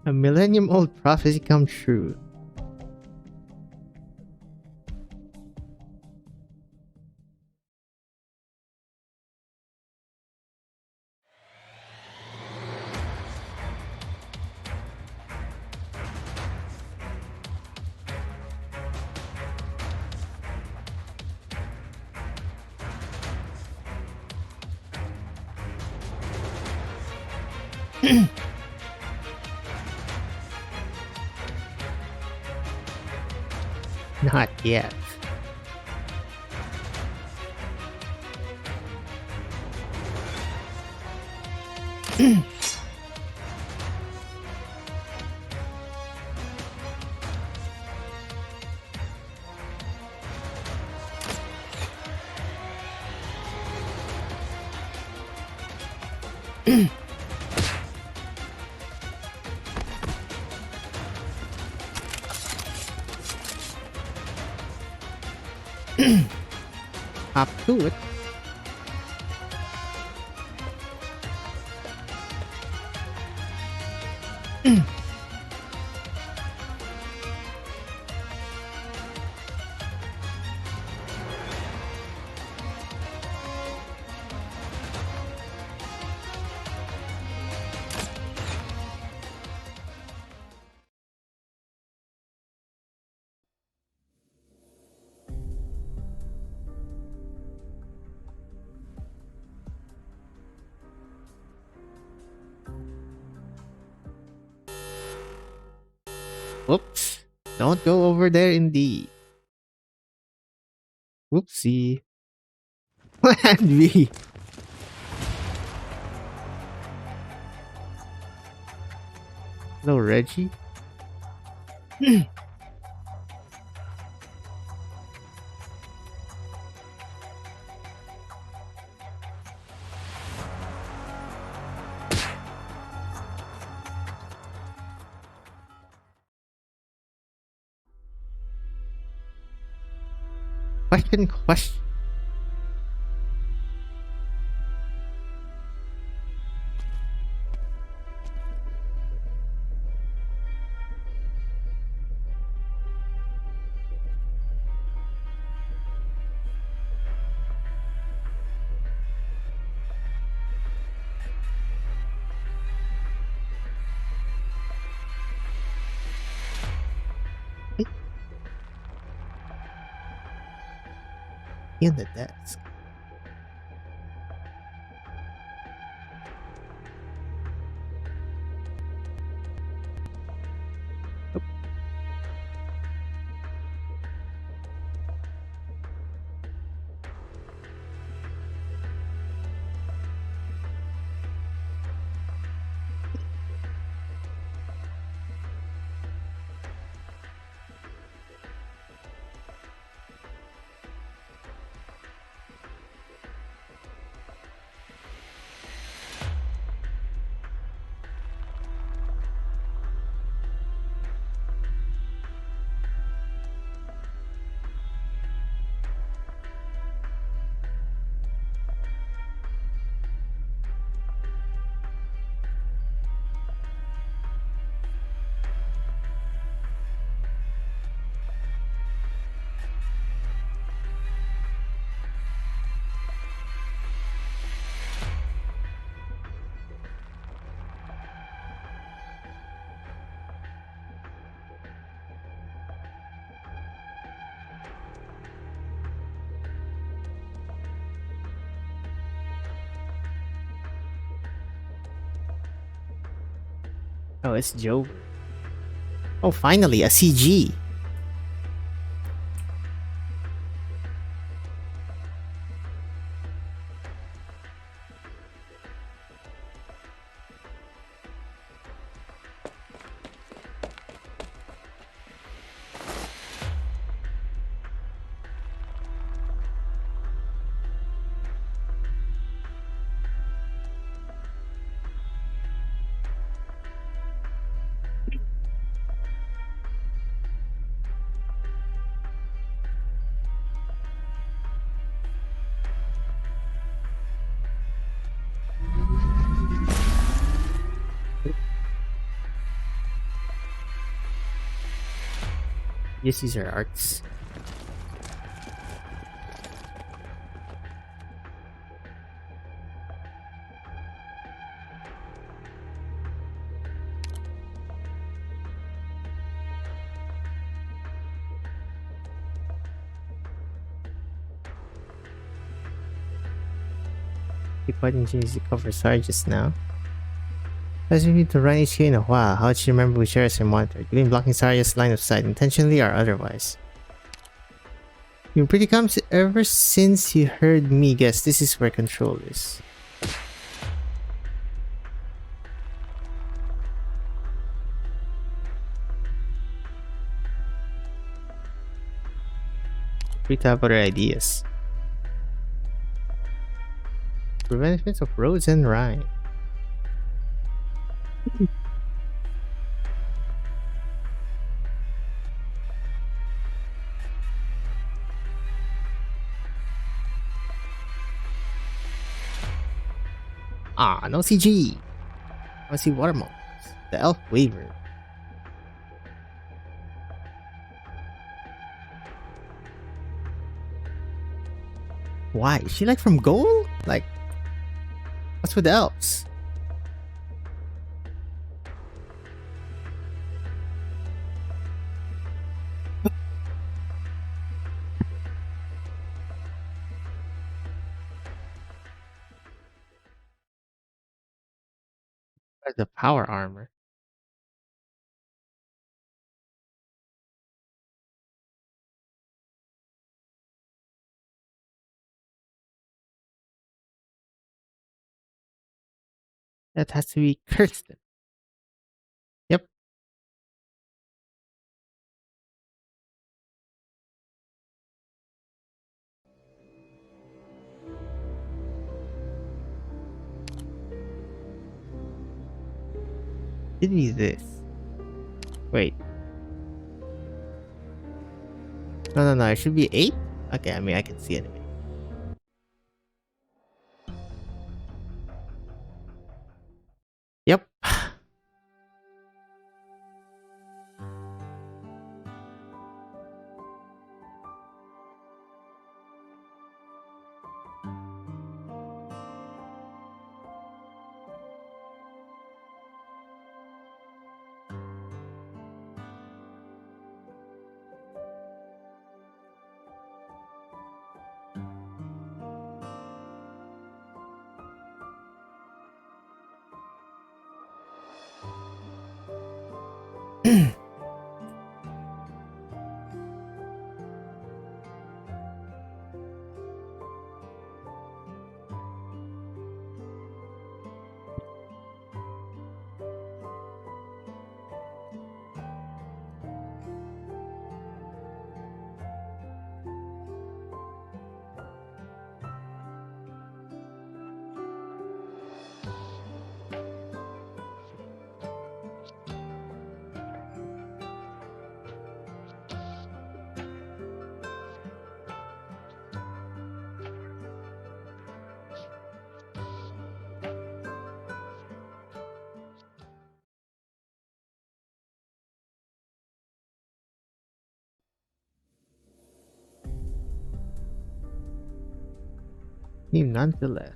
A millennium-old prophecy come true. Not yet. Up to it. Whoops. Don't go over there indeed. Whoopsie. Plan B. Hello, Reggie. Question. In the desk. Oh, it's Joe. Oh, finally, a CG. Yes, these are arts. He quite enjoys the cover Sarge just now. Hasn't been to run HQ in a while. How did you remember we share as a monitor? You've been blocking Sarya's line of sight, intentionally or otherwise. You've been pretty calm ever since you heard me guess this is where control is. Free to have other ideas. For benefits of roads and rhyme. Ah, no CG. I see watermelons. The elf wavered. Why? Is she like from gold? Like, what's with the elves? The power armor. That has to be Kirsten. Yep. Give me this. Wait. No. It should be 8? Okay, I mean, I can see it. Yep. Team none to left.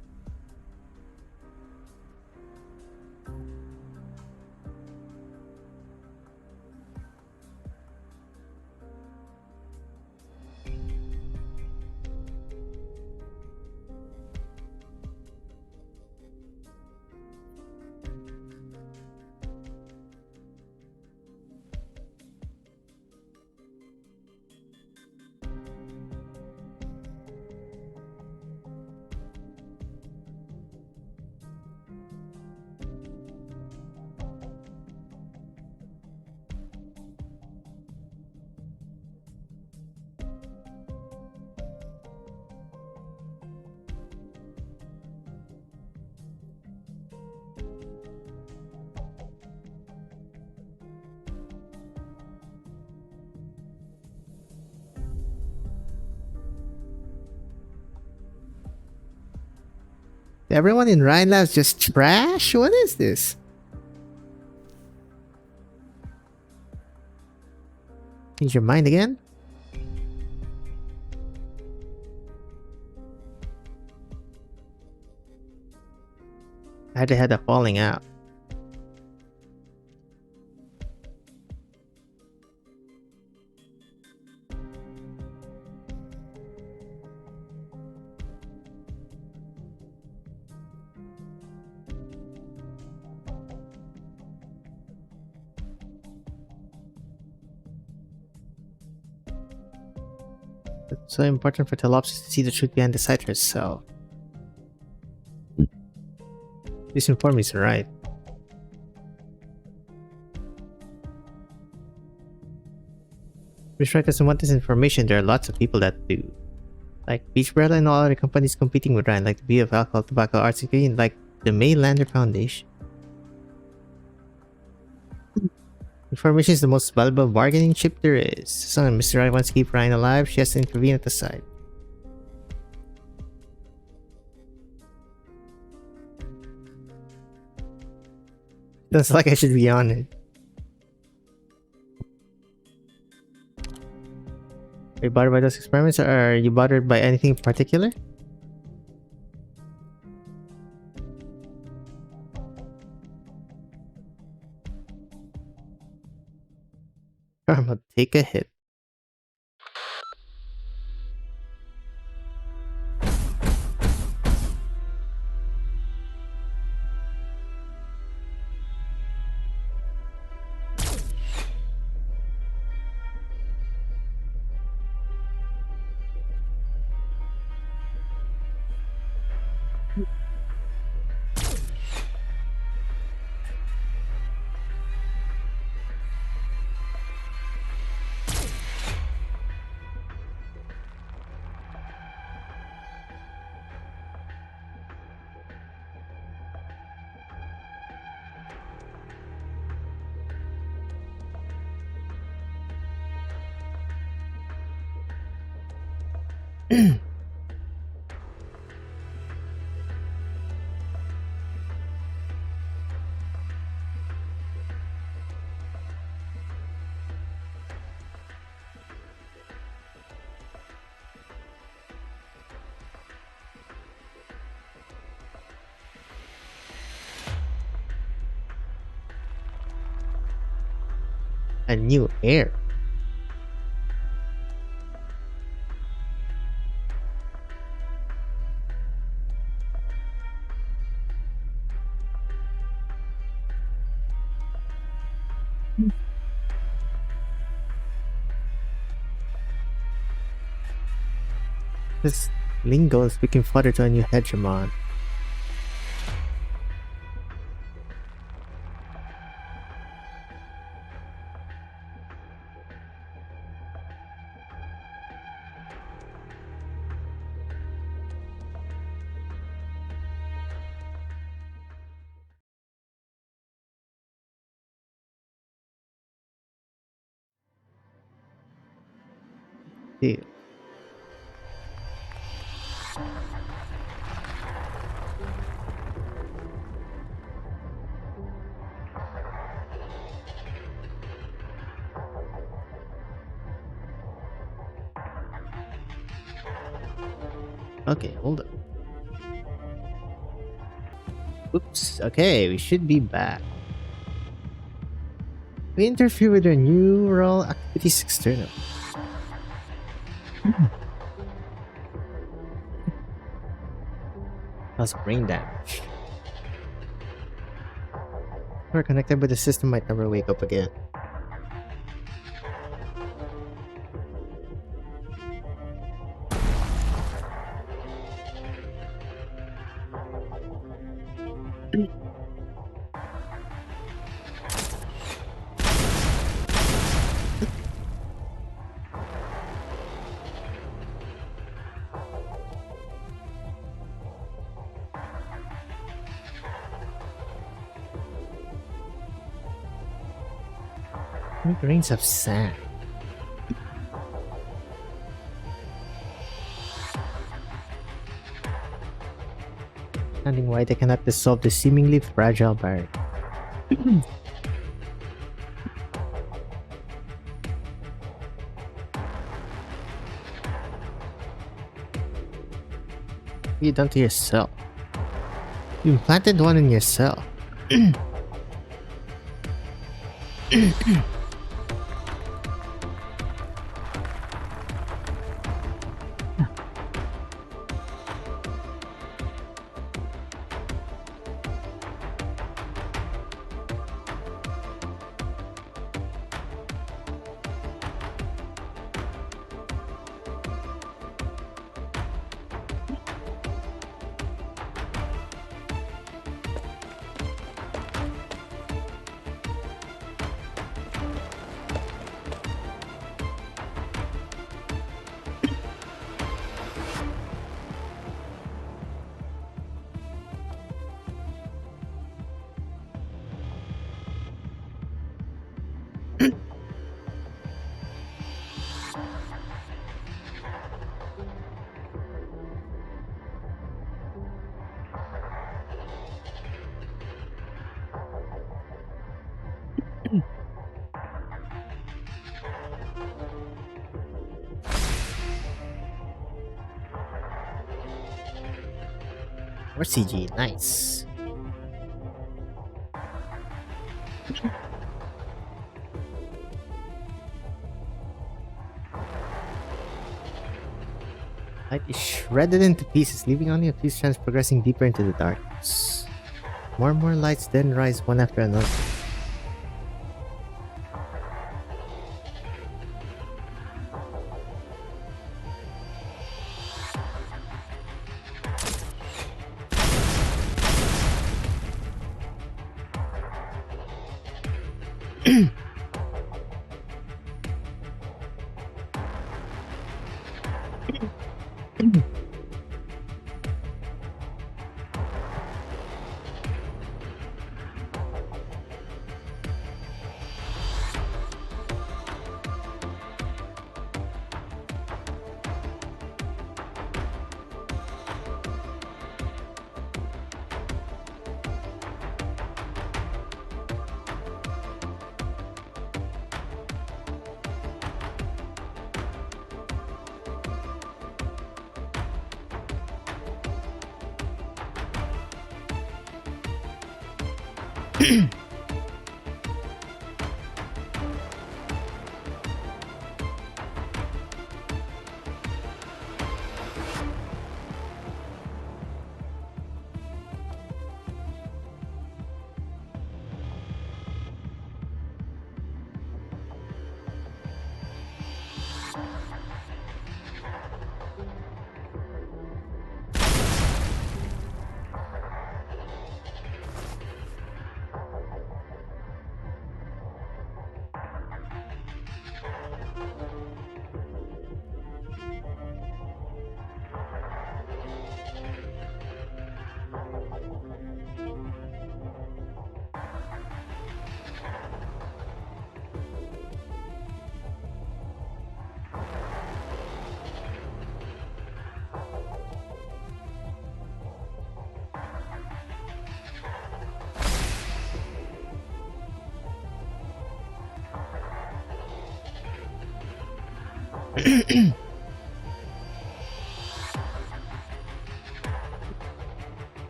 Everyone in Ryan Lab's just trash? What is this? Change your mind again? I had to had a falling out. It's so important for Telopsis to see the truth behind the site herself. This inform is right. Wishrak doesn't want this information. There are lots of people that do. Like Beach Umbrella and all other companies competing with Ryan, like the B of Alcohol, Tobacco, Arts, and like the Maylander Foundation. Information is the most valuable bargaining chip there is. So when Mr. Ryan wants to keep Ryan alive, she has to intervene at the side. Feels like I should be on it. Are you bothered by those experiments, or are you bothered by anything in particular? Karma, take a hit. A new heir. This lingo is speaking further to a new hegemon. Deal. Okay, hold up. Oops. Okay, we should be back. We interfere with their neural activities external. Cause brain damage. We're connected, but the system might never wake up again. Grains of sand. understanding why they cannot dissolve the seemingly fragile barrier. What have you done to your cell? You implanted one in your cell. More CG, nice. Light is shredded into pieces, leaving only a few strands progressing deeper into the darkness. More and more lights then rise one after another.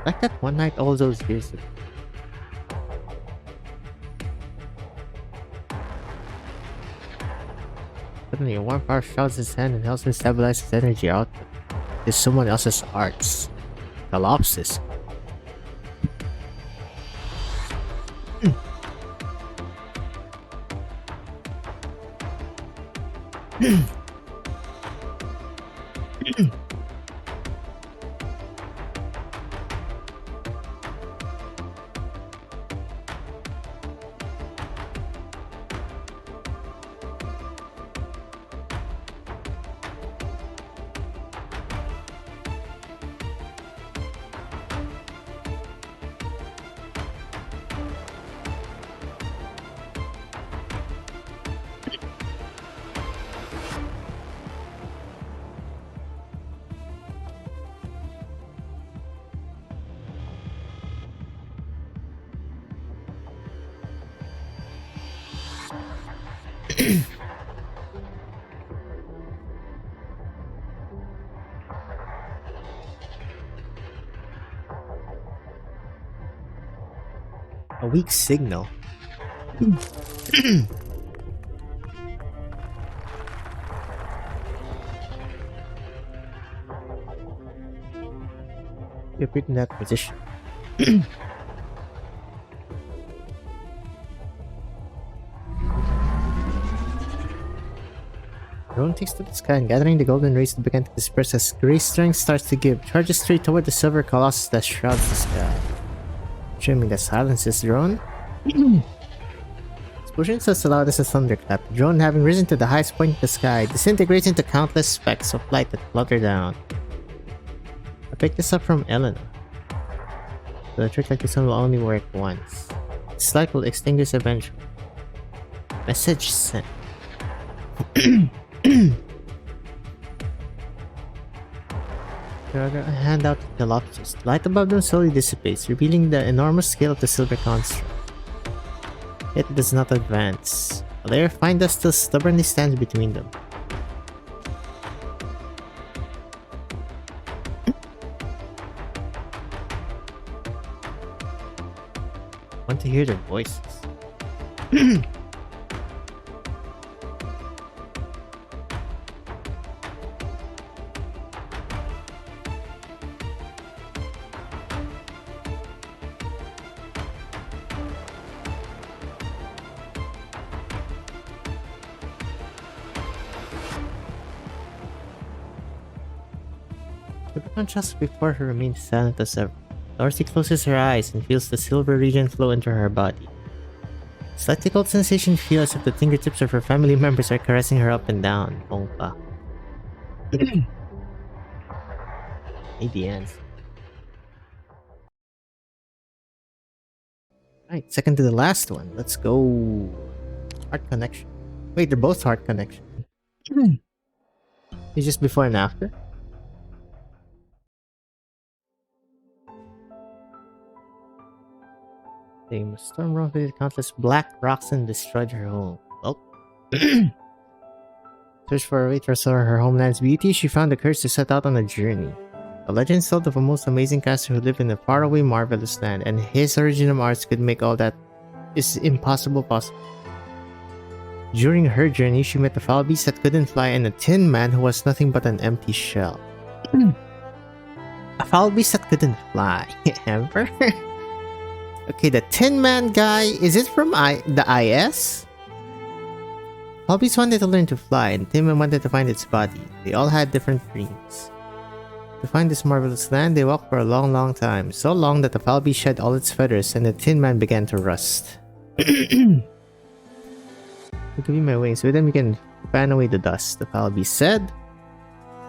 Like that one night all those years ago. Suddenly, a warm power shouts his hand and helps him stabilize his energy output. It's someone else's arts. Collapses. A weak signal. You appeared in that position. Drone takes to the sky and gathering the golden rays that began to disperse as gray strength starts to give, charges straight toward the silver colossus that shrouds the sky. Trimming the silences drone. Explosion so loud as a thunderclap. The drone, having risen to the highest point in the sky, disintegrates into countless specks of light that flutter down. I picked this up from Eleanor. But a trick like this one will only work once. This light will extinguish eventually. Message sent. I hand out the Galapagos. Light above them slowly dissipates, revealing the enormous scale of the silver construct. Yet it does not advance. A layer of fine dust still stubbornly stands between them. I want to hear their voices. The ground just before her remains silent as ever. Dorothy closes her eyes and feels the silver region flow into her body. Slightly cold sensation feels as if the fingertips of her family members are caressing her up and down. Bongpa. Maybe ends. Alright, second to the last one. Let's go. Heart connection. Wait, they're both heart connection. It's just before and after. They must storm around with countless black rocks and destroyed her home. Well, search for a way to restore her homeland's beauty, she found the courage to set out on a journey. The legends told of a most amazing caster who lived in a faraway, marvelous land, and his original arts could make all that is impossible possible. During her journey, she met a foul beast that couldn't fly and a tin man who was nothing but an empty shell. A foul beast that couldn't fly. Ever? Okay, the Tin Man guy, is it from the IS? Foul beast wanted to learn to fly, and Tin Man wanted to find its body. They all had different dreams. To find this marvelous land, they walked for a long, long time. So long that the foul beast shed all its feathers, and the Tin Man began to rust. I'll give you my wings, with them you can fan away the dust, the foul beast said.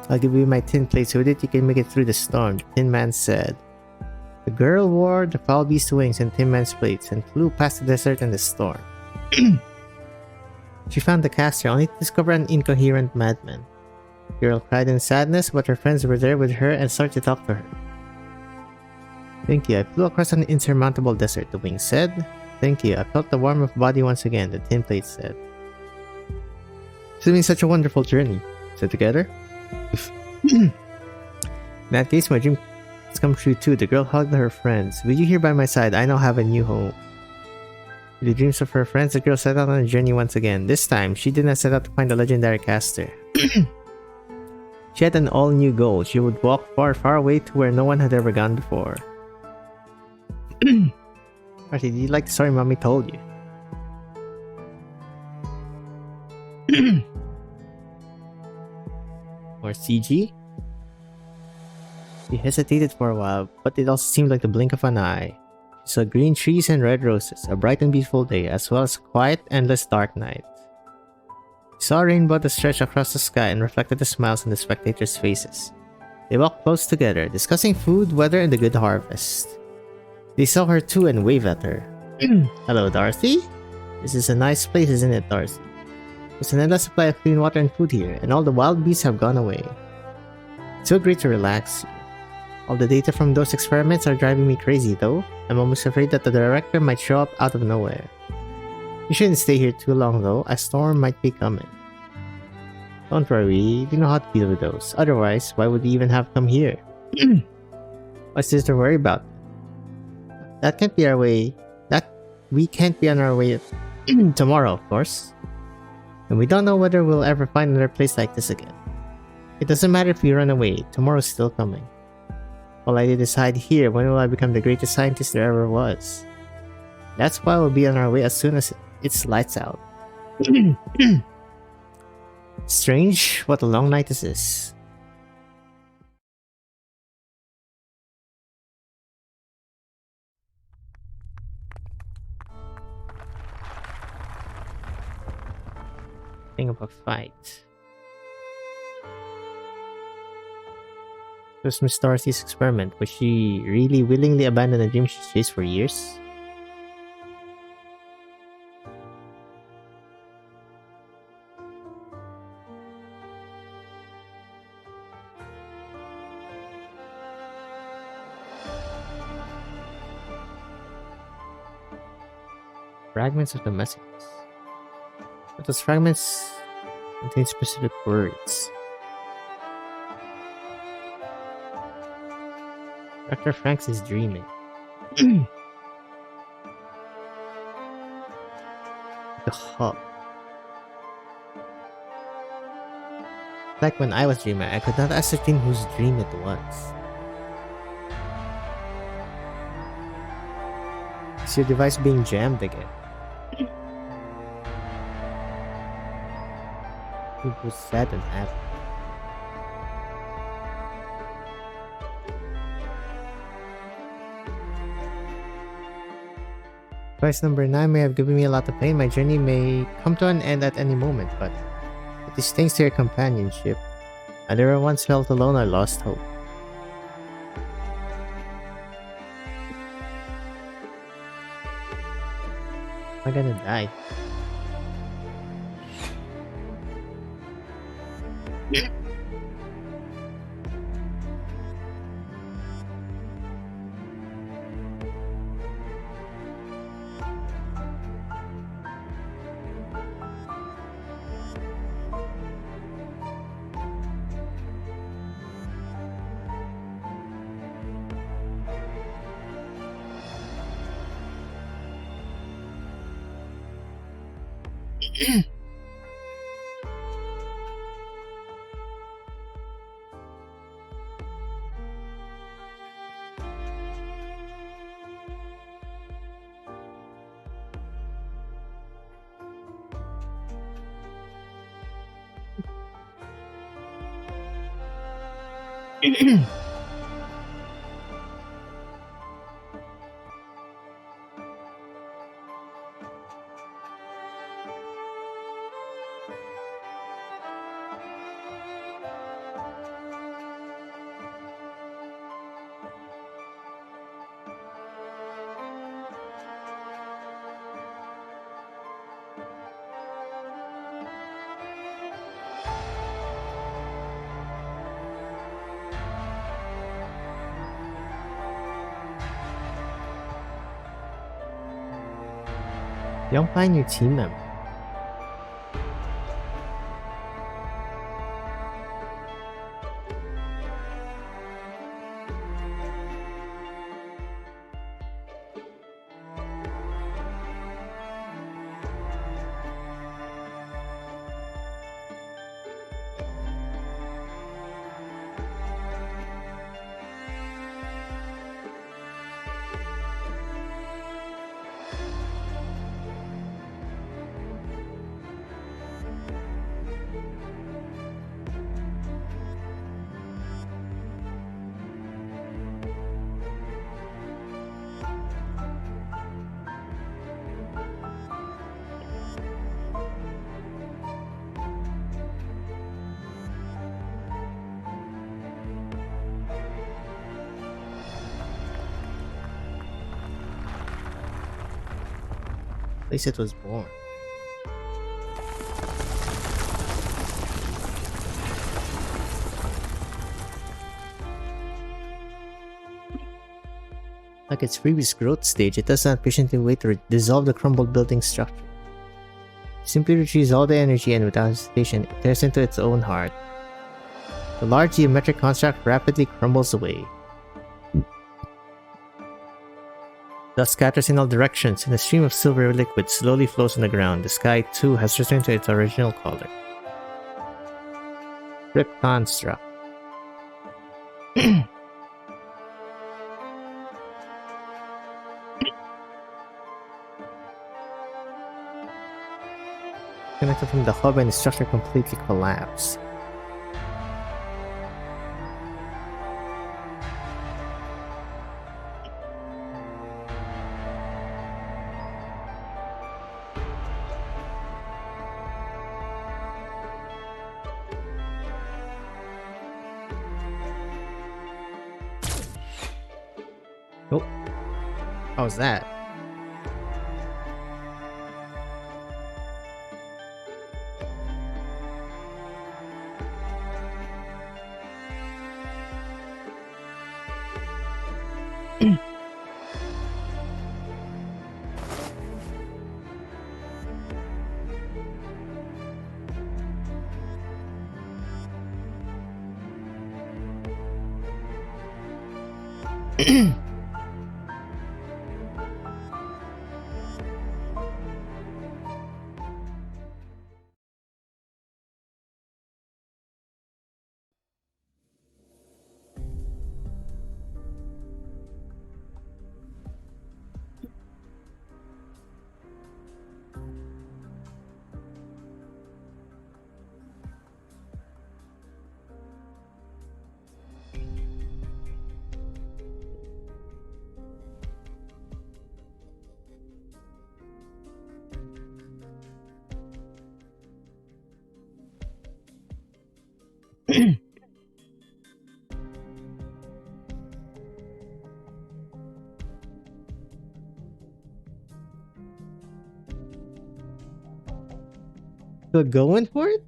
I'll give you my tin plates, with it you can make it through the storm, the Tin Man said. The girl wore the foul beast's wings and Tin Man's plates and flew past the desert and the storm. She found the caster only to discover an incoherent madman. The girl cried in sadness, but her friends were there with her and started to talk to her. Thank you, I flew across an insurmountable desert, the wings said. Thank you, I felt the warmth of body once again, the tin plate said. It's been such a wonderful journey, said together. In that case, my dream has come true too. The girl hugged her friends. With you here by my side, I now have a new home. With the dreams of her friends, the girl set out on a journey once again. This time, she did not set out to find the legendary caster. She had an all-new goal. She would walk far, far away to where no one had ever gone before. Marty, did you like the story Mommy told you? Or CG? She hesitated for a while, but it also seemed like the blink of an eye. She saw green trees and red roses, a bright and beautiful day, as well as a quiet, endless dark night. She saw a rainbow that stretched across the sky and reflected the smiles on the spectators' faces. They walked close together, discussing food, weather, and the good harvest. They saw her too and waved at her. Hello, Dorothy? This is a nice place, isn't it, Dorothy? There's an endless supply of clean water and food here, and all the wild beasts have gone away. It's so great to relax. All the data from those experiments are driving me crazy, though. I'm almost afraid that the director might show up out of nowhere. You shouldn't stay here too long, though. A storm might be coming. Don't worry, we know how to deal with those. Otherwise, why would we even have come here? What's this to worry about? That can't be our way. we can't be on our way tomorrow, of course. And we don't know whether we'll ever find another place like this again. It doesn't matter if we run away, tomorrow's still coming. All I did is hide here. When will I become the greatest scientist there ever was? That's why we'll be on our way as soon as it's lights out. Strange, what a long night this is. Think of a fight. It was Miss Dorothy's experiment. Was she really willingly abandon a dream she chased for years? Fragments of the messages. But those fragments contain specific words. Dr. Franks is dreaming. The hub. Like when I was dreaming, I could not ascertain whose dream it was. Is your device being jammed again? It was sad and happy. Device number 9 may have given me a lot of pain. My journey may come to an end at any moment, but it is thanks to your companionship. I never once felt alone or lost hope. Am I gonna die? Young Pioneer team member. Place it was born. Like its previous growth stage, it does not patiently wait to dissolve the crumbled building structure. It simply retrieves all the energy and without hesitation, it tears into its own heart. The large geometric construct rapidly crumbles away. Dust scatters in all directions, and a stream of silver liquid slowly flows on the ground. The sky, too, has returned to its original color. Rip construct. Connected from the hub and the structure completely collapsed. Oh, how was that? Still going for it?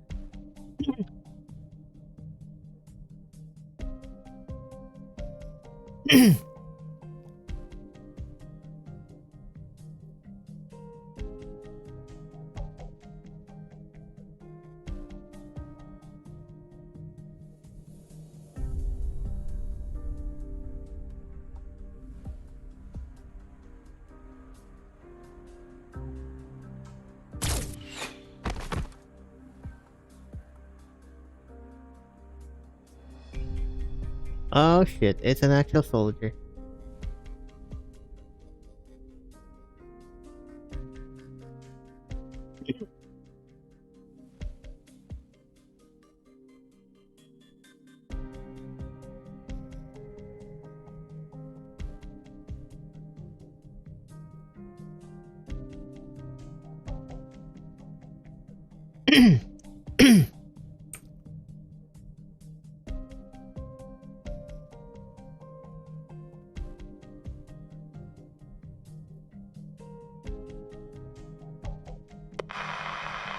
Oh shit, it's an actual soldier.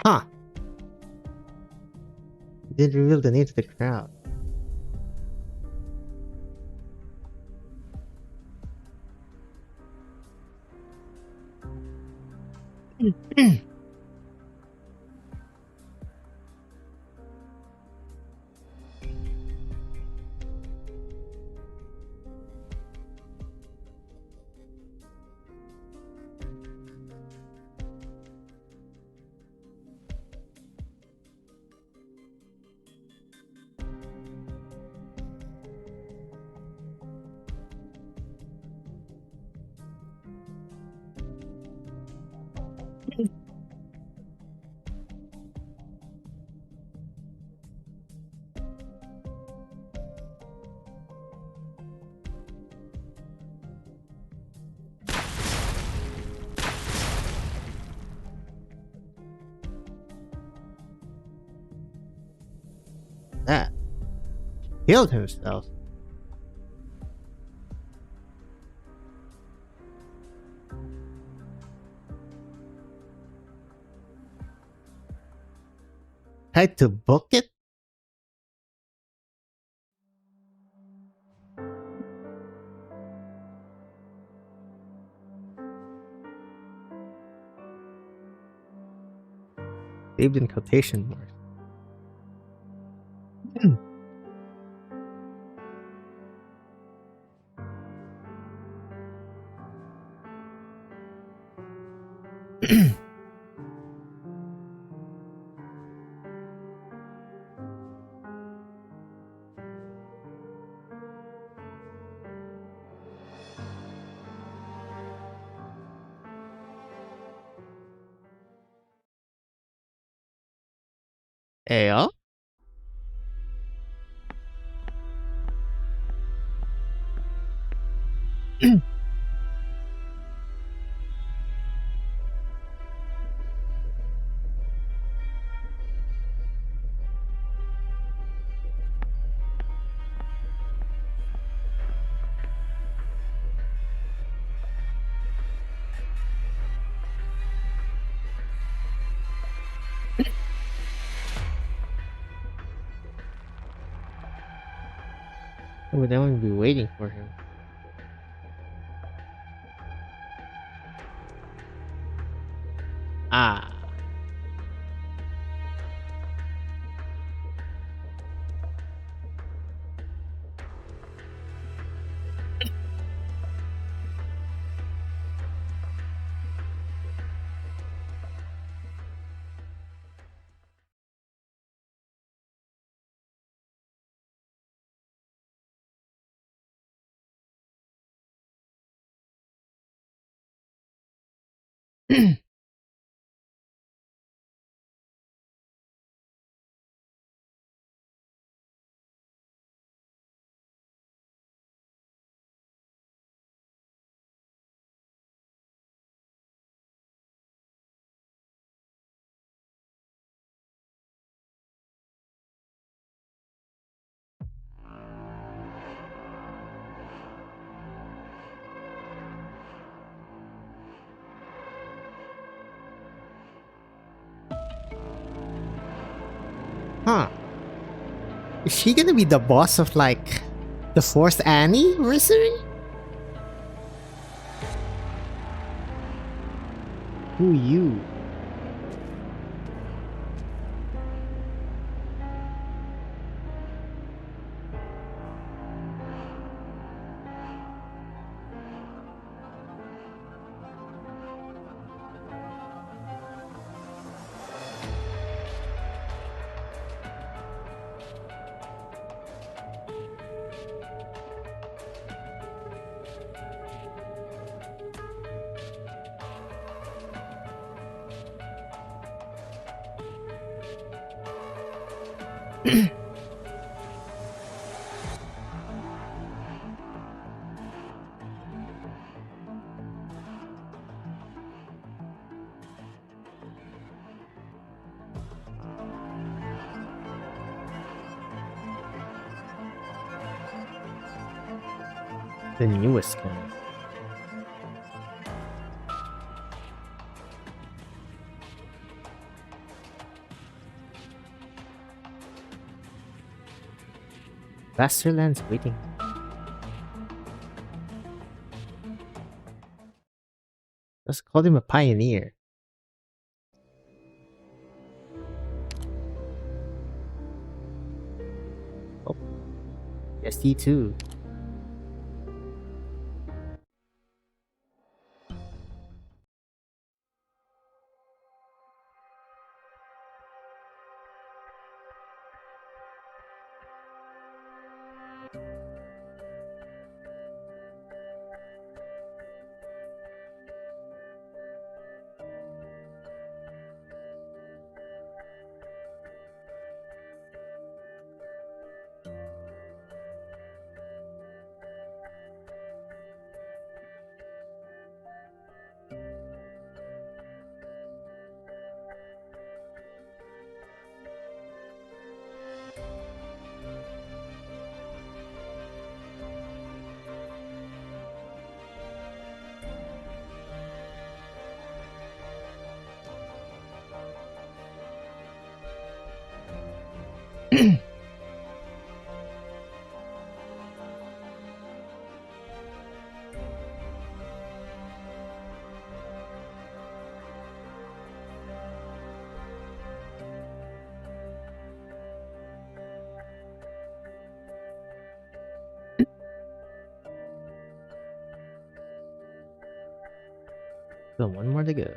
Huh. Didn't reveal the name to the crowd. That killed himself. Tried to book it? Saved in quotation marks. Yeah. Would anyone be waiting for him? Ah. Huh. Is she gonna be the boss of like the fourth anniversary? Who you? The newest one. Vasterland's waiting. Let's call him a pioneer. Oh, yes, he too. So one more to go.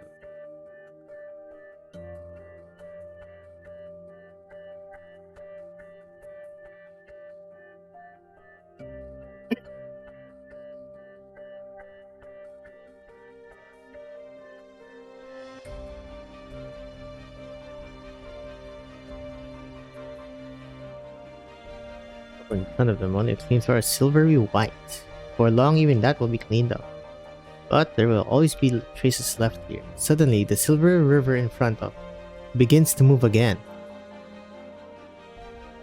In front of them, only its flames are silvery white. For long, even that will be cleaned up. But there will always be traces left here. Suddenly, the silver river in front of begins to move again.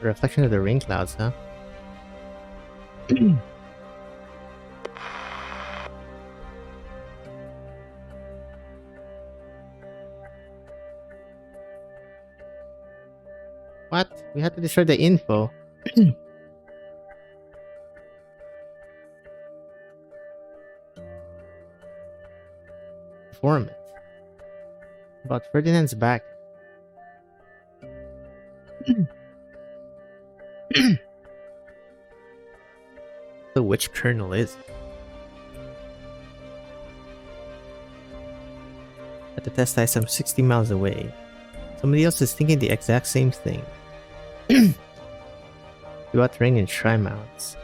A reflection of the rain clouds, huh? What? We had to destroy the info. Form it. About Ferdinand's back. So which kernel is it? At the test site some 60 miles away. Somebody else is thinking the exact same thing. Throughout terrain and shrine mounts.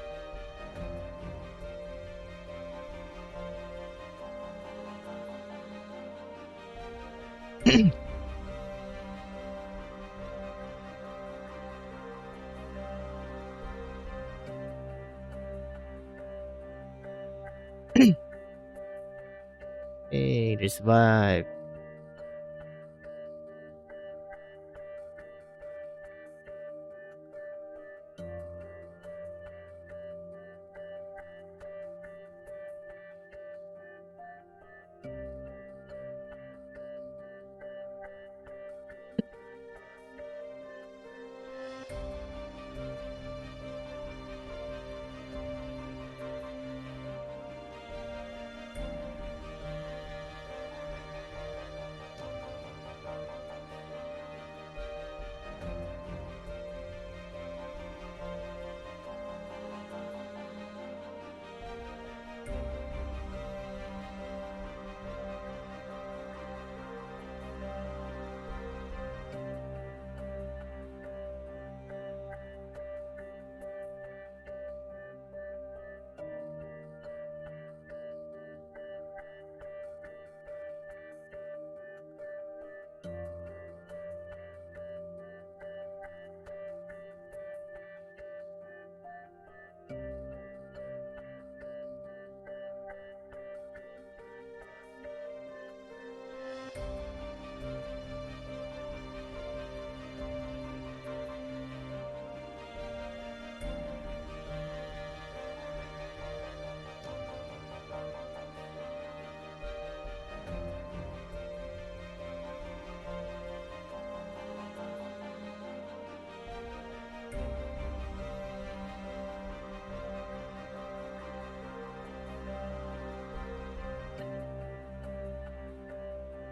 Hey, there's vibe.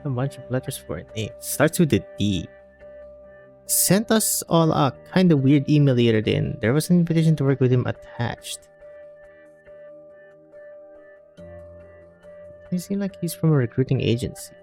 A bunch of letters for a name. Starts with a D. Sent us all a kinda weird email the other day and there was an invitation to work with him attached. It seems like he's from a recruiting agency.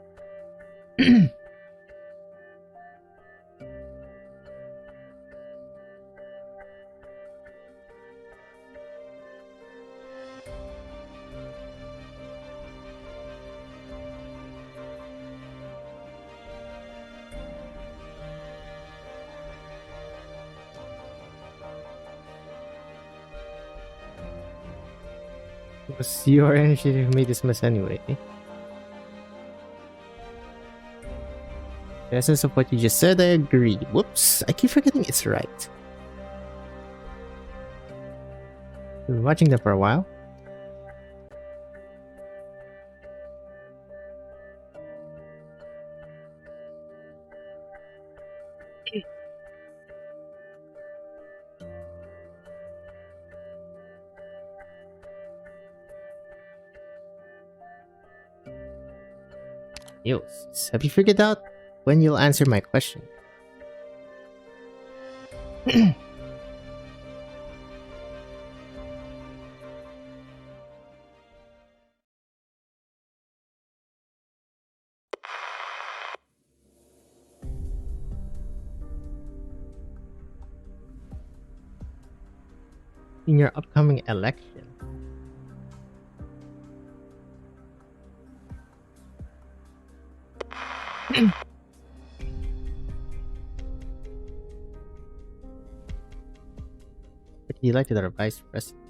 It was your energy who made this mess anyway. The essence of what you just said, I agree. Whoops, I keep forgetting it's right. We've been watching them for a while. Yo, have you figured out when you'll answer my question? In your upcoming election. What do you like to the vice president?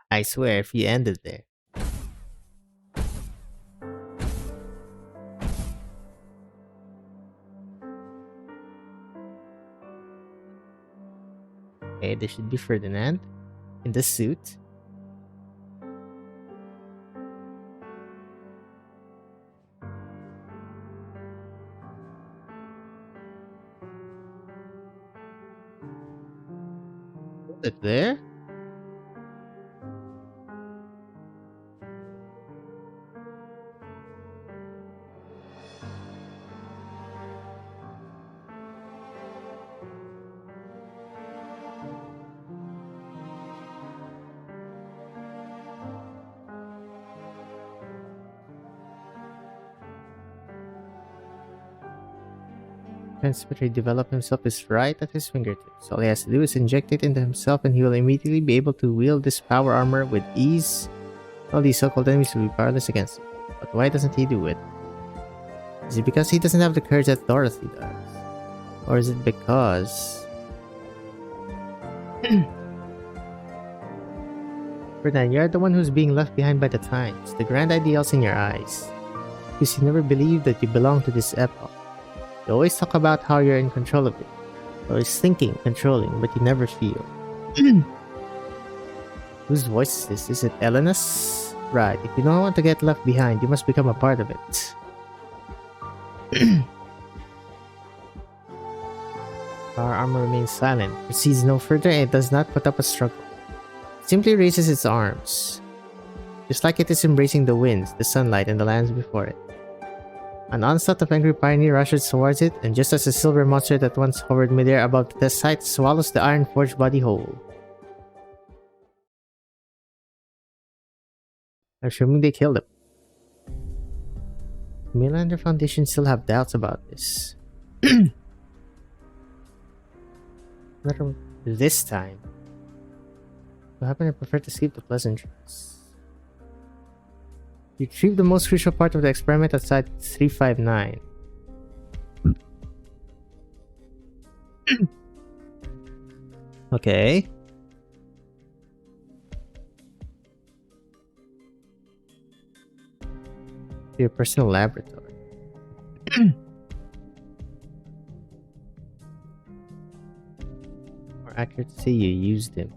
I swear, if you ended there. Okay, this should be Ferdinand in the suit. Look there. Transmitter develop himself is right at his fingertips. All he has to do is inject it into himself and he will immediately be able to wield this power armor with ease. All these so-called enemies will be powerless against him. But why doesn't he do it? Is it because he doesn't have the courage that Dorothy does? Or is it because... Ferdinand, you're the one who's being left behind by the times, the grand ideals in your eyes. Because you never believed that you belong to this epoch. You always talk about how you're in control of it. You're always thinking, controlling, but you never feel. Whose voice is this? Is it Elena's? Right, if you don't want to get left behind, you must become a part of it. Our armor remains silent, proceeds no further, and it does not put up a struggle. It simply raises its arms. Just like it is embracing the winds, the sunlight, and the lands before it. An onslaught of angry pioneer rushes towards it, and just as the silver monster that once hovered midair above the test site swallows the iron-forged body whole. I'm assuming they killed him. The Melander Foundation still have doubts about this. This time. What happened? I prefer to skip the pleasantries. You retrieved the most crucial part of the experiment at Site 359. Okay. Your personal laboratory. More accurate to say you used him.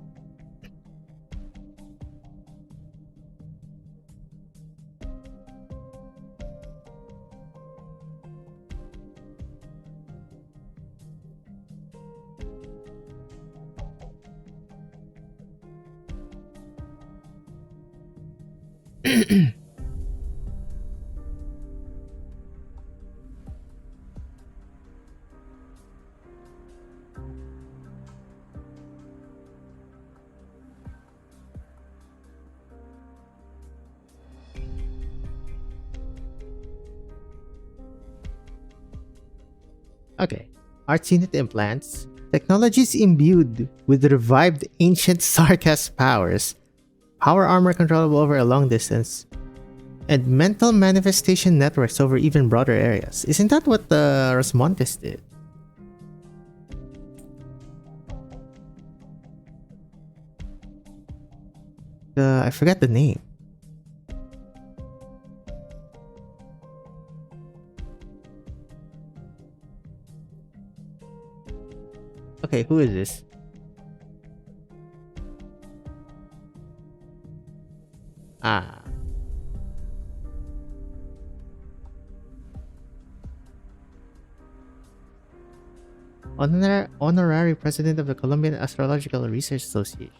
Okay. Arts unit implants. Technologies imbued with revived ancient Sarkas powers. Power armor controllable over a long distance. And mental manifestation networks over even broader areas. Isn't that what the Rosmontes did? I forgot the name. Okay, who is this? Ah. Honorary president of the Colombian Astrological Research Association.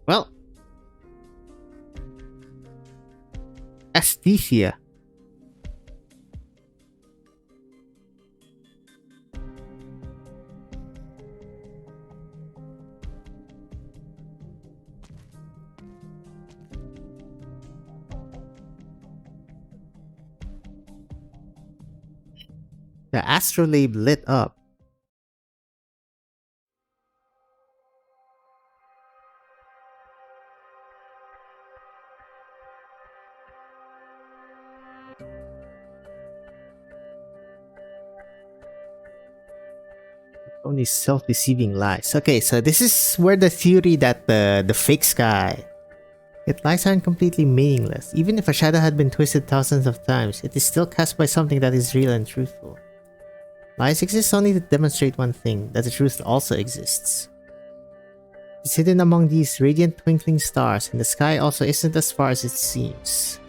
Well, aesthesia. The astrolabe lit up. Only self-deceiving lies. Okay, so this is where the theory that the fake sky. Yet lies aren't completely meaningless. Even if a shadow had been twisted thousands of times, it is still cast by something that is real and truthful. Lies exist only to demonstrate one thing, that the truth also exists. It's hidden among these radiant twinkling stars, and the sky also isn't as far as it seems.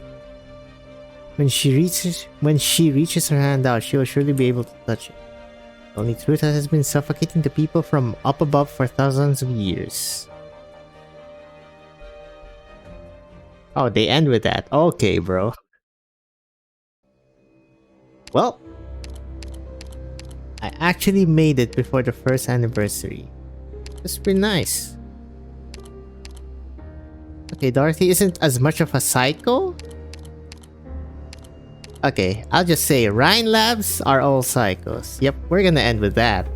When she reaches her hand out, she will surely be able to touch it. The only truth that has been suffocating the people from up above for thousands of years. Oh, they end with that. Okay, bro. Well, I actually made it before the first anniversary. It's pretty nice. Okay, Dorothy isn't as much of a psycho. Okay, I'll just say Rhine Labs are all psychos. Yep, we're gonna end with that.